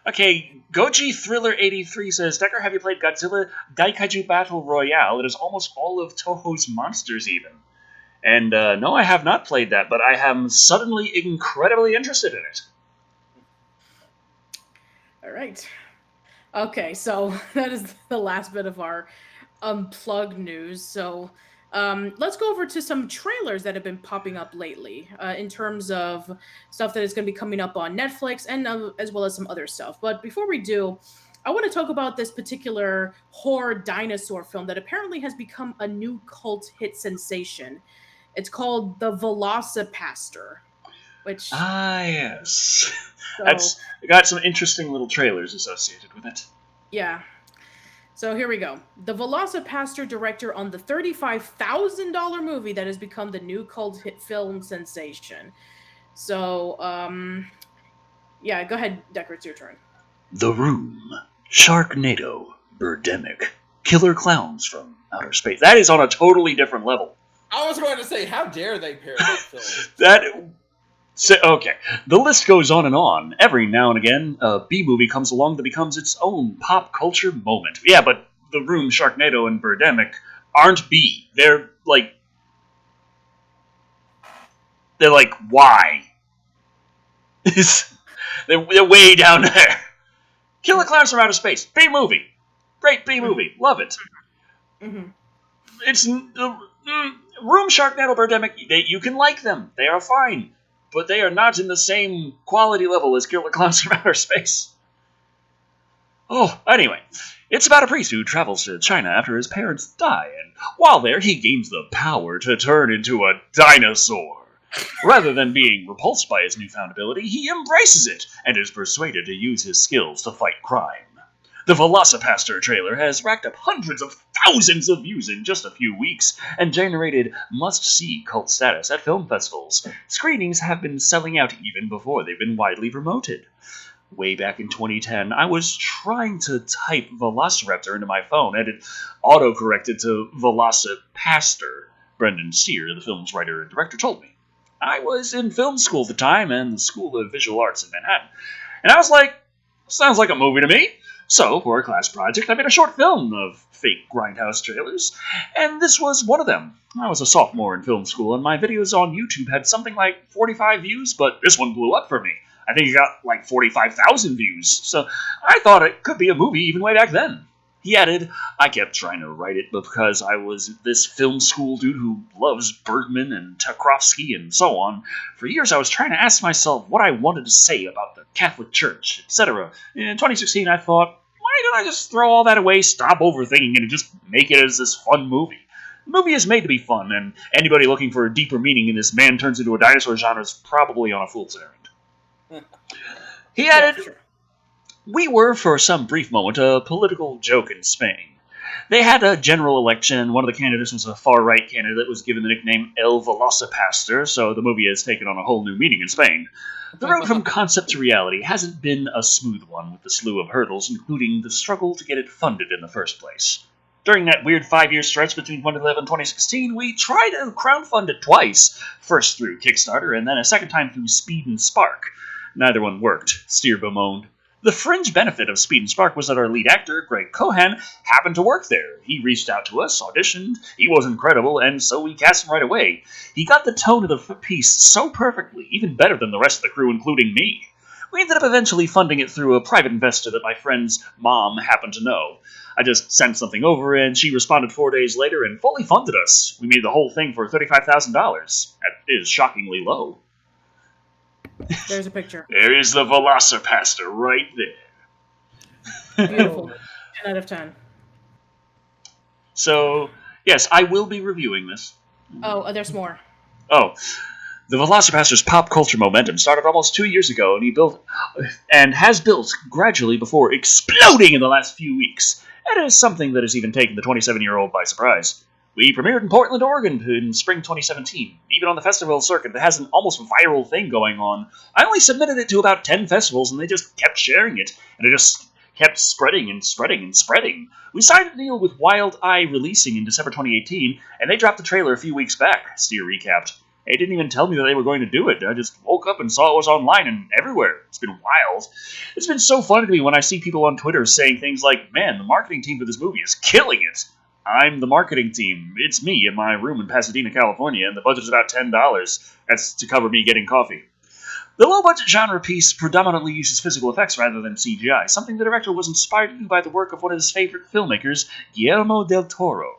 Okay, Goji Thriller 83 says, Decker, have you played Godzilla Daikaiju Battle Royale? It is almost all of Toho's monsters, even. And no, I have not played that, but I am suddenly incredibly interested in it. All right. Okay, so that is the last bit of our Unplugged news. So let's go over to some trailers that have been popping up lately in terms of stuff that is going to be coming up on Netflix and as well as some other stuff. But before we do, I want to talk about this particular horror dinosaur film that apparently has become a new cult hit sensation. It's called The Velocipastor, which... Ah, yes. So, That's got some interesting little trailers associated with it. Yeah. So here we go. The Velocipastor director on the $35,000 movie that has become the new cult hit film sensation. So, yeah, go ahead, Decker, it's your turn. The Room, Sharknado, Birdemic, Killer Clowns from Outer Space. That is on a totally different level. I was going to say, how dare they pair that film? Okay, the list goes on and on. Every now and again, a B-movie comes along that becomes its own pop culture moment. Yeah, but The Room, Sharknado, and Birdemic aren't B. They're like, why? They're way down there. Killer Clowns from Outer Space, B-movie. Great B-movie, love it. Mm-hmm. It's Room, Sharknado, Birdemic, you can like them. They are fine. But they are not in the same quality level as Killer Clowns from Outer Space. Oh, anyway. It's about a priest who travels to China after his parents die, and while there, he gains the power to turn into a dinosaur. Rather than being repulsed by his newfound ability, he embraces it, and is persuaded to use his skills to fight crime. The Velocipastor trailer has racked up hundreds of thousands of views in just a few weeks and generated must-see cult status at film festivals. Screenings have been selling out even before they've been widely promoted. Way back in 2010, I was trying to type Velociraptor into my phone, and it auto-corrected to Velocipastor. Brendan Steer, the film's writer and director, told me. I was in film school at the time, and the School of Visual Arts in Manhattan, and I was like, sounds like a movie to me. So, for a class project, I made a short film of fake Grindhouse trailers, and this was one of them. I was a sophomore in film school, and my videos on YouTube had something like 45 views, but this one blew up for me. I think it got like 45,000 views, so I thought it could be a movie even way back then. He added, I kept trying to write it because I was this film school dude who loves Bergman and Tarkovsky and so on. For years I was trying to ask myself what I wanted to say about the Catholic Church, etc. In 2016 I thought, why don't I just throw all that away, stop overthinking it, and just make it as this fun movie? The movie is made to be fun, and anybody looking for a deeper meaning in this man turns into a dinosaur genre is probably on a fool's errand. He added, we were, for some brief moment, a political joke in Spain. They had a general election, and one of the candidates was a far-right candidate that was given the nickname El Velocipastor, so the movie has taken on a whole new meaning in Spain. The road from concept to reality hasn't been a smooth one, with a slew of hurdles, including the struggle to get it funded in the first place. During that weird 5-year stretch between 2011 and 2016, we tried to crowdfund it twice, first through Kickstarter, and then a second time through Speed and Spark. Neither one worked, Steer bemoaned. The fringe benefit of Speed and Spark was that our lead actor, Greg Cohan, happened to work there. He reached out to us, auditioned, he was incredible, and so we cast him right away. He got the tone of the piece so perfectly, even better than the rest of the crew, including me. We ended up eventually funding it through a private investor that my friend's mom happened to know. I just sent something over, and she responded 4 days later and fully funded us. We made the whole thing for $35,000. That is shockingly low. There's a picture. There is the Velocipastor right there. Beautiful. 10 out of 10. So, yes, I will be reviewing this. Oh, there's more. Oh, the Velocipastor's pop culture momentum started almost 2 years ago, and he built and has built gradually before exploding in the last few weeks. And it is something that has even taken the 27-year-old by surprise. We premiered in Portland, Oregon in spring 2017. Even on the festival circuit, it has an almost viral thing going on. I only submitted it to about 10 festivals, and they just kept sharing it, and it just kept spreading and spreading and spreading. We signed a deal with Wild Eye Releasing in December 2018, and they dropped the trailer a few weeks back, Steer recapped. They didn't even tell me that they were going to do it. I just woke up and saw it was online and everywhere. It's been wild. It's been so fun to me when I see people on Twitter saying things like, man, the marketing team for this movie is killing it. I'm the marketing team. It's me in my room in Pasadena, California, and the budget's about $10. That's to cover me getting coffee. The low-budget genre piece predominantly uses physical effects rather than CGI, something the director was inspired by the work of one of his favorite filmmakers, Guillermo del Toro.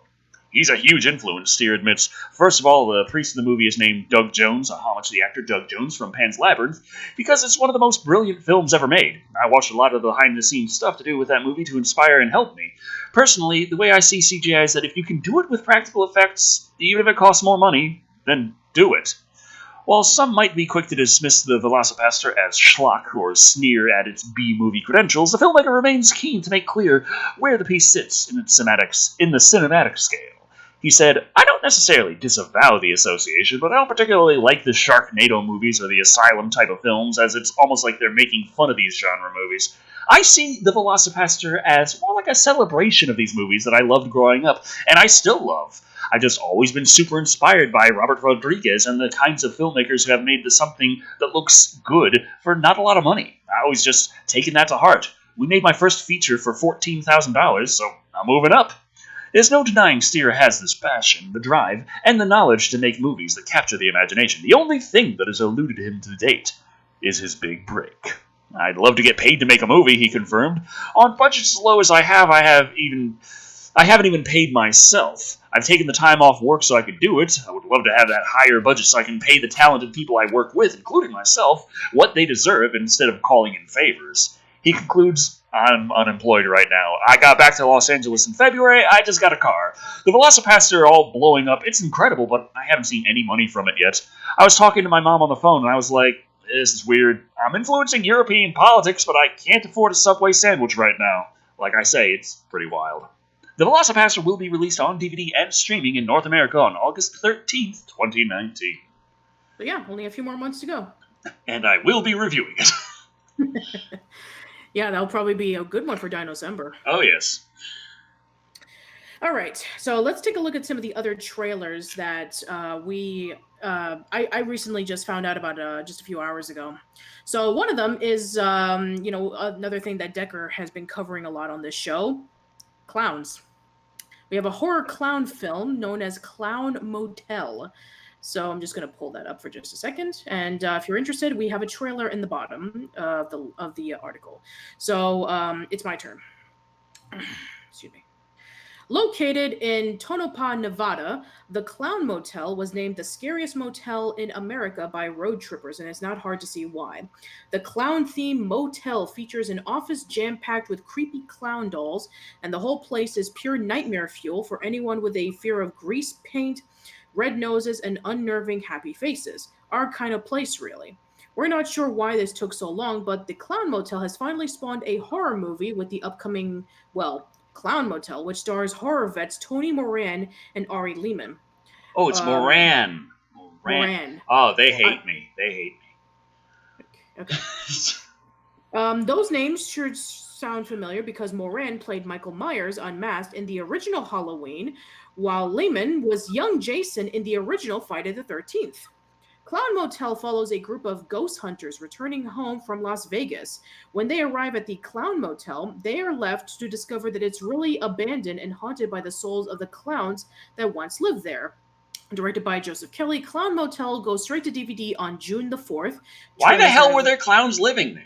He's a huge influence, Steer admits. First of all, the priest in the movie is named Doug Jones, a homage to the actor Doug Jones from Pan's Labyrinth, because it's one of the most brilliant films ever made. I watched a lot of the behind-the-scenes stuff to do with that movie to inspire and help me. Personally, the way I see CGI is that if you can do it with practical effects, even if it costs more money, then do it. While some might be quick to dismiss the Velocipastor as schlock or sneer at its B-movie credentials, the filmmaker remains keen to make clear where the piece sits in the cinematic scale. He said, I don't necessarily disavow the association, but I don't particularly like the Sharknado movies or the Asylum type of films, as it's almost like they're making fun of these genre movies. I see the Velocipastor as more like a celebration of these movies that I loved growing up, and I still love. I've just always been super inspired by Robert Rodriguez and the kinds of filmmakers who have made this something that looks good for not a lot of money. I always just taken that to heart. We made my first feature for $14,000, so I'm moving up. There's no denying Steer has this passion, the drive, and the knowledge to make movies that capture the imagination. The only thing that has eluded him to date is his big break. I'd love to get paid to make a movie, he confirmed. On budgets as low as I haven't even paid myself. I've taken the time off work so I could do it. I would love to have that higher budget so I can pay the talented people I work with, including myself, what they deserve instead of calling in favors. He concludes, I'm unemployed right now. I got back to Los Angeles in February. I just got a car. The Velocipastor all blowing up. It's incredible, but I haven't seen any money from it yet. I was talking to my mom on the phone, and I was like, this is weird. I'm influencing European politics, but I can't afford a Subway sandwich right now. Like I say, it's pretty wild. The Velocipastor will be released on DVD and streaming in North America on August 13th, 2019. But yeah, only a few more months to go. And I will be reviewing it. Yeah, that'll probably be a good one for Dino-cember. Oh, yes. All right, so let's take a look at some of the other trailers that I recently just found out about just a few hours ago. So one of them is, another thing that Decker has been covering a lot on this show, clowns. We have a horror clown film known as Clown Motel. So I'm just going to pull that up for just a second. And if you're interested, we have a trailer in the bottom of the article. So it's my turn. Excuse me. Located in Tonopah, Nevada, the Clown Motel was named the scariest motel in America by road trippers, and it's not hard to see why. The clown-themed motel features an office jam-packed with creepy clown dolls, and the whole place is pure nightmare fuel for anyone with a fear of grease paint, red noses, and unnerving happy faces. Our kind of place, really. We're not sure why this took so long, but the Clown Motel has finally spawned a horror movie with the upcoming, Clown Motel, which stars horror vets Tony Moran and Ari Lehman. Oh, it's Moran. Moran. Oh, they hate me. They hate me. Okay. Those names should sound familiar because Moran played Michael Myers unmasked in the original Halloween, while Lehman was young Jason in the original Friday the 13th. Clown Motel follows a group of ghost hunters returning home from Las Vegas. When they arrive at the Clown Motel, they are left to discover that it's really abandoned and haunted by the souls of the clowns that once lived there. Directed by Joseph Kelly, Clown Motel goes straight to DVD on June the 4th. Why the hell were there clowns living there?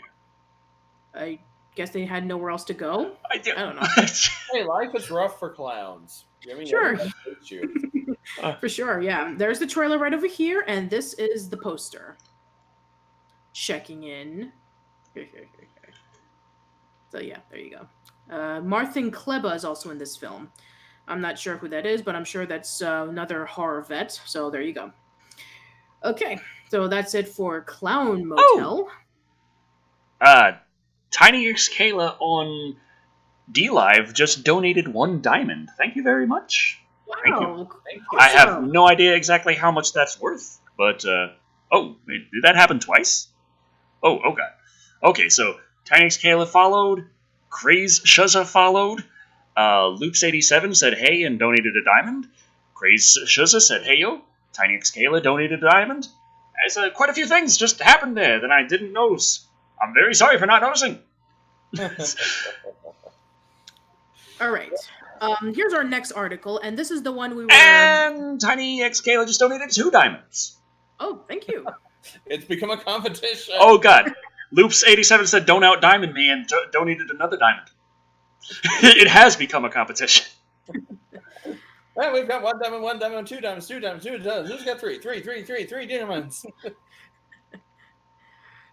I guess they had nowhere else to go. I don't know. Hey, life is rough for clowns. Sure. For sure, yeah. There's the trailer right over here, and this is the poster. Checking in. So yeah, there you go. Martin Kleba is also in this film. I'm not sure who that is, but I'm sure that's another horror vet. So there you go. Okay, so that's it for Clown Oh! Motel. Tiny X Kayla on DLive just donated 1 diamond. Thank you very much. Thank you. Wow, I have awesome. no idea exactly how much that's worth, but, oh, did that happen twice? Oh, okay. Okay, so Tiny X Kayla followed, Craze Shuzza followed, Loops87 said hey and donated a diamond, Craze Shuzza said hey yo, Tiny X Kayla donated a diamond. There's quite a few things just happened there that I didn't notice. I'm very sorry for not noticing. All right. Here's our next article, and this is the one we were. And Tiny X Kayla just donated 2 diamonds. Oh, thank you. It's become a competition. Oh god. Loops87 said don't out diamond me and donated another diamond. It has become a competition. Well, we've got 1 diamond, 2 diamonds, 2 diamonds, 2 diamonds. Who's got 3 diamonds?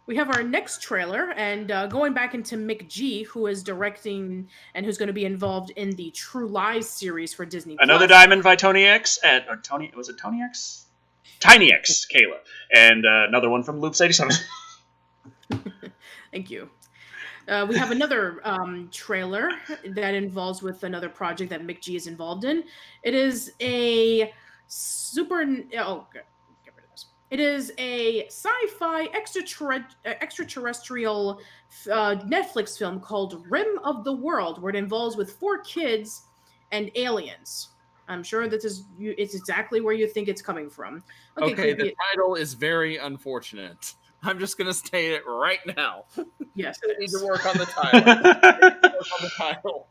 We have our next trailer, and going back into McG, who is directing and who's going to be involved in the True Lies series for Disney. Another diamond by Tony X at Tony. Was it Tony X? Tiny X Kayla, and another one from Loops87. Thank you. We have another trailer that involves with another project that McG is involved in. It is a It is a sci-fi extraterrestrial Netflix film called Rim of the World, where it involves with 4 kids and aliens. I'm sure it's exactly where you think it's coming from. Okay, the title is very unfortunate. I'm just going to state it right now. Yes, I need to work on the title.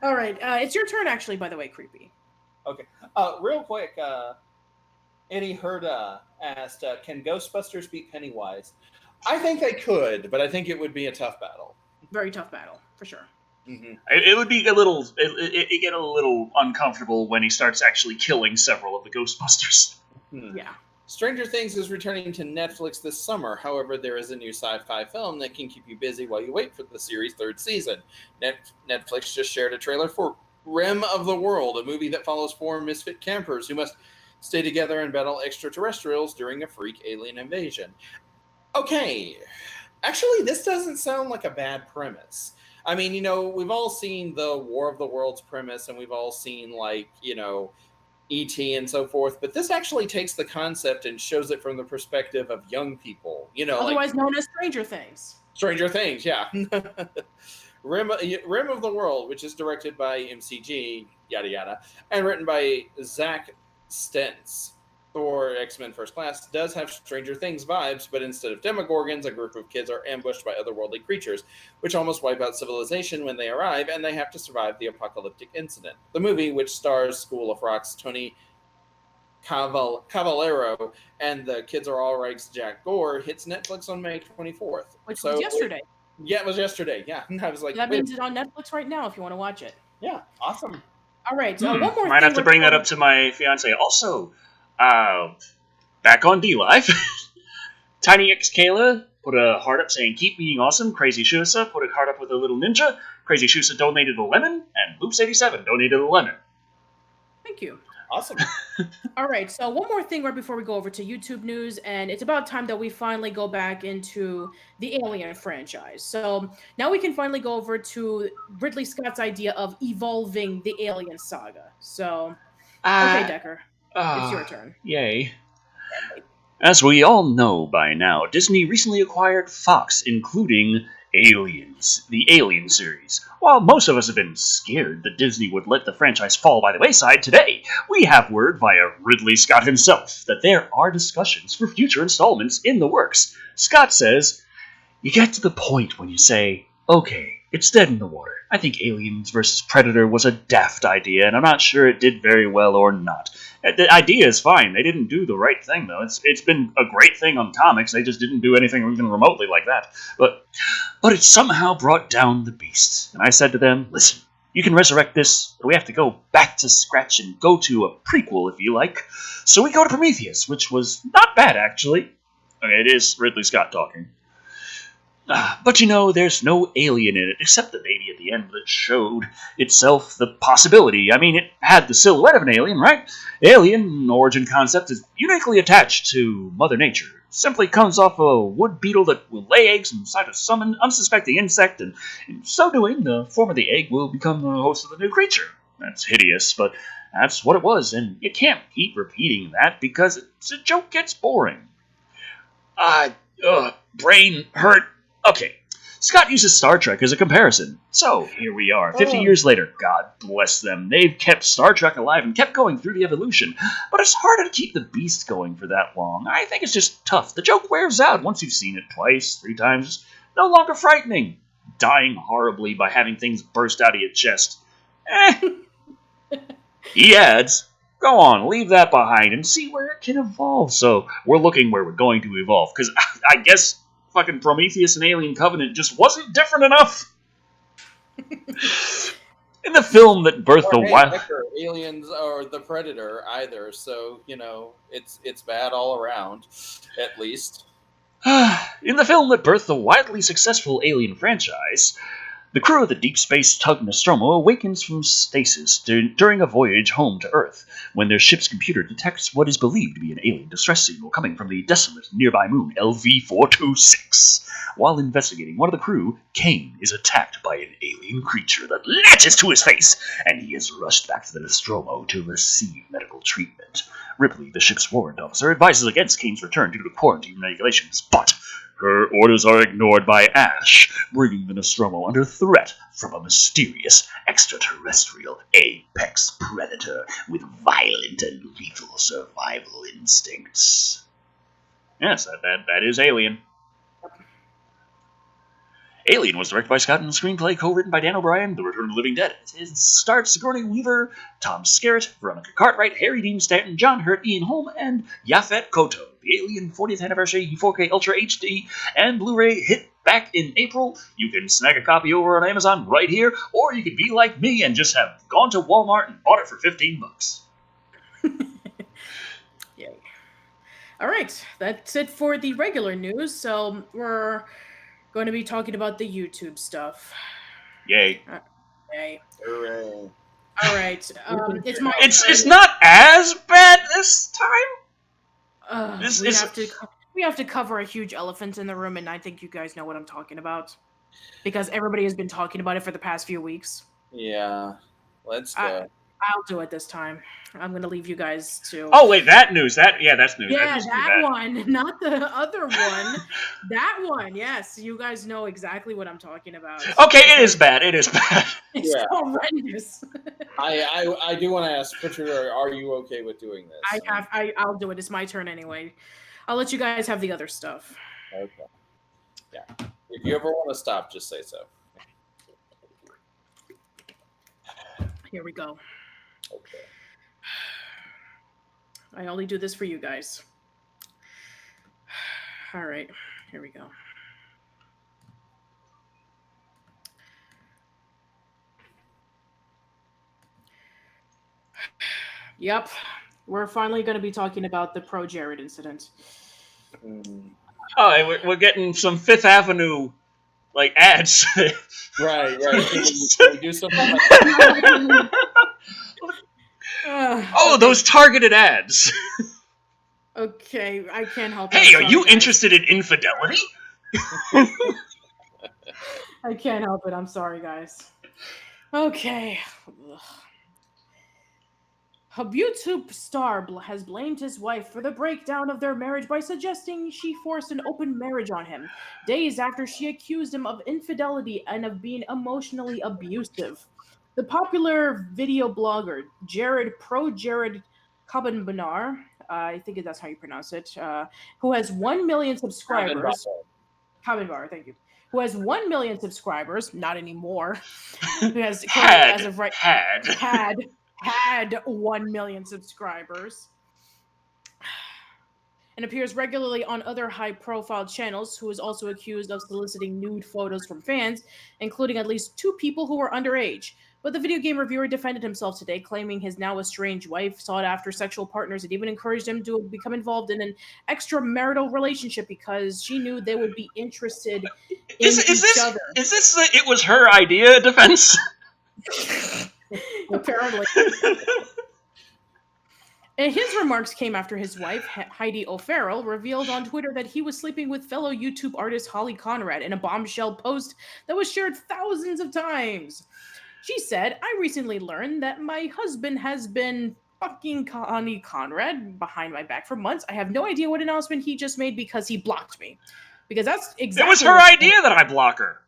All right, it's your turn, actually. By the way, Creepy. Okay, real quick. Eddie Herda asked, "Can Ghostbusters beat Pennywise?" I think they could, but I think it would be a tough battle. Very tough battle, for sure. Mm-hmm. It would be a little. It get a little uncomfortable when he starts actually killing several of the Ghostbusters. Yeah. Stranger Things is returning to Netflix this summer. However, there is a new sci-fi film that can keep you busy while you wait for the series' 3rd season. Netflix just shared a trailer for Rim of the World, a movie that follows 4 misfit campers who must stay together and battle extraterrestrials during a freak alien invasion. Okay, actually, this doesn't sound like a bad premise. I mean, we've all seen the War of the Worlds premise, and we've all seen, E.T. and so forth, but this actually takes the concept and shows it from the perspective of young people. Otherwise known as Stranger Things. Stranger Things, yeah. Rim of the World, which is directed by MCG, yada yada, and written by Zach Stentz. Thor X-Men First Class does have Stranger Things vibes, but instead of Demogorgons, a group of kids are ambushed by otherworldly creatures, which almost wipe out civilization when they arrive, and they have to survive the apocalyptic incident. The movie, which stars School of Rock's Tony Cavallero and the Kids Are All Right's Jack Gore, hits Netflix on May 24th. Which was yesterday. Yeah, it was yesterday. Yeah, I was like, that means it's on Netflix right now if you want to watch it. Yeah, awesome. All right, one more thing. Might have to bring that up to my fiance. Also, back on DLive, Tiny X Kayla put a heart up saying keep being awesome. Crazy Shusa put a heart up with a little ninja. Crazy Shusa donated a lemon, and Loops87 donated a lemon. Thank you. Awesome. All right, so one more thing right before we go over to YouTube news, and it's about time that we finally go back into the Alien franchise. So now we can finally go over to Ridley Scott's idea of evolving the Alien saga. So, okay, Decker, it's your turn. Yay. As we all know by now, Disney recently acquired Fox, including Aliens, the Alien series. While most of us have been scared that Disney would let the franchise fall by the wayside, today we have word via Ridley Scott himself that there are discussions for future installments in the works. Scott says, "You get to the point when you say, okay, it's dead in the water. I think Aliens vs. Predator was a daft idea, and I'm not sure it did very well or not. The idea is fine. They didn't do the right thing, though. It's been a great thing on comics. They just didn't do anything even remotely like that. But it somehow brought down the beast. And I said to them, listen, you can resurrect this, but we have to go back to scratch and go to a prequel, if you like. So we go to Prometheus, which was not bad, actually." Okay, it is Ridley Scott talking. But there's no alien in it, except the baby at the end that showed itself the possibility. I mean, it had the silhouette of an alien, right? Alien origin concept is uniquely attached to Mother Nature. It simply comes off a wood beetle that will lay eggs inside of some unsuspecting insect, and in so doing, the form of the egg will become the host of the new creature. That's hideous, but that's what it was, and you can't keep repeating that because the joke gets boring. Brain hurt. Okay, Scott uses Star Trek as a comparison. So, here we are, 50 years later. God bless them. They've kept Star Trek alive and kept going through the evolution. But it's harder to keep the beast going for that long. I think it's just tough. The joke wears out once you've seen it twice, 3 times. It's no longer frightening. Dying horribly by having things burst out of your chest. He adds, go on, leave that behind and see where it can evolve. So, we're looking where we're going to evolve. Because I guess fucking Prometheus and Alien Covenant just wasn't different enough. In the film that birthed the wild aliens or the Predator either, so it's bad all around, at least. In the film that birthed the wildly successful Alien franchise, the crew of the deep space tug Nostromo awakens from stasis during a voyage home to Earth, when their ship's computer detects what is believed to be an alien distress signal coming from the desolate nearby moon LV-426. While investigating, one of the crew, Kane, is attacked by an alien creature that latches to his face, and he is rushed back to the Nostromo to receive medical treatment. Ripley, the ship's warrant officer, advises against Kane's return due to quarantine regulations, but her orders are ignored by Ash, bringing the Nostromo under threat from a mysterious extraterrestrial apex predator with violent and lethal survival instincts. Yes, that is Alien. Alien was directed by Scott and the screenplay co-written by Dan O'Brien. The Return of the Living Dead. It stars Sigourney Weaver, Tom Skerritt, Veronica Cartwright, Harry Dean Stanton, John Hurt, Ian Holm, and Yaphet Kotto. The Alien 40th Anniversary 4K Ultra HD and Blu-ray hit back in April. You can snag a copy over on Amazon right here, or you could be like me and just have gone to Walmart and bought it for $15. Yay. All right, that's it for the regular news. So we're going to be talking about the YouTube stuff. Yay. Yay. Hooray. All right. It's not as bad this time. We have to cover a huge elephant in the room, and I think you guys know what I'm talking about. Because everybody has been talking about it for the past few weeks. Yeah. Let's go. I'll do it this time. I'm going to leave you guys to... Oh, wait, that news. That's news. Yeah, that one. Not the other one. That one, yes. You guys know exactly what I'm talking about. Okay, it is bad. It is bad. It's horrendous. I do want to ask, Richard, are you okay with doing this? I'll do it. It's my turn anyway. I'll let you guys have the other stuff. Okay. Yeah. If you ever want to stop, just say so. Here we go. Okay. I only do this for you guys. All right, here we go. Yep, we're finally going to be talking about the Pro Jared incident. Oh, we're getting some Fifth Avenue ads. Right. Can we do something like that? Those targeted ads. Okay, I can't help it. Hey, are you interested in infidelity? I can't help it. I'm sorry, guys. Okay. A YouTube star has blamed his wife for the breakdown of their marriage by suggesting she forced an open marriage on him, days after she accused him of infidelity and of being emotionally abusive. The popular video blogger Jared Kabanbanar, I think that's how you pronounce it, who has 1 million subscribers. Kabanbar, thank you. Who has 1 million subscribers, not anymore. Who has had 1 million subscribers. And appears regularly on other high-profile channels, who is also accused of soliciting nude photos from fans, including at least 2 people who were underage. But the video game reviewer defended himself today, claiming his now estranged wife sought after sexual partners and even encouraged him to become involved in an extramarital relationship because she knew they would be interested in each other. Is this the "it was her idea" defense? Apparently. His remarks came after his wife, Heidi O'Farrell, revealed on Twitter that he was sleeping with fellow YouTube artist Holly Conrad in a bombshell post that was shared thousands of times. She said, "I recently learned that my husband has been fucking Holly Conrad behind my back for months. I have no idea what announcement he just made because he blocked me." Because that's exactly... It was her idea that I block her.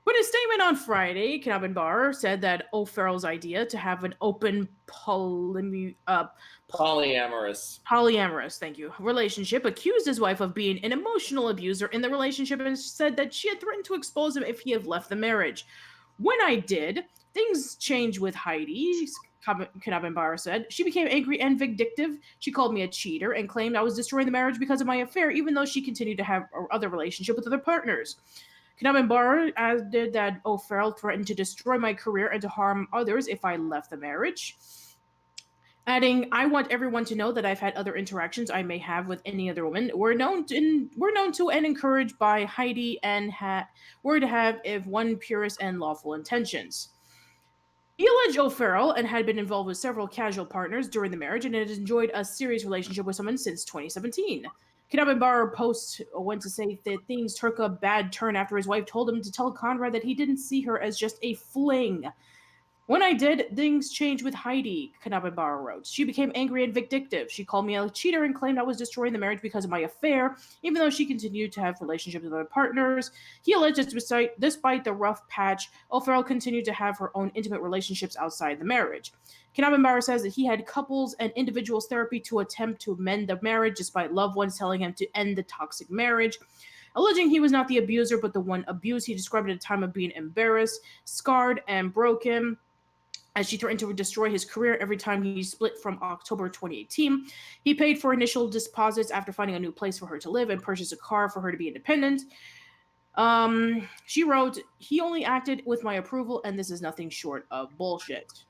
But in a statement on Friday, Knabenbauer said that O'Farrell's idea to have an open polyamorous, thank you, relationship accused his wife of being an emotional abuser in the relationship and said that she had threatened to expose him if he had left the marriage. "When I did, things changed with Heidi," Knabenbauer said. "She became angry and vindictive. She called me a cheater and claimed I was destroying the marriage because of my affair, even though she continued to have other relationship with other partners." Knabenbauer added that O'Farrell threatened to destroy my career and to harm others if I left the marriage, adding, "I want everyone to know that I've had other interactions I may have with any other woman. We're known to and encouraged by Heidi and were to have if one purest and lawful intentions." He alleged O'Farrell and had been involved with several casual partners during the marriage and had enjoyed a serious relationship with someone since 2017. Knabenbauer post went to say that things took a bad turn after his wife told him to tell Conrad that he didn't see her as just a fling. "When I did, things changed with Heidi," Knabenbauer wrote. "She became angry and vindictive. She called me a cheater and claimed I was destroying the marriage because of my affair, even though she continued to have relationships with other partners." He alleged that despite the rough patch, O'Farrell continued to have her own intimate relationships outside the marriage. Knabenbauer says that he had couples and individuals therapy to attempt to mend the marriage, despite loved ones telling him to end the toxic marriage. Alleging he was not the abuser, but the one abused, he described it at a time of being embarrassed, scarred, and broken, as she threatened to destroy his career every time he split from October 2018. He paid for initial deposits after finding a new place for her to live and purchased a car for her to be independent. She wrote, "He only acted with my approval, and this is nothing short of bullshit.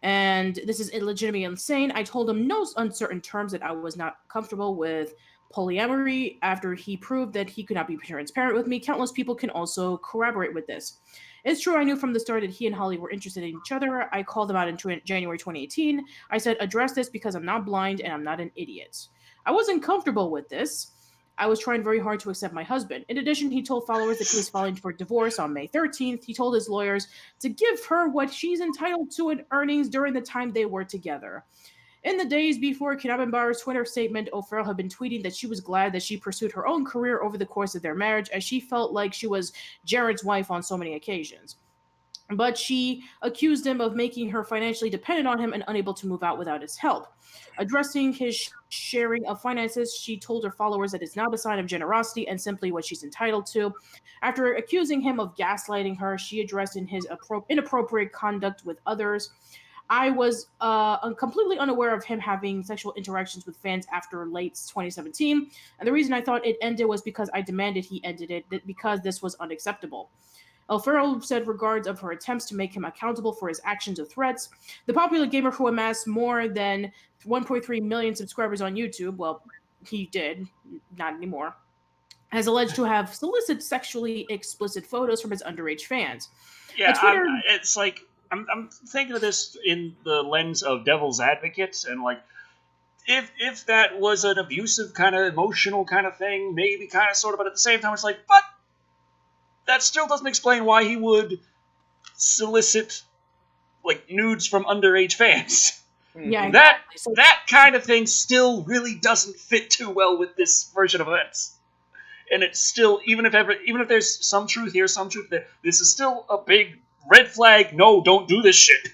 And this is illegitimately insane. I told him no uncertain terms that I was not comfortable with polyamory after he proved that he could not be transparent with me. Countless people can also corroborate with this. It's true, I knew from the start that he and Holly were interested in each other. I called them out in January 2018. I said, address this because I'm not blind and I'm not an idiot. I wasn't comfortable with this. I was trying very hard to accept my husband. In addition, he told followers that he was filing for divorce on May 13th. He told his lawyers to give her what she's entitled to in earnings during the time they were together. In the days before Knabenbauer's Twitter statement, O'Farrell had been tweeting that she was glad that she pursued her own career over the course of their marriage, as she felt like she was Jared's wife on so many occasions. But she accused him of making her financially dependent on him and unable to move out without his help. Addressing his sharing of finances, she told her followers that it's not a sign of generosity and simply what she's entitled to. After accusing him of gaslighting her, she addressed in his inappropriate conduct with others. I was completely unaware of him having sexual interactions with fans after late 2017, and the reason I thought it ended was because I demanded he ended it, because this was unacceptable. O'Farrell said regards of her attempts to make him accountable for his actions or threats. The popular gamer who amassed more than 1.3 million subscribers on YouTube, well, he did, not anymore, has alleged to have solicited sexually explicit photos from his underage fans. Yeah, it's like, I'm thinking of this in the lens of devil's advocate, and like, if that was an abusive kind of emotional kind of thing, maybe kind of sort of, but at the same time it's like, but that still doesn't explain why he would solicit like nudes from underage fans. Yeah, that kind of thing still really doesn't fit too well with this version of events. And it's still, even if there's some truth here, some truth there, this is still a big red flag. No, don't do this shit.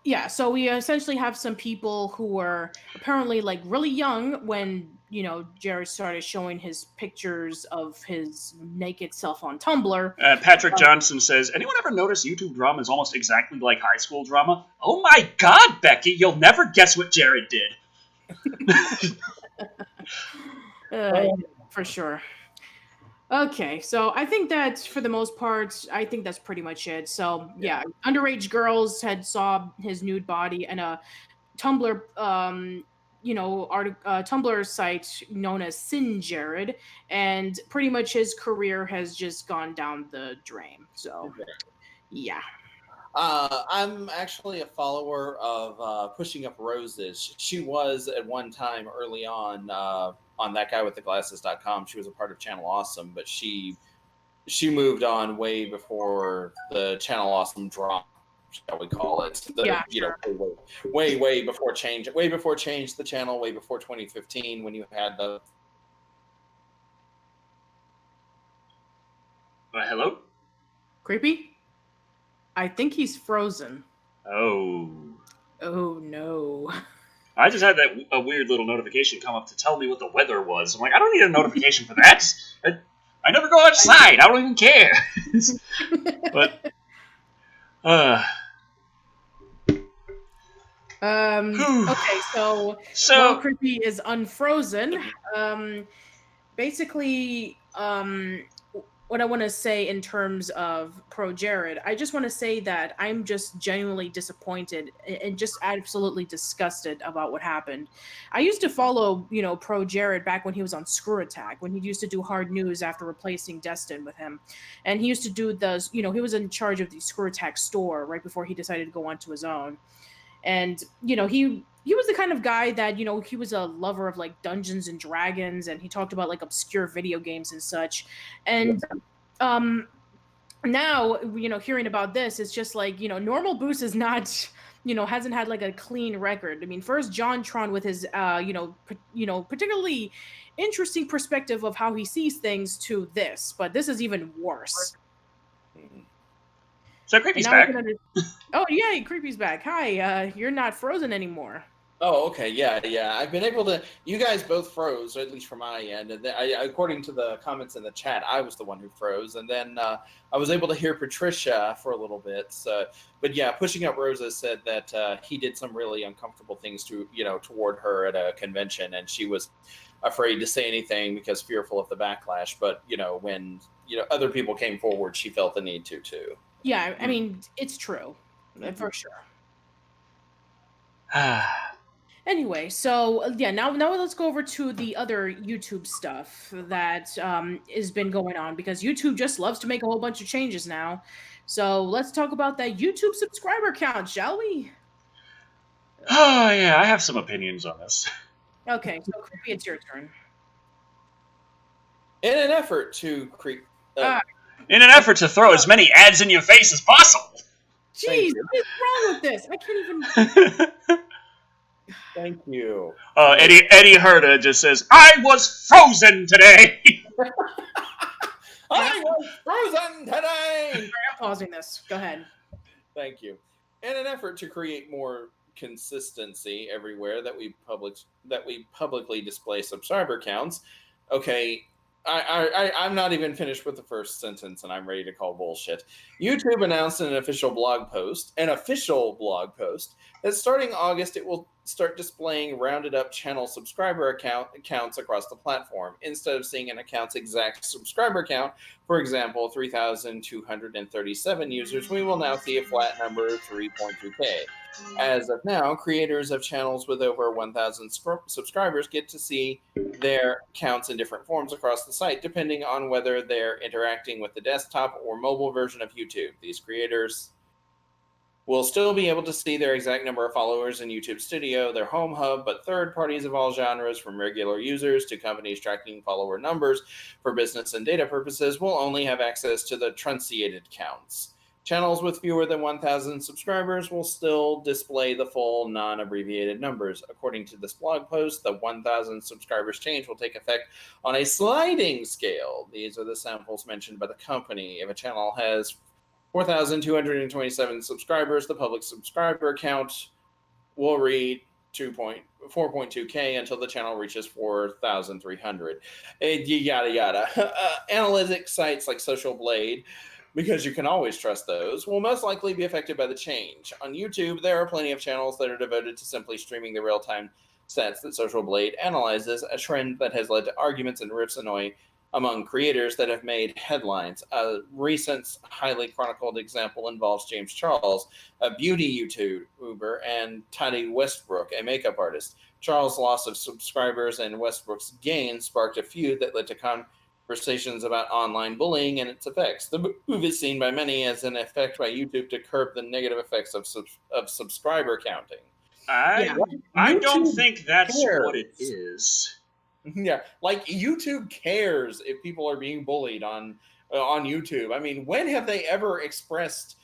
Yeah, so we essentially have some people who were apparently like really young when, you know, Jared started showing his pictures of his naked self on Tumblr. Patrick Johnson says, anyone ever notice YouTube drama is almost exactly like high school drama? Oh my god, Becky, you'll never guess what Jared did. For sure. Okay, so I think that for the most part, I think that's pretty much it. So yeah, underage girls had saw his nude body and a Tumblr, Tumblr site known as Sin Jared, and pretty much his career has just gone down the drain. So yeah. I'm actually a follower of Pushing Up Roses. She was at one time early on that guy with the glasses.com. She was a part of Channel Awesome, but she moved on way before the Channel Awesome drop, shall we call it? Yeah, sure. Way before change. Way before change the channel. Way before 2015 when you had the. Hello? Creepy? I think he's frozen. Oh. Oh no. I just had a weird little notification come up to tell me what the weather was. I'm like, I don't need a notification for that. I never go outside. I don't even care. But, okay, so while Creepy is unfrozen, basically, what I want to say in terms of Pro Jared, I just want to say that I'm just genuinely disappointed and just absolutely disgusted about what happened. I used to follow, Pro Jared back when he was on Screw Attack, when he used to do hard news after replacing Destin with him. And he used to do he was in charge of the Screw Attack store right before he decided to go onto his own. And, he was the kind of guy that, he was a lover of like Dungeons and Dragons, and he talked about like obscure video games and such. And now, hearing about this, it's just like, Normal Boost is not, hasn't had like a clean record. I mean, first JonTron with his particularly interesting perspective of how he sees things to this, but this is even worse. So Creepy's back. Oh yeah, Creepy's back. Hi, you're not frozen anymore. Oh, okay, yeah. I've been able to. You guys both froze, or at least from my end. And according to the comments in the chat, I was the one who froze. And then I was able to hear Patricia for a little bit. So, but yeah, Pushing Up Rosa said that he did some really uncomfortable things toward her at a convention, and she was afraid to say anything because fearful of the backlash. But when other people came forward, she felt the need to too. Yeah, I mean, it's true, for sure. Anyway, so now let's go over to the other YouTube stuff that has been going on, because YouTube just loves to make a whole bunch of changes now. So let's talk about that YouTube subscriber count, shall we? Oh yeah, I have some opinions on this. Okay, so Creepy, it's your turn. In an effort to throw as many ads in your face as possible. Jeez, what is wrong with this? I can't even. Thank you. Eddie Herda just says, I was frozen today! I was frozen today! Sorry, I'm pausing this. Go ahead. Thank you. In an effort to create more consistency everywhere that we publicly display subscriber counts, okay, I'm not even finished with the first sentence, and I'm ready to call bullshit. YouTube announced in an official blog post, that starting August, it will start displaying rounded up channel subscriber accounts across the platform. Instead of seeing an account's exact subscriber count, for example, 3,237 users, we will now see a flat number of 3.2K. As of now, creators of channels with over 1,000 subscribers get to see their counts in different forms across the site, depending on whether they're interacting with the desktop or mobile version of YouTube. These creators will still be able to see their exact number of followers in YouTube Studio, their home hub, but third parties of all genres, from regular users to companies tracking follower numbers for business and data purposes, will only have access to the truncated counts. Channels with fewer than 1,000 subscribers will still display the full, non-abbreviated numbers. According to this blog post, the 1,000 subscribers change will take effect on a sliding scale. These are the samples mentioned by the company. If a channel has 4,227 subscribers, the public subscriber count will read 4.2K until the channel reaches 4,300. Yada, yada. Analytics sites like Social Blade, because you can always trust those, will most likely be affected by the change. On YouTube, there are plenty of channels that are devoted to simply streaming the real-time stats that Social Blade analyzes, a trend that has led to arguments and rifts among creators that have made headlines. A recent highly chronicled example involves James Charles, a beauty YouTuber, and Tati Westbrook, a makeup artist. Charles' loss of subscribers and Westbrook's gain sparked a feud that led to conversations about online bullying and its effects. The move is seen by many as an effect by YouTube to curb the negative effects of subscriber counting. I don't think that's what it is. Yeah, like YouTube cares if people are being bullied on YouTube. I mean, when have they ever expressed,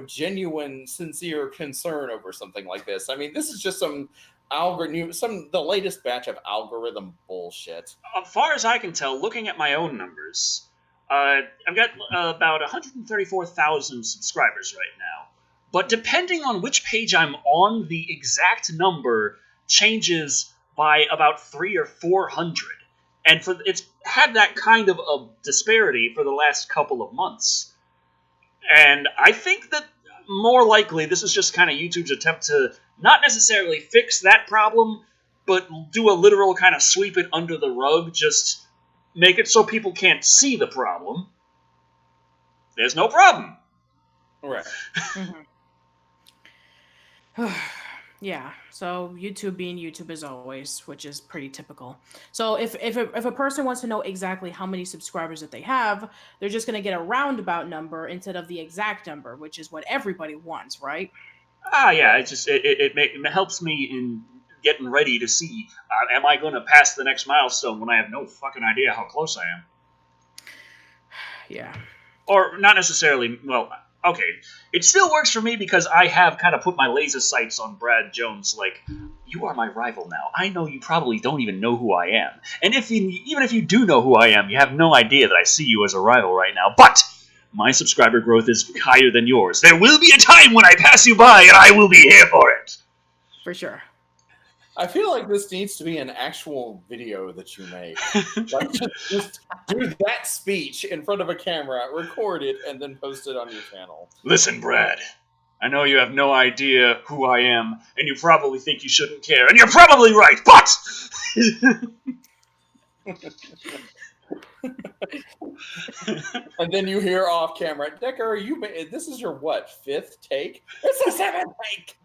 genuine, sincere concern over something like this? I mean, this is just some the latest batch of algorithm bullshit. As far as I can tell, looking at my own numbers, I've got about 134,000 subscribers right now. But depending on which page I'm on, the exact number changes by about 300 or 400, and it's had that kind of a disparity for the last couple of months. And I think that more likely this is just kind of YouTube's attempt to not necessarily fix that problem, but do a literal kind of sweep it under the rug, just make it so people can't see the problem. There's no problem. Right. Yeah, so YouTube being YouTube as always, which is pretty typical. So if a person wants to know exactly how many subscribers that they have, they're just going to get a roundabout number instead of the exact number, which is what everybody wants, right? Yeah, it helps me in getting ready to see, am I going to pass the next milestone when I have no fucking idea how close I am? Yeah. Or not necessarily, well, okay, it still works for me because I have kind of put my laser sights on Brad Jones, like, you are my rival now. I know you probably don't even know who I am. And even if you do know who I am, you have no idea that I see you as a rival right now. But my subscriber growth is higher than yours. There will be a time when I pass you by, and I will be here for it. For sure. I feel like this needs to be an actual video that you make. Like, just do that speech in front of a camera, record it, and then post it on your channel. Listen, Brad, I know you have no idea who I am, and you probably think you shouldn't care, and you're probably right, but... And then you hear off camera, Decker, this is your what, 5th take? It's the 7th take!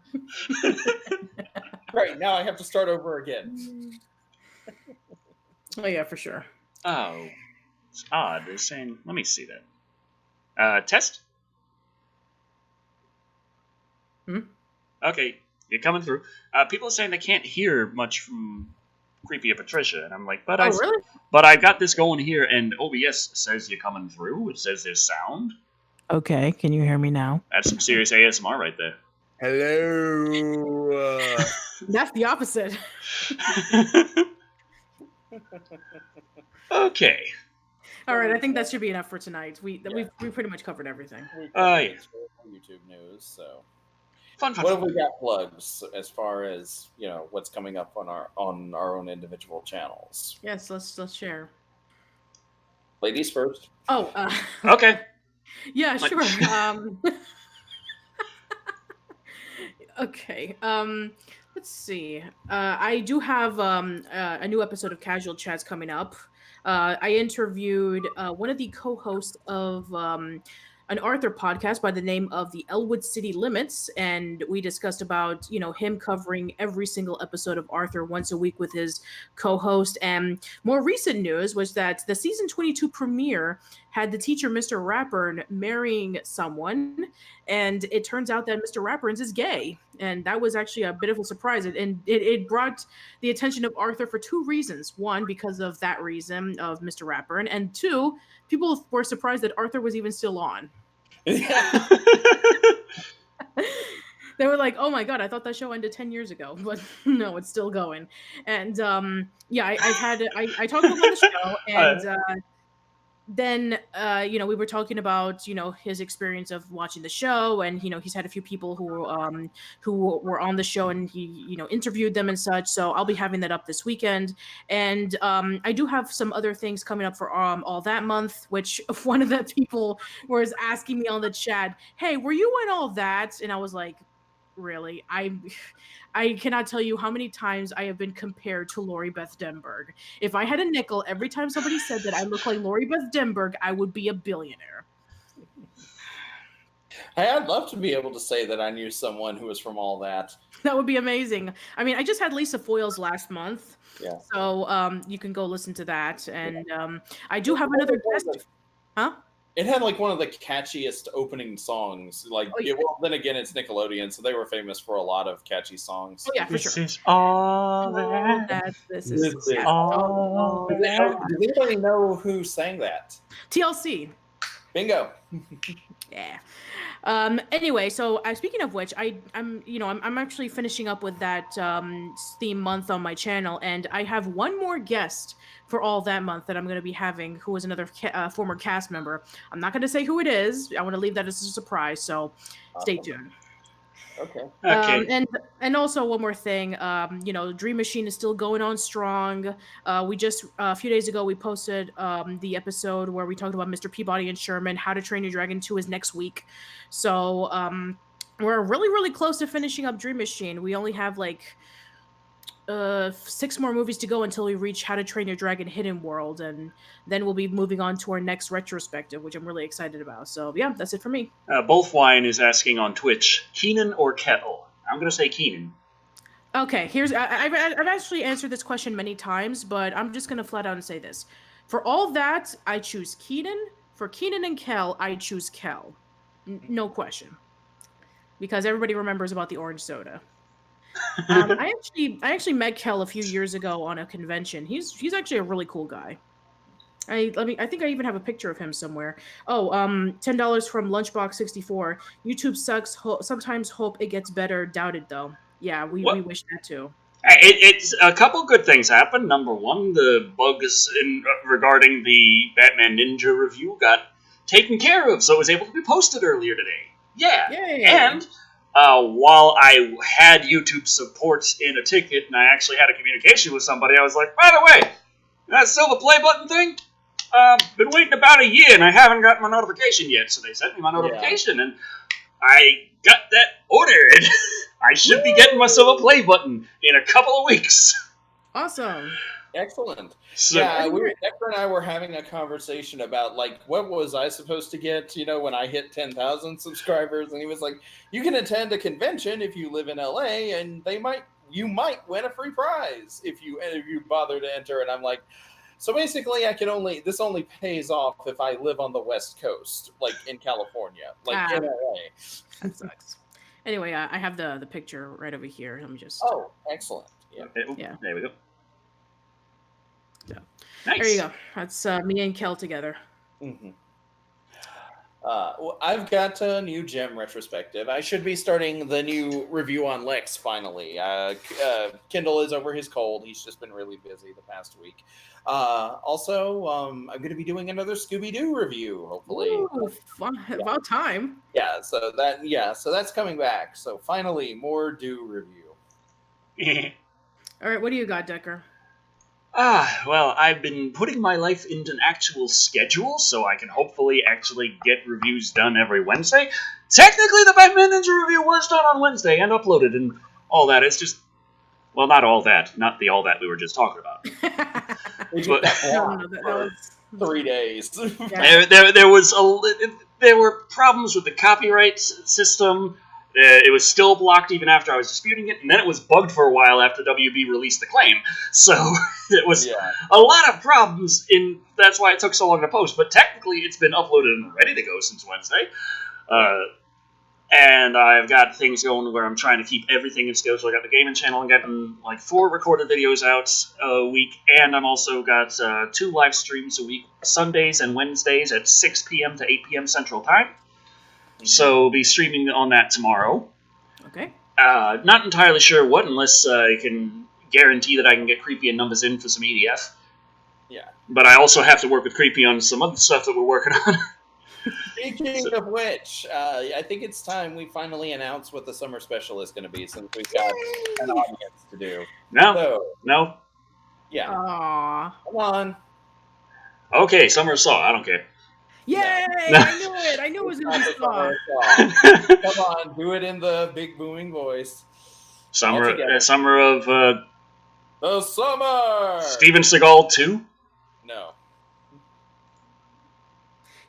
Right, now I have to start over again. Oh yeah, for sure. Oh, it's odd. They're saying, let me see that. Test? Okay, you're coming through. People are saying they can't hear much from Creepy Patricia, and I'm like, really? But I got this going here, and OBS says you're coming through. It says there's sound. Okay, can you hear me now? That's some serious ASMR right there. Hello. That's the opposite. Okay. All right, I think that should be enough for tonight. We pretty much covered everything. Yeah. YouTube news. So, fun. What have we got plugs as far as what's coming up on our own individual channels? Yes, let's share. Ladies first. Oh. Okay. Yeah, sure. Okay. Let's see. I do have a new episode of Casual Chats coming up. I interviewed one of the co-hosts of an Arthur podcast by the name of the Elwood City Limits, and we discussed about him covering every single episode of Arthur once a week with his co-host. And more recent news was that the season 22 premiere had the teacher Mr. Rapern marrying someone, and it turns out that Mr. Rapern is gay, and that was actually a bit of a surprise. And it brought the attention of Arthur for two reasons: one, because of that reason of Mr. Rapern, and two, people were surprised that Arthur was even still on. Yeah. They were like, "Oh my god, I thought that show ended 10 years ago," but no, it's still going. And I talked about the show, and then we were talking about his experience of watching the show, and he's had a few people who were on the show, and he interviewed them and such. So I'll be having that up this weekend, and I do have some other things coming up for all that month, which one of the people was asking me on the chat, "Hey, were you in all that?" And I was like, really. I cannot tell you how many times I have been compared to Lori Beth Denberg. If I had a nickel every time somebody said that I look like Lori Beth Denberg, I would be a billionaire. Hey, I'd love to be able to say that I knew someone who was from all that. That would be amazing. I mean, I just had Lisa Foyles last month, Yeah. so you can go listen to that. And I do have another guest. Huh? It had like one of the catchiest opening songs. Like, well, then again, it's Nickelodeon, so they were famous for a lot of catchy songs. Oh yeah, for This sure. is all that. This is all that. Does anybody know who sang that? TLC. Bingo. Yeah. Anyway, so speaking of which, I'm actually finishing up with that theme month on my channel, and I have one more guest for all that month that I'm going to be having, who is another former cast member. I'm not going to say who it is. I want to leave that as a surprise, so stay tuned. Okay. And also one more thing, Dream Machine is still going on strong. We just a few days ago we posted the episode where we talked about Mr. Peabody and Sherman. How to Train Your Dragon 2 is next week, so we're really really close to finishing up Dream Machine. We only have like 6 more movies to go until we reach How to Train Your Dragon Hidden World, and then we'll be moving on to our next retrospective, which I'm really excited about. So yeah, that's it for me. Bolfwine is asking on Twitch, Keenan or Kettle? I'm going to say Keenan. Okay, I've actually answered this question many times, but I'm just going to flat out say this. For all that, I choose Keenan. For Keenan and Kel, I choose Kel. No question. Because everybody remembers about the orange soda. I actually met Kel a few years ago on a convention. He's actually a really cool guy. I think I even have a picture of him somewhere. Oh, $10 from Lunchbox64. YouTube sucks. Sometimes hope it gets better. Doubt it though. Yeah, we wish that too. It's a couple good things happened. Number one, the bugs regarding the Batman Ninja review got taken care of, so it was able to be posted earlier today. Yeah. Yay. And while I had YouTube support in a ticket and I actually had a communication with somebody, I was like, by the way, that silver play button thing? Been waiting about a year and I haven't gotten my notification yet. So they sent me my notification and I got that ordered. I should be getting my silver play button in a couple of weeks. Awesome. Excellent. So, Decker and I were having a conversation about, like, what was I supposed to get, when I hit 10,000 subscribers? And he was like, you can attend a convention if you live in LA, and you might win a free prize if you bother to enter. And I'm like, so basically this only pays off if I live on the West Coast, like in California, like in LA. That sucks. Anyway, I have the picture right over here. Let me just... Oh, excellent. Yeah. There we go. So, nice. There you go. That's me and Kel together. Mm-hmm. Well, I've got a new gem retrospective. I should be starting the new review on Lex finally. Kindle is over his cold. He's just been really busy the past week. Also, I'm going to be doing another Scooby-Doo review, hopefully. Ooh, fun. Yeah. About time. So that's coming back. So finally, more Doo review. All right, what do you got, Decker? Well, I've been putting my life into an actual schedule so I can hopefully actually get reviews done every Wednesday. Technically, the Batman Ninja review was done on Wednesday and uploaded and all that. It's just, well, not all that. Not the all that we were just talking about. But, that was 3 days. There were problems with the copyright system. It was still blocked even after I was disputing it, and then it was bugged for a while after WB released the claim. So it was a lot of problems, that's why it took so long to post. But technically, it's been uploaded and ready to go since Wednesday. And I've got things going where I'm trying to keep everything in schedule. I got the gaming channel and getting like 4 recorded videos out a week, and I'm also got 2 live streams a week, Sundays and Wednesdays at 6 p.m. to 8 p.m. Central Time. So we'll be streaming on that tomorrow. Okay. Not entirely sure what, unless I can guarantee that I can get Creepy and Numbers in for some EDF. Yeah. But I also have to work with Creepy on some other stuff that we're working on. Speaking of which, I think it's time we finally announce what the summer special is going to be, since we've got an audience to do. No. Yeah. Aww. Come on. Okay, Summer Saw. I don't care. Yay! I knew it. I knew it was going to be Saw. Come on, do it in the big booming voice. Summer of the summer. Steven Seagal 2. No.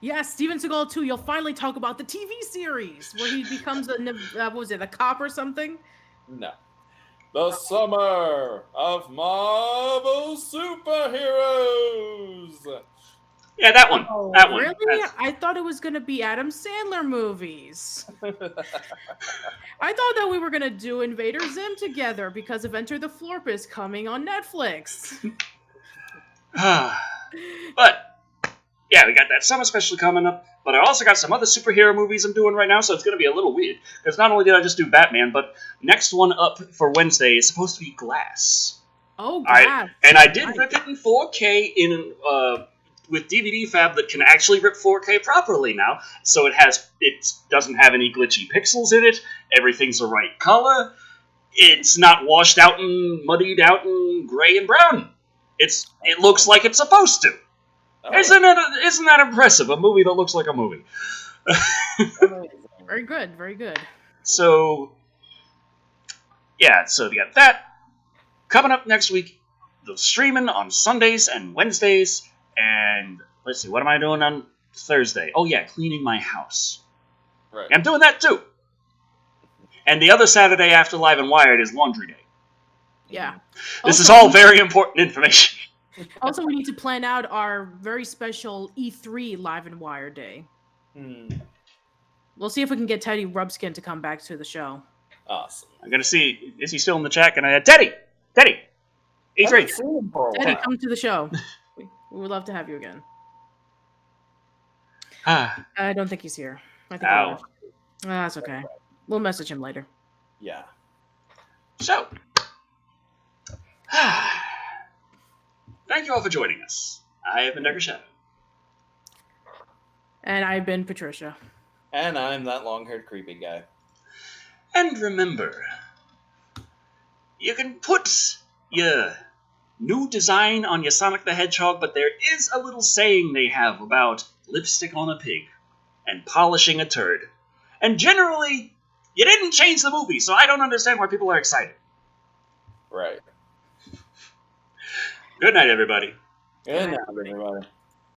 Yeah, Steven Seagal 2. You'll finally talk about the TV series where he becomes a cop or something. No. The summer of Marvel superheroes. Yeah, that one. Oh, that one. Really? I thought it was going to be Adam Sandler movies. I thought that we were going to do Invader Zim together because of Enter the Florpus coming on Netflix. But, yeah, we got that summer special coming up, but I also got some other superhero movies I'm doing right now, so it's going to be a little weird. Because not only did I just do Batman, but next one up for Wednesday is supposed to be Glass. Oh, Glass. I did rip it in 4K with DVD fab that can actually rip 4K properly now. So it doesn't have any glitchy pixels in it. Everything's the right color. It's not washed out and muddied out and gray and brown. It looks like it's supposed to. Oh. Isn't that impressive? A movie that looks like a movie. Very good, very good. So, yeah, so we got that. Coming up next week, the streaming on Sundays and Wednesdays. And let's see, what am I doing on Thursday? Oh, yeah, cleaning my house. Right. I'm doing that, too. And the other Saturday after Live and Wired is Laundry Day. Yeah. This is all very important information. Also, we need to plan out our very special E3 Live and Wired Day. We'll see if we can get Teddy Rubskin to come back to the show. Awesome. I'm going to see, is he still in the chat? Can I Teddy! E3! Teddy, come to the show. We would love to have you again. I don't think he's here. I think he left. That's okay. We'll message him later. Yeah. So, thank you all for joining us. I have been Decker Shadow. And I've been Patricia. And I'm that long-haired creepy guy. And remember, you can put your new design on your Sonic the Hedgehog, but there is a little saying they have about lipstick on a pig and polishing a turd. And generally, you didn't change the movie, so I don't understand why people are excited. Right. Good night, everybody. Good night, everybody.